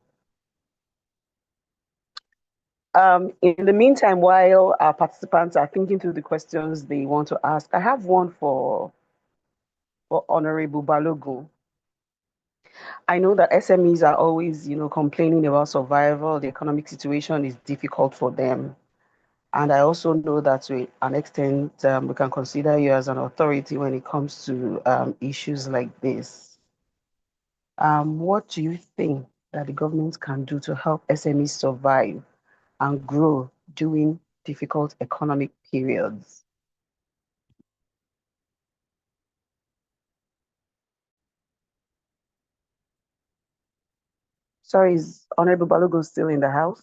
In the meantime, while our participants are thinking through the questions they want to ask, I have one for Honorable Balogun. I know that SMEs are always, complaining about survival. The economic situation is difficult for them. And I also know that to an extent, we can consider you as an authority when it comes to issues like this. What do you think that the government can do to help SMEs survive and grow during difficult economic periods? Sorry, is Honorable Balogun still in the house?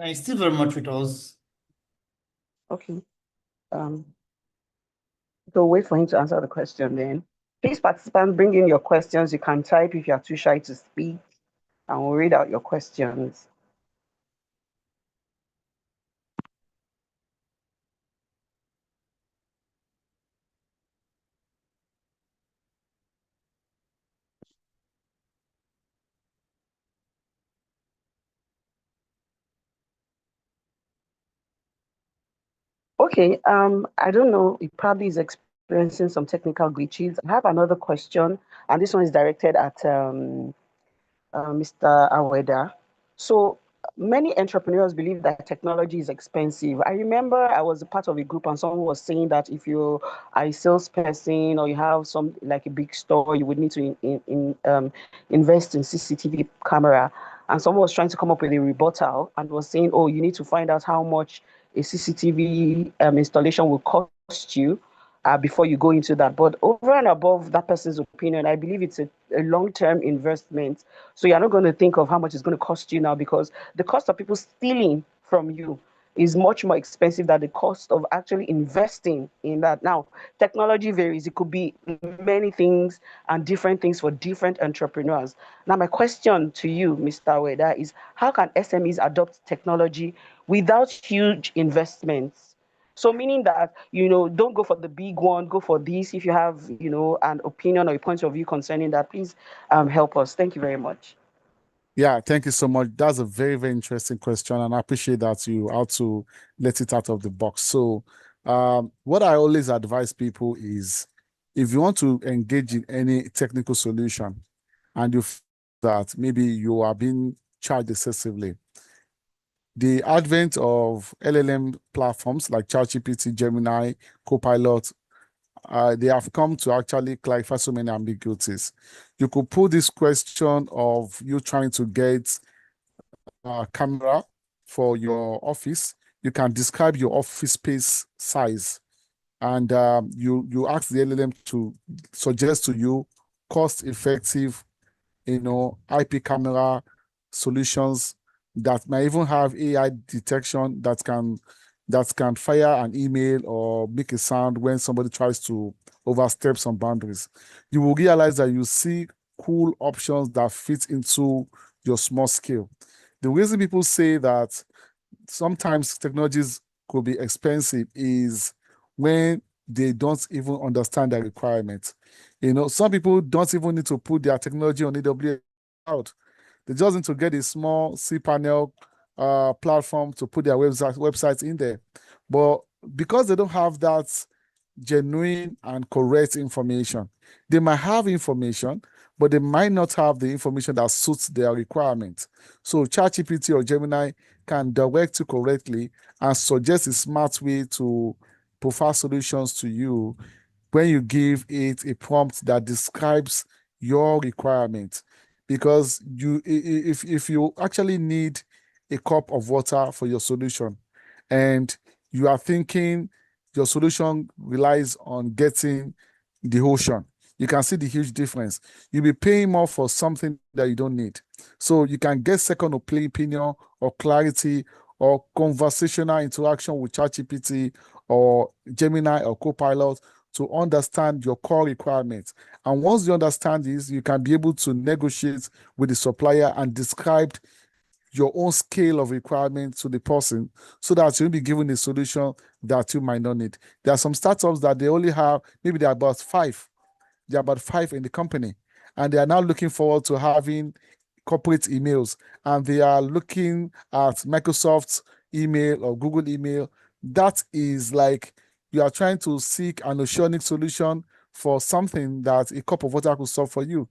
He's still very much with us. Okay. So wait for him to answer the question then. Please, participants, bring in your questions. You can type if you are too shy to speak, and we'll read out your questions. Okay, I don't know. It probably is experiencing some technical glitches. I have another question, and this one is directed at Mr. Aweda. So many entrepreneurs believe that technology is expensive. I remember I was a part of a group and someone was saying that if you are a salesperson or you have some like a big store, you would need to invest in CCTV camera. And someone was trying to come up with a rebuttal and was saying, oh, you need to find out how much a CCTV installation will cost you before you go into that. But over and above that person's opinion, I believe it's a long-term investment. So you're not going to think of how much it's going to cost you now, because the cost of people stealing from you is much more expensive than the cost of actually investing in that. Now, technology varies. It could be many things and different things for different entrepreneurs. Now, my question to you, Mr. Weda, is how can SMEs adopt technology without huge investments? So meaning that, don't go for the big one, go for this. If you have, an opinion or a point of view concerning that, please help us. Thank you very much. Yeah, thank you so much. That's a very, very interesting question, and I appreciate that you how to let it out of the box. So, what I always advise people is, if you want to engage in any technical solution, and you feel that maybe you are being charged excessively, the advent of LLM platforms like ChatGPT, Gemini, Copilot, they have come to actually clarify so many ambiguities. You could put this question of you trying to get a camera for your office. You can describe your office space size, and you ask the LLM to suggest to you cost-effective, IP camera solutions that might even have AI detection that can fire an email or make a sound when somebody tries to overstep some boundaries. You will realize that you see cool options that fit into your small scale. The reason people say that sometimes technologies could be expensive is when they don't even understand their requirements. Some people don't even need to put their technology on AWS cloud. They just need to get a small cPanel platform to put their websites in there. But because they don't have that genuine and correct information, they might have information, but they might not have the information that suits their requirements. So ChatGPT or Gemini can direct you correctly and suggest a smart way to provide solutions to you when you give it a prompt that describes your requirement. Because if you actually need a cup of water for your solution and you are thinking your solution relies on getting the ocean, you can see the huge difference. You'll be paying more for something that you don't need. So you can get second opinion or clarity or conversational interaction with ChatGPT or Gemini or Copilot to understand your core requirements. And once you understand this, you can be able to negotiate with the supplier and describe your own scale of requirements to the person so that you'll be given a solution that you might not need. There are some startups that they only have, maybe they're about five. There are about five in the company, and they are now looking forward to having corporate emails, and they are looking at Microsoft's email or Google email. That is like you are trying to seek an oceanic solution for something that a cup of water could solve for you.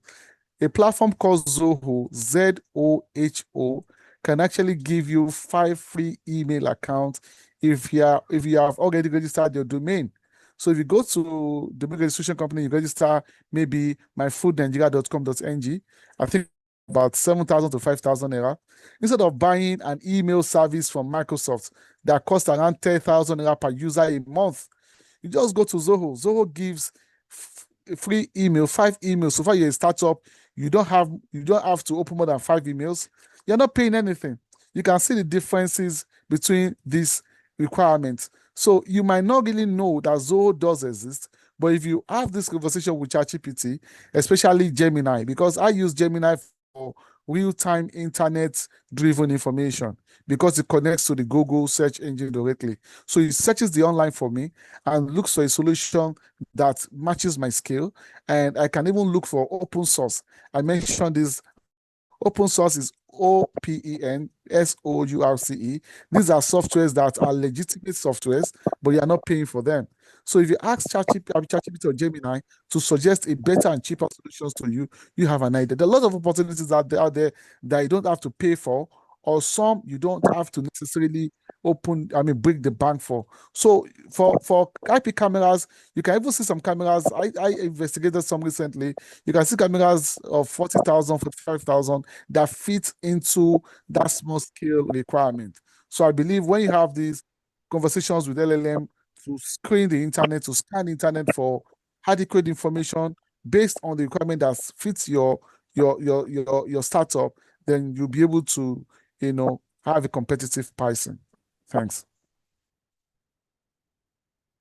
A platform called Zoho, Zoho, can actually give you 5 free email accounts if you have already registered your domain. So if you go to the big registration company, you register maybe myfoodnigeria.com.ng, I think about 7,000 to 5,000 naira. Instead of buying an email service from Microsoft that costs around 10,000 naira per user a month, you just go to Zoho. Zoho gives free email, 5 emails. So far you're a startup, you don't have to open more than 5 emails. You're not paying anything. You can see the differences between these requirements. So you might not really know that Zoho does exist, but if you have this conversation with ChatGPT, especially Gemini, because I use Gemini for real-time internet-driven information because it connects to the Google search engine directly. So it searches the online for me and looks for a solution that matches my skill. And I can even look for open source. I mentioned this. Open source is OpenSource. These are softwares that are legitimate softwares, but you are not paying for them. So if you ask ChatGPT or Gemini to suggest a better and cheaper solutions to you, you have an idea. There are a lot of opportunities out there that you don't have to pay for, or some you don't have to necessarily break the bank for. So for IP cameras, you can even see some cameras. I investigated some recently. You can see cameras of 40,000, 45,000 that fit into that small scale requirement. So I believe when you have these conversations with LLM to screen the internet, to scan the internet for adequate information based on the requirement that fits your startup, then you'll be able to, have a competitive pricing. Thanks.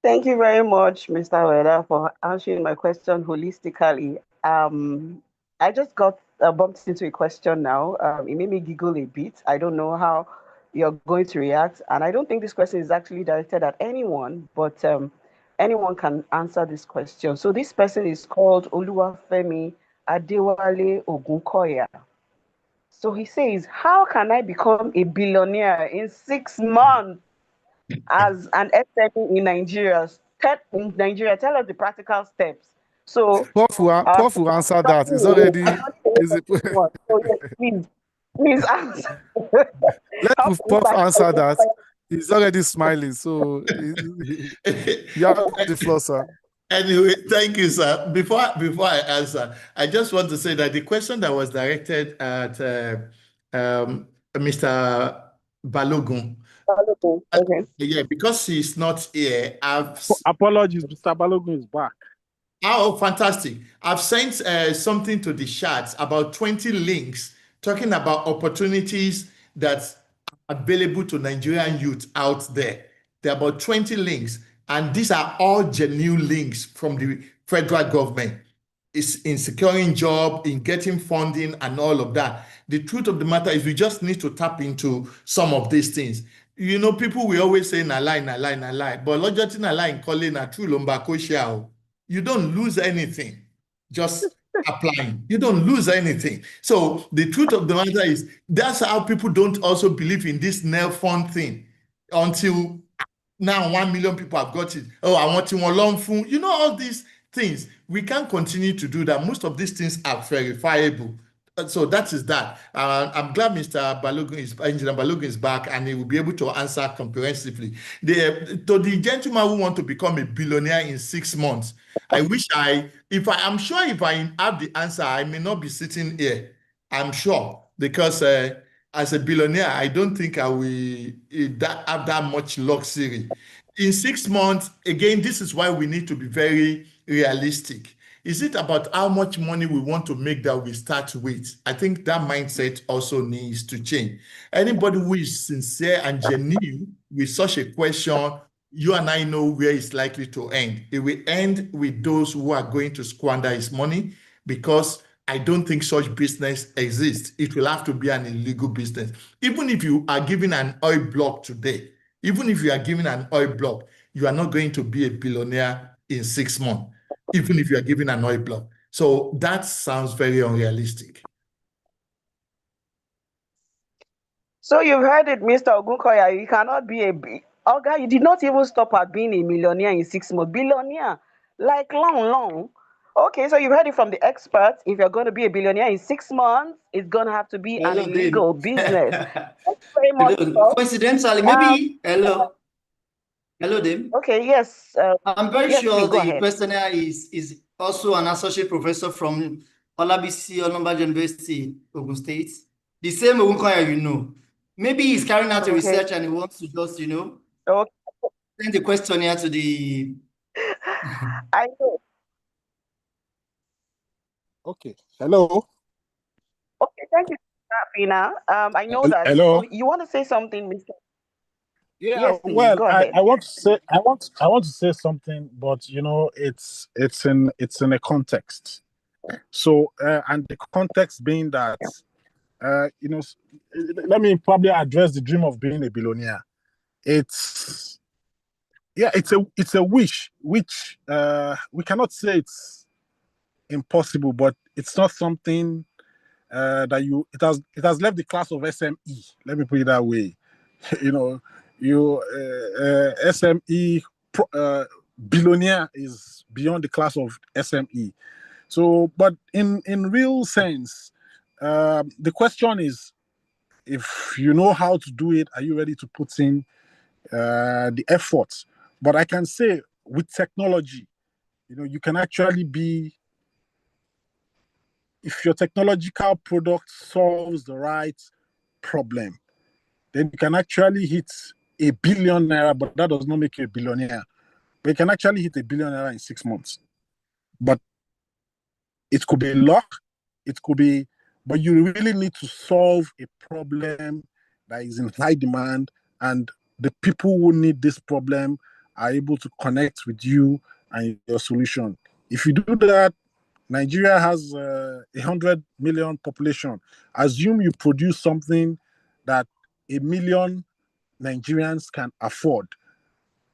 Thank you very much, Mr. Weda, for answering my question holistically. I just got bumped into a question now. It made me giggle a bit. I don't know how you're going to react. And I don't think this question is actually directed at anyone, but anyone can answer this question. So this person is called Oluwafemi Adewale Ogunkoya. So he says, how can I become a billionaire in 6 months as an SME in Nigeria? Tell us the practical steps. So, Prof will answer that. It's already. So yes, please answer. Let Prof answer that. He's already smiling, so you have the floor, sir. Anyway, thank you, sir. Before I answer, I just want to say that the question that was directed at Mr. Balogun. Okay. Yeah, because he's not here, Apologies, Mr. Balogun is back. Oh, fantastic. I've sent something to the chat about 20 links talking about opportunities that are available to Nigerian youth out there. There are about 20 links, and these are all genuine links from the federal government. It's in securing job, in getting funding, and all of that. The truth of the matter is we just need to tap into some of these things. People will always say, na lie, na lie, na lie. But lọ́jọ́ na lie in calling na true lomba ko you don't lose anything just applying. You don't lose anything. So the truth of the matter is that's how people don't also believe in this nail fund thing until now 1 million people have got it. Oh, I want one long phone. All these things. We can't continue to do that. Most of these things are verifiable. So that is that. I'm glad Engineer Balogun is back and he will be able to answer comprehensively. To the gentleman who want to become a billionaire in 6 months, I'm sure if I have the answer, I may not be sitting here. I'm sure because as a billionaire, I don't think I will have that much luxury. In 6 months, again, this is why we need to be very realistic. Is it about how much money we want to make that we start with? I think that mindset also needs to change. Anybody who is sincere and genuine with such a question, you and I know where it's likely to end. It will end with those who are going to squander his money because I don't think such business exists. It will have to be an illegal business. Even if you are given an oil block today, even if you are given an oil block, you are not going to be a billionaire in 6 months, even if you are given an oil block. So that sounds very unrealistic. So you've heard it, Mr. Ogunkoya. You cannot be Oga, you did not even stop at being a millionaire in 6 months. Billionaire, like long. Okay, so you've heard it from the experts. If you're going to be a billionaire in 6 months, it's going to have to be an illegal business. Thank you very much. Coincidentally, maybe hello, Dave. Okay, yes. I'm very sure go the ahead. questioner is also an associate professor from Olabisi Onombaja University, Ogun State. The same Ogunkoya, Maybe he's carrying out a research and he wants to just, send the questionnaire to the. I know. Okay. Hello. Okay, thank you, Fina. I know that. Hello. Oh, you want to say something, Mr. Yeah, Yes, please well, go I, ahead. I want to say I want to say something, but it's in a context. So and the context being that let me probably address the dream of being a billionaire. It's it's a wish which we cannot say it's impossible, but it's not something that it has left the class of SME. Let me put it that way. you know, you SME billionaire is beyond the class of SME. So, but in real sense, the question is, if you know how to do it, are you ready to put in the effort? But I can say with technology, you can actually be, if your technological product solves the right problem, then you can actually hit a 1 billion naira, but that does not make you a billionaire. But you can actually hit a 1 billion naira in 6 months. But it could be luck, it could be, but you really need to solve a problem that is in high demand, and the people who need this problem are able to connect with you and your solution. If you do that, Nigeria has 100 million population. Assume you produce something that 1 million Nigerians can afford.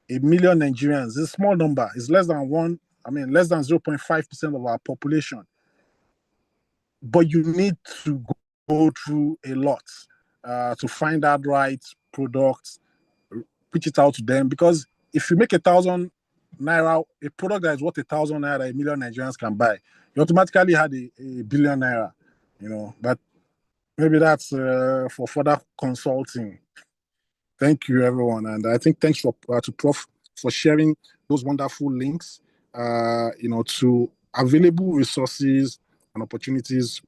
1 million Nigerians is a small number. It's less than less than 0.5% of our population. But you need to go through a lot to find that right product, pitch it out to them. Because if you make 1,000 naira, a product that is worth 1,000 naira, 1 million Nigerians can buy, you automatically had a billion naira. But maybe that's for further consulting. Thank you, everyone, and I think thanks to Prof for sharing those wonderful links. To available resources and opportunities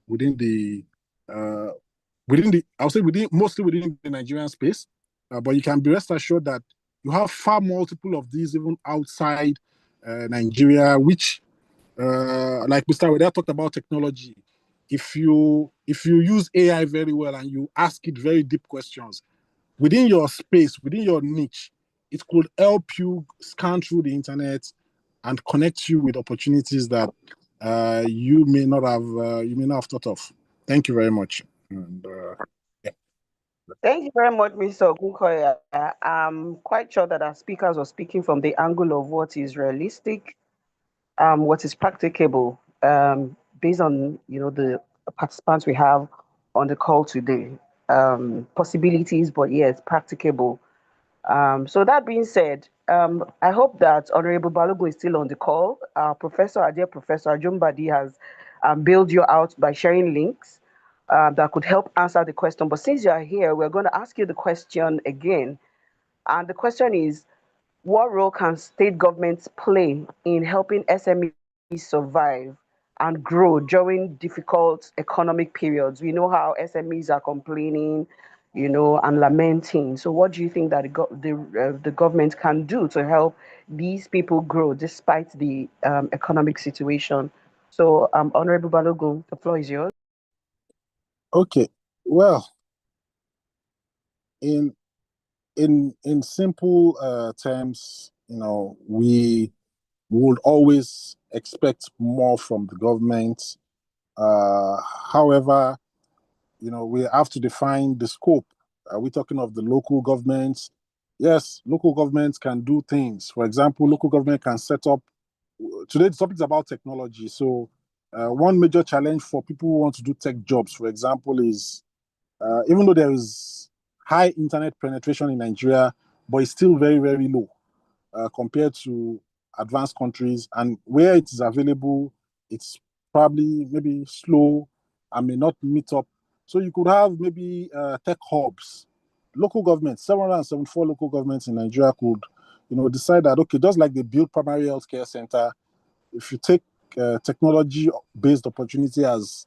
I'll say mostly within the Nigerian space, but you can be rest assured that you have far multiple of these even outside Nigeria, which, like Mr. Weda talked about technology. If you use AI very well and you ask it very deep questions, within your space, within your niche, it could help you scan through the internet and connect you with opportunities that you may not have thought of. Thank you very much. And, yeah. Thank you very much, Mr. Ogunkoya. I'm quite sure that our speakers are speaking from the angle of what is realistic, what is practicable, based on the participants we have on the call today. Possibilities, but yes, practicable. So that being said, I hope that Honorable Balogun is still on the call. Our dear Professor Ajumbadi has bailed you out by sharing links that could help answer the question. But since you are here, we're going to ask you the question again. And the question is, what role can state governments play in helping SMEs survive and grow during difficult economic periods? We know how SMEs are complaining, and lamenting. So, what do you think that the government can do to help these people grow despite the economic situation? So, Honorable Balogun, the floor is yours. Okay. Well, in simple terms, we would always expect more from the government. However, we have to define the scope. Are we talking of the local governments? Yes, local governments can do things. For example, local government can set up. Today, the topic is about technology. So, one major challenge for people who want to do tech jobs, for example, is even though there is high internet penetration in Nigeria, but it's still very, very low compared to advanced countries. And where it is available, it's probably maybe slow and may not meet up. So you could have maybe tech hubs. Local governments, 774 local governments in Nigeria could, decide that, okay, just like they build primary healthcare center, if you take technology-based opportunity as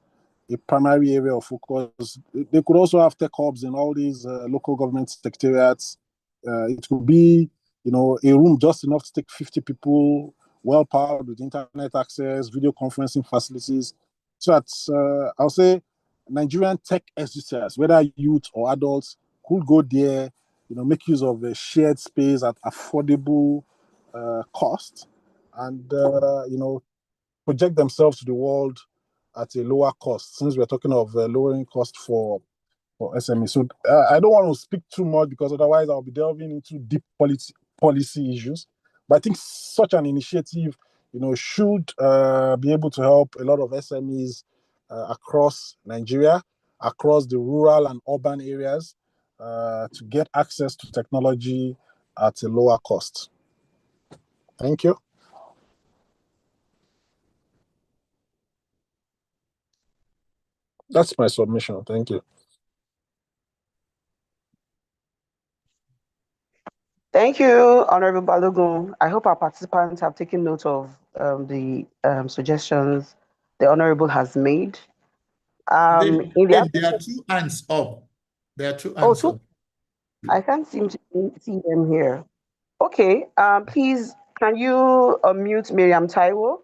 a primary area of focus, they could also have tech hubs in all these local government secretariats. It could be, a room just enough to take 50 people, well powered with internet access, video conferencing facilities. so that's, I'll say Nigerian tech executives, whether youth or adults, could go there, make use of a shared space at affordable cost, and project themselves to the world at a lower cost. Since we're talking of lowering cost for SME, so I don't want to speak too much because otherwise I'll be delving into deep policy issues. But I think such an initiative, should be able to help a lot of SMEs across Nigeria, across the rural and urban areas, to get access to technology at a lower cost. Thank you. That's my submission. Thank you. Thank you, Honorable Balogun. I hope our participants have taken note of the suggestions the Honorable has made. Dave, there are two hands up. There are two hands up. I can't seem to see them here. Okay, please, can you unmute Miriam Taiwo?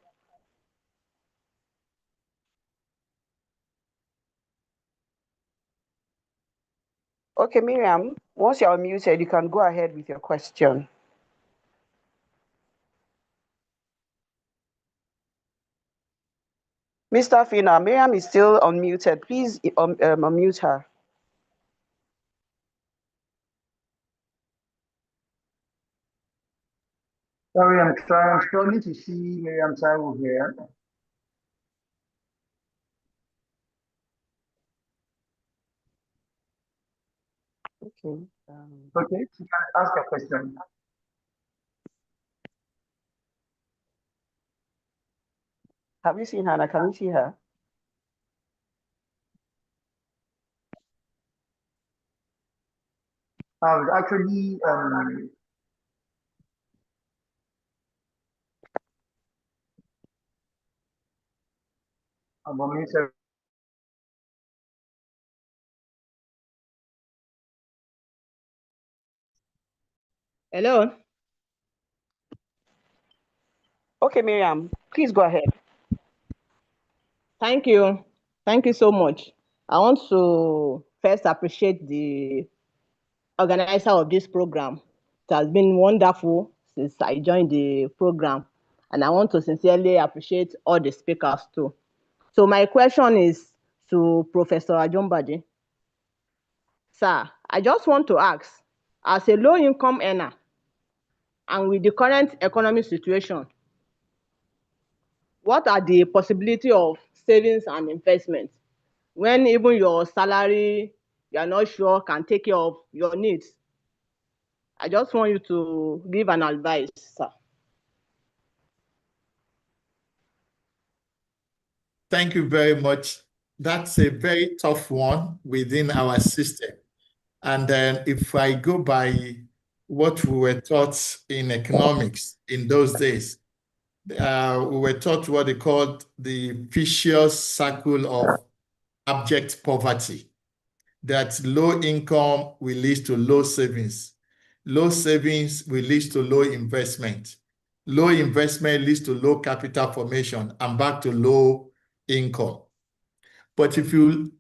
Okay, Miriam, once you're unmuted, you can go ahead with your question. Mr. Fina, Miriam is still unmuted. Please unmute her. Sorry, I'm struggling to see Miriam Taiwo here. Okay. Okay, you can ask a question. Have you seen Hannah? Can you see her? Actually, I'm unmuted. Hello. Okay, Miriam, please go ahead. Thank you. Thank you so much. I want to first appreciate the organizer of this program. It has been wonderful since I joined the program, and I want to sincerely appreciate all the speakers too. So my question is to Professor Ajombaji. Sir, I just want to ask, as a low-income earner, and with the current economic situation, what are the possibility of savings and investments when even your salary, you are not sure can take care of your needs? I just want you to give an advice, sir. Thank you very much. That's a very tough one within our system. And then if I go by what we were taught in economics in those days, we were taught what they called the vicious circle of abject poverty, that low income will lead to low savings. Low savings will lead to low investment. Low investment leads to low capital formation and back to low income. But if you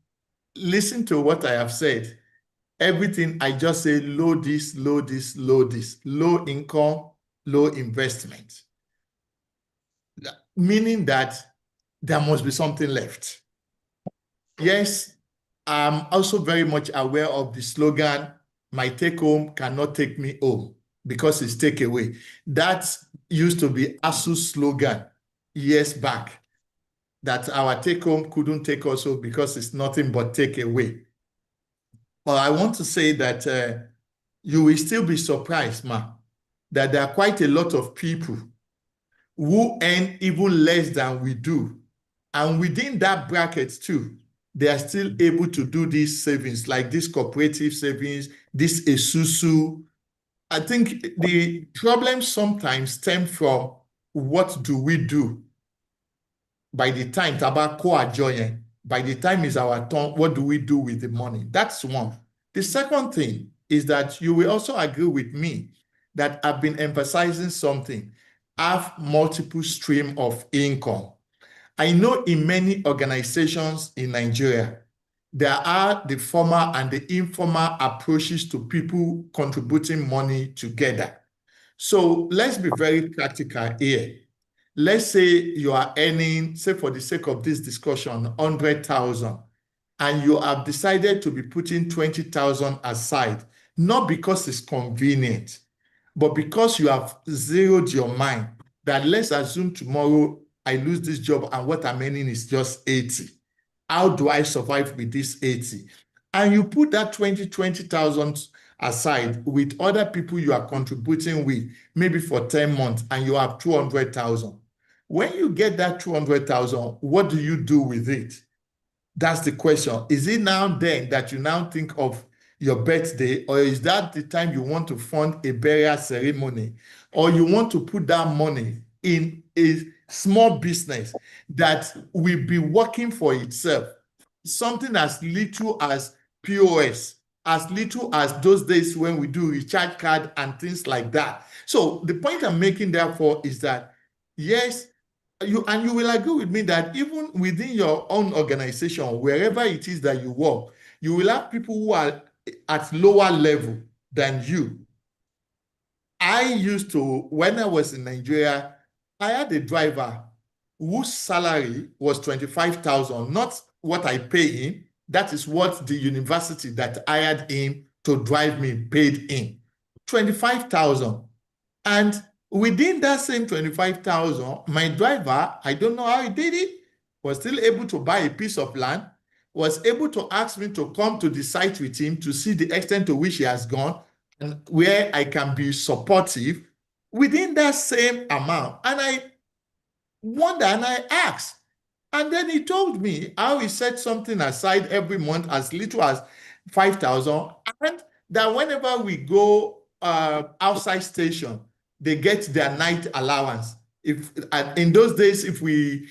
listen to what I have said, everything I just say low this, low this, low this, low income, low investment. Meaning that there must be something left. Yes, I'm also very much aware of the slogan, my take home cannot take me home because it's take away. That used to be ASU's slogan years back, that our take home couldn't take us home because it's nothing but take away. But I want to say that you will still be surprised, ma, that there are quite a lot of people who earn even less than we do. And within that bracket too, they are still able to do these savings, like this cooperative savings, this Esusu. I think the problem sometimes stem from what do we do by the time tobacco adjoin, by the time is our turn, what do we do with the money? That's one. The second thing is that you will also agree with me that I've been emphasizing something, have multiple stream of income. I know in many organizations in Nigeria, there are the formal and the informal approaches to people contributing money together. So let's be very practical here. Let's say you are earning, say for the sake of this discussion, 100,000, and you have decided to be putting 20,000 aside, not because it's convenient, but because you have zeroed your mind that let's assume tomorrow I lose this job and what I'm earning is just 80. How do I survive with this 80? And you put that 20,000 aside with other people you are contributing with, maybe for 10 months, and you have 200,000. When you get that 200,000, what do you do with it? That's the question. Is it now then that you now think of your birthday, or is that the time you want to fund a burial ceremony, or you want to put that money in a small business that will be working for itself? Something as little as POS, as little as those days when we do recharge card and things like that. So the point I'm making therefore is that, yes, you will agree with me that even within your own organization, wherever it is that you work, you will have people who are at lower level than you. I used to, when I was in Nigeria, I had a driver whose salary was 25,000, not what I pay him. That is what the university that hired him to drive me paid him. 25,000. And within that same 25,000, my driver, I don't know how he did it, was still able to buy a piece of land, was able to ask me to come to the site with him to see the extent to which he has gone and where I can be supportive within that same amount. And I wonder and I asked, and then he told me how he set something aside every month as little as 5,000, and that whenever we go outside station, they get their night allowance. If in those days, if we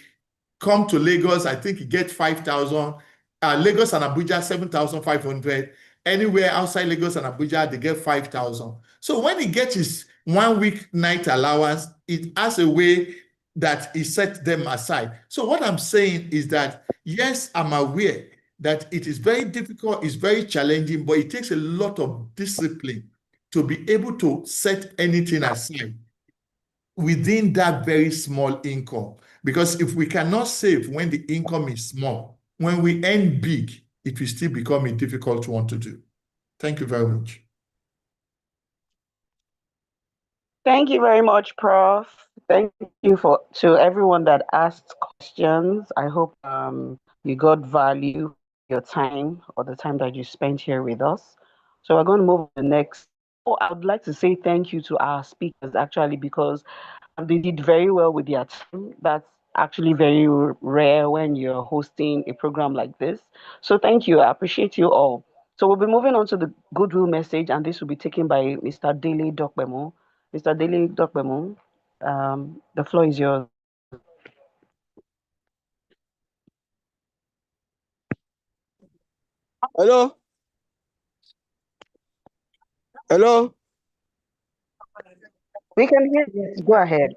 come to Lagos, I think you get 5,000. Lagos and Abuja, 7,500. Anywhere outside Lagos and Abuja, they get 5,000. So when he gets his 1 week night allowance, it has a way that he set them aside. So what I'm saying is that, yes, I'm aware that it is very difficult, it's very challenging, but it takes a lot of discipline to be able to set anything aside within that very small income. Because if we cannot save when the income is small, when we earn big, it will still become a difficult one to do. Thank you very much. Thank you very much, Prof. Thank you to everyone that asked questions. I hope you got value your time or the time that you spent here with us. So we're going to move to the next. Oh, I would like to say thank you to our speakers actually, because they did very well with their time. That's actually very rare when you're hosting a program like this. So thank you. I appreciate you all. So we'll be moving on to the goodwill message, and this will be taken by Mr. Dele Dokbemo. Mr. Dele Dokbemo, the floor is yours. Hello? Hello? We can hear you. Go ahead.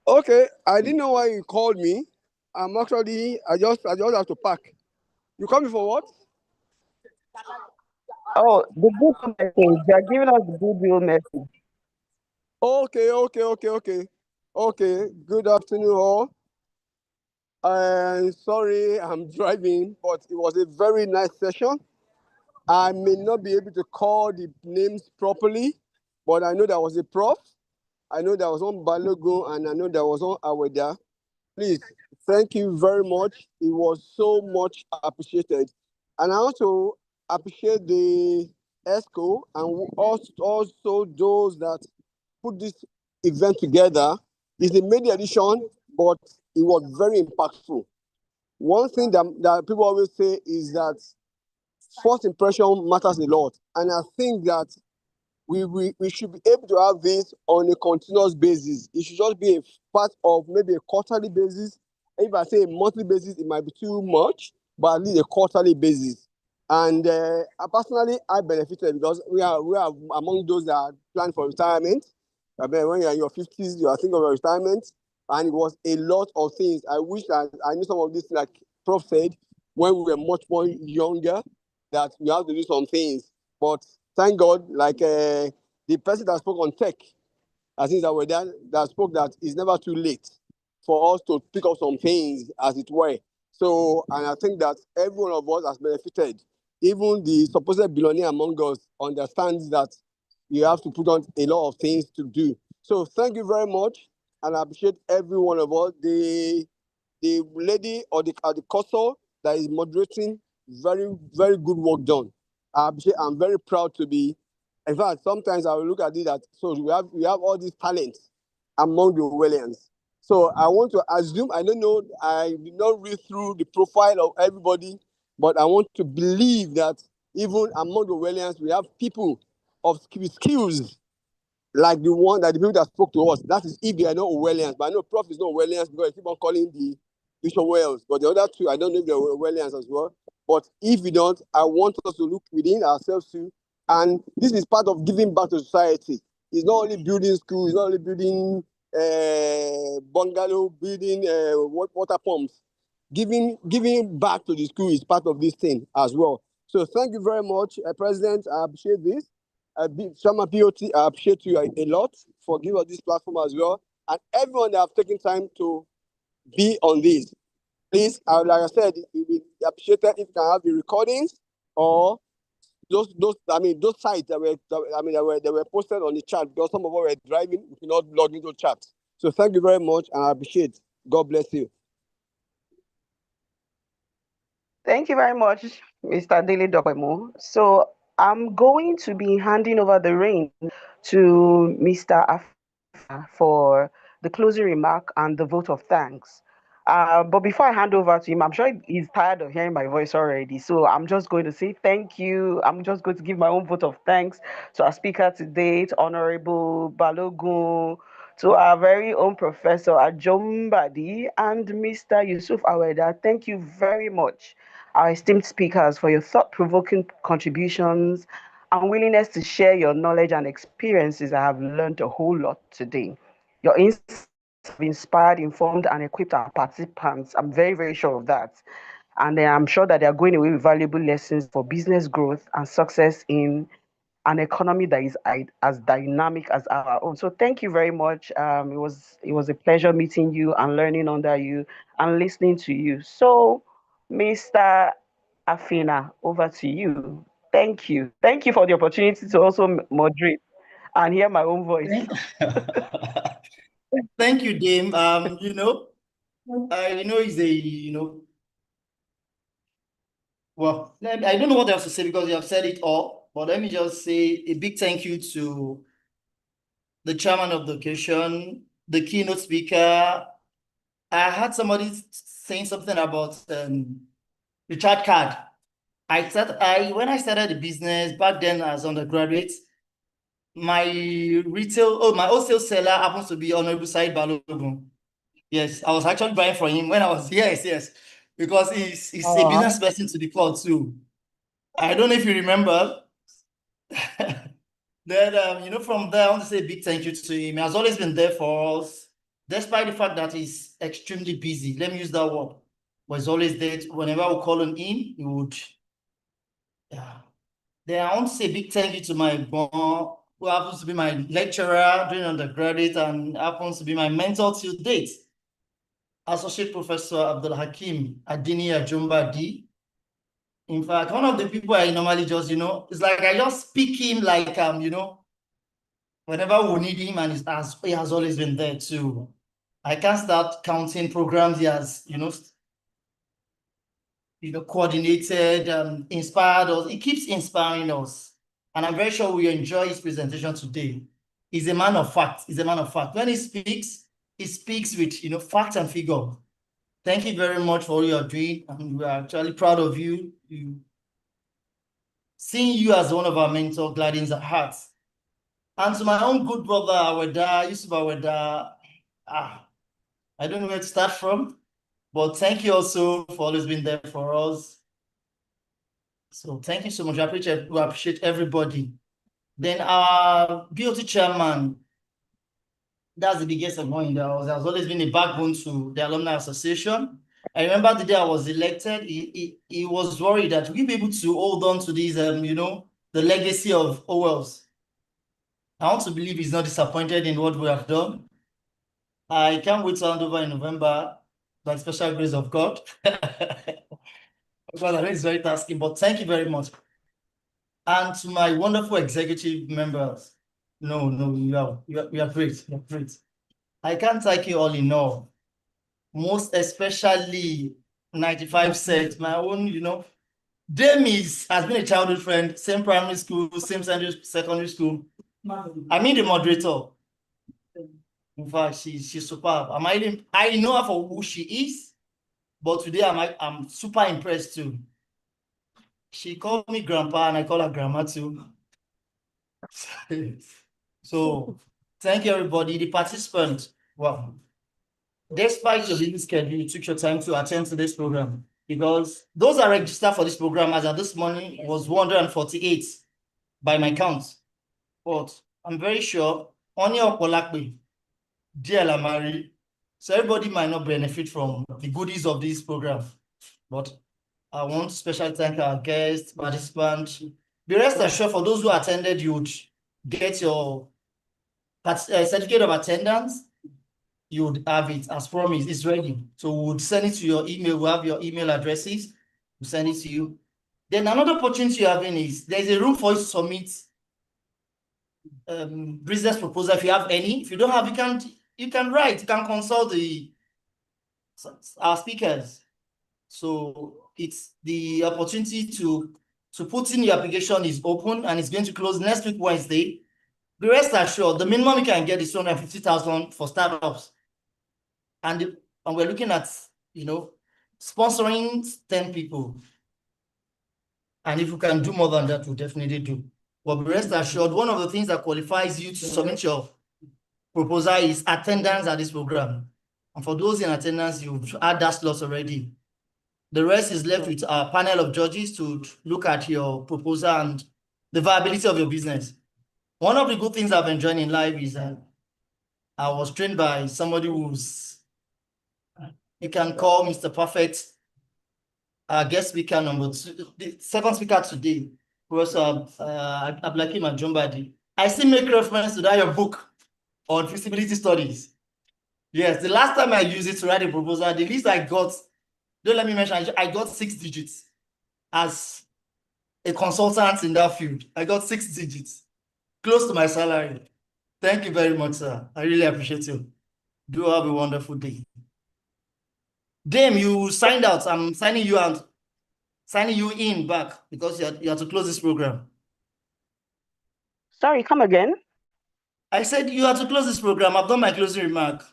Okay, I didn't know why you called me. I'm actually, I just have to pack. You call me for what? Oh, the goodwill message. They're giving us the goodwill message. Okay. Good afternoon, all. Sorry, I'm driving, but it was a very nice session. I may not be able to call the names properly, but I know there was a prof. I know there was one Balogun, and I know there was one Aweda. Please, thank you very much. It was so much appreciated. And I also appreciate the ESCO and also those that put this event together. It's a media edition, but it was very impactful. One thing that people always say is that first impression matters a lot. And I think that we should be able to have this on a continuous basis. It should just be a part of maybe a quarterly basis. If I say a monthly basis, it might be too much, but at least a quarterly basis. And personally, I benefited because we are among those that are planning for retirement. I mean, when you're in your 50s, you are thinking of your retirement. and it was a lot of things. I wish that I knew some of this, like Prof said, when we were much more younger, that we have to do some things. But thank God, like the person that spoke on tech, I think that were there, that spoke that it's never too late for us to pick up some things, as it were. So, and I think that every one of us has benefited. Even the supposed billionaire among us understands that you have to put on a lot of things to do. So thank you very much, and I appreciate every one of us. The lady or the cursor that is moderating, very, very good work done. I'm very proud to be. In fact, sometimes I will look at it that so we have all these talents among the Orwellians. So I want to assume, I don't know, I did not read through the profile of everybody, but I want to believe that even among the Orwellians, we have people of skills like the people that spoke to us. That is if they are not Orwellians. But I know Prof is not Orwellians because I keep on calling the Bishop Wells. But the other two, I don't know if they're Orwellians as well. But if we don't, I want us to look within ourselves too. And this is part of giving back to society. It's not only building schools, it's not only building bungalow, building water pumps. Giving back to the school is part of this thing as well. So thank you very much, President. I appreciate this. Shama POT, I appreciate you a lot for giving us this platform as well. And everyone that have taken time to be on this. Please, like I said, it will be appreciated if you can have the recordings or those sites that were posted on the chat, because some of us were driving, we cannot log into chat. So thank you very much, and I appreciate. God bless you. Thank you very much, Mr. Dele Dokwemo. So I'm going to be handing over the reins to Mr. Afina for the closing remark and the vote of thanks. But before I hand over to him, I'm sure he's tired of hearing my voice already. So I'm just going to say thank you. I'm just going to give my own vote of thanks to our speaker today, to Honorable Balogun, to our very own Professor Ajombadi, and Mr. Yusuf Aweda. Thank you very much, our esteemed speakers, for your thought-provoking contributions and willingness to share your knowledge and experiences. I have learned a whole lot today. Your insights have inspired, informed, and equipped our participants. I'm very, very sure of that. And I'm sure that they are going away with valuable lessons for business growth and success in an economy that is as dynamic as our own. So thank you very much. It was a pleasure meeting you and learning under you and listening to you. So, Mr. Afina, over to you. Thank you. Thank you for the opportunity to also moderate and hear my own voice. Thank you, Dame. It's well, I don't know what else to say because you have said it all, but let me just say a big thank you to the chairman of the occasion, the keynote speaker. I had somebody saying something about Richard Card. When I started the business back then as undergraduate, my wholesale seller happens to be Honorable Said Balogun. Yes, I was actually buying from him when I was, yes, because he's a business person to the core too. I don't know if you remember. Then, from there, I want to say a big thank you to him. He has always been there for us, despite the fact that he's extremely busy. Let me use that word. But he's always there. Whenever we call him in, he would. Yeah. Then I want to say a big thank you to my mom, who happens to be my lecturer during undergraduate and happens to be my mentor till date. Associate Professor Abdul Hakim Adini Ajumbadi. In fact, one of the people I normally just, it's like I just pick him like, whenever we need him, and he has always been there too. I can't start counting programs he has, coordinated and inspired us. He keeps inspiring us. And I'm very sure we enjoy his presentation today. He's a man of fact. He's a man of fact. When he speaks with, fact and figure. Thank you very much for all you are doing. And we are actually proud of you. Seeing you as one of our mentors gladdens our hearts. And to my own good brother, Aweda, Yusuf Aweda, I don't know where to start from, but thank you also for always being there for us. So thank you so much. We appreciate everybody. Then our BOT chairman, That's the biggest annoying. There has always been a backbone to the Alumni Association. I remember the day I was elected, he was worried that we'll be able to hold on to these, the legacy of Owells. I want to believe he's not disappointed in what we have done. I can't wait to hand over in November by special grace of God. Because I know it's very tasking, but thank you very much. And to my wonderful executive members, no, you are great. You're great. I can't thank you all enough. Most especially 95 set, my own, Demis has been a childhood friend, same primary school, same secondary school. I mean the moderator. In fact, she's superb. I know her for who she is, but today I'm super impressed too. She called me grandpa and I call her grandma too. So thank you everybody. The participants, wow. Despite your busy schedule, you took your time to attend to this program because those are registered for this program as of this morning was 148 by my count. But I'm very sure Oni Opolakwe, dear Lamari, so everybody might not benefit from the goodies of this program. But I want to specially thank our guests, participants. Be rest assured for those who attended, you would get your certificate of attendance. You would have it as promised. It's ready. So we would send it to your email. We have your email addresses. We'll send it to you. Then another opportunity you're having is there's a room for you to submit business proposal if you have any. If you don't have, you can write. You can consult our speakers. So it's the opportunity to put in your application is open and it's going to close next week Wednesday. Be rest assured, the minimum you can get is 250,000 for startups. And we're looking at, sponsoring 10 people. And if you can do more than that, we'll definitely do. But be rest assured, one of the things that qualifies you to submit your proposal is attendance at this program. And for those in attendance, you've had that slot already. The rest is left with our panel of judges to look at your proposal and the viability of your business. One of the good things I've enjoyed in life is that I was trained by somebody who's, you can call Mr. Perfect, our guest speaker number 2, the second speaker today, Professor Ablakim Ajombadi. I still make reference to that your book on feasibility studies. Yes, the last time I used it to write a proposal, the least I got, don't let me mention, I got 6 digits as a consultant in that field. I got 6 digits, close to my salary. Thank you very much, sir. I really appreciate you. Do have a wonderful day. Dame, you signed out. I'm signing you out, signing you in back because you have to close this program. Sorry, come again. I said you have to close this program. I've done my closing remark.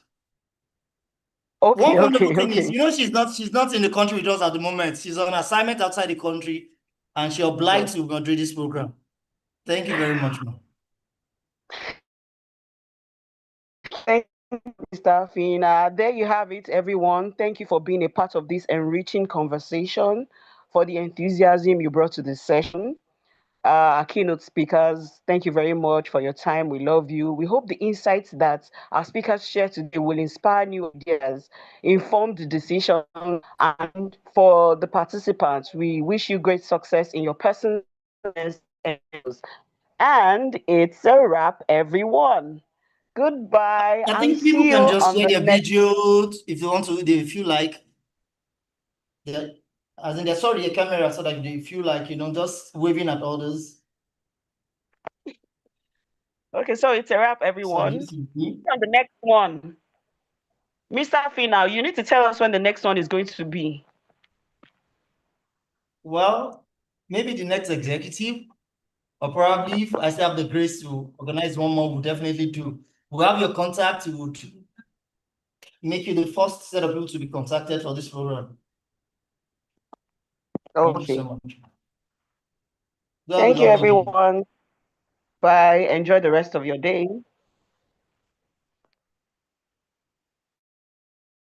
Okay, One wonderful okay, thing okay. is, she's not in the country with us at the moment. She's on assignment outside the country, and she obliged to moderate this program. Thank you very much, ma'am. Thank you, Mr. Fina. There you have it, everyone. Thank you for being a part of this enriching conversation, for the enthusiasm you brought to this session. Our keynote speakers, thank you very much for your time. We love you. We hope the insights that our speakers share today will inspire new ideas, informed decisions, and for the participants, we wish you great success in your personal endeavors. And it's a wrap, everyone. Goodbye. I And think people see you can just on share the their next. video if you want to, if you like. Yeah, as in they saw the camera so that they feel like, just waving at others. Okay, so it's a wrap, So everyone. this is me. On the next one. Mr. Fina, you need to tell us when the next one is going to be. Well, maybe the next executive, or probably if I still have the grace to organize one more, we'll definitely do. We'll have your contact, we would make you the first set of people to be contacted for this program. Thank you so much. Thank you, everyone. Bye. Enjoy the rest of your day.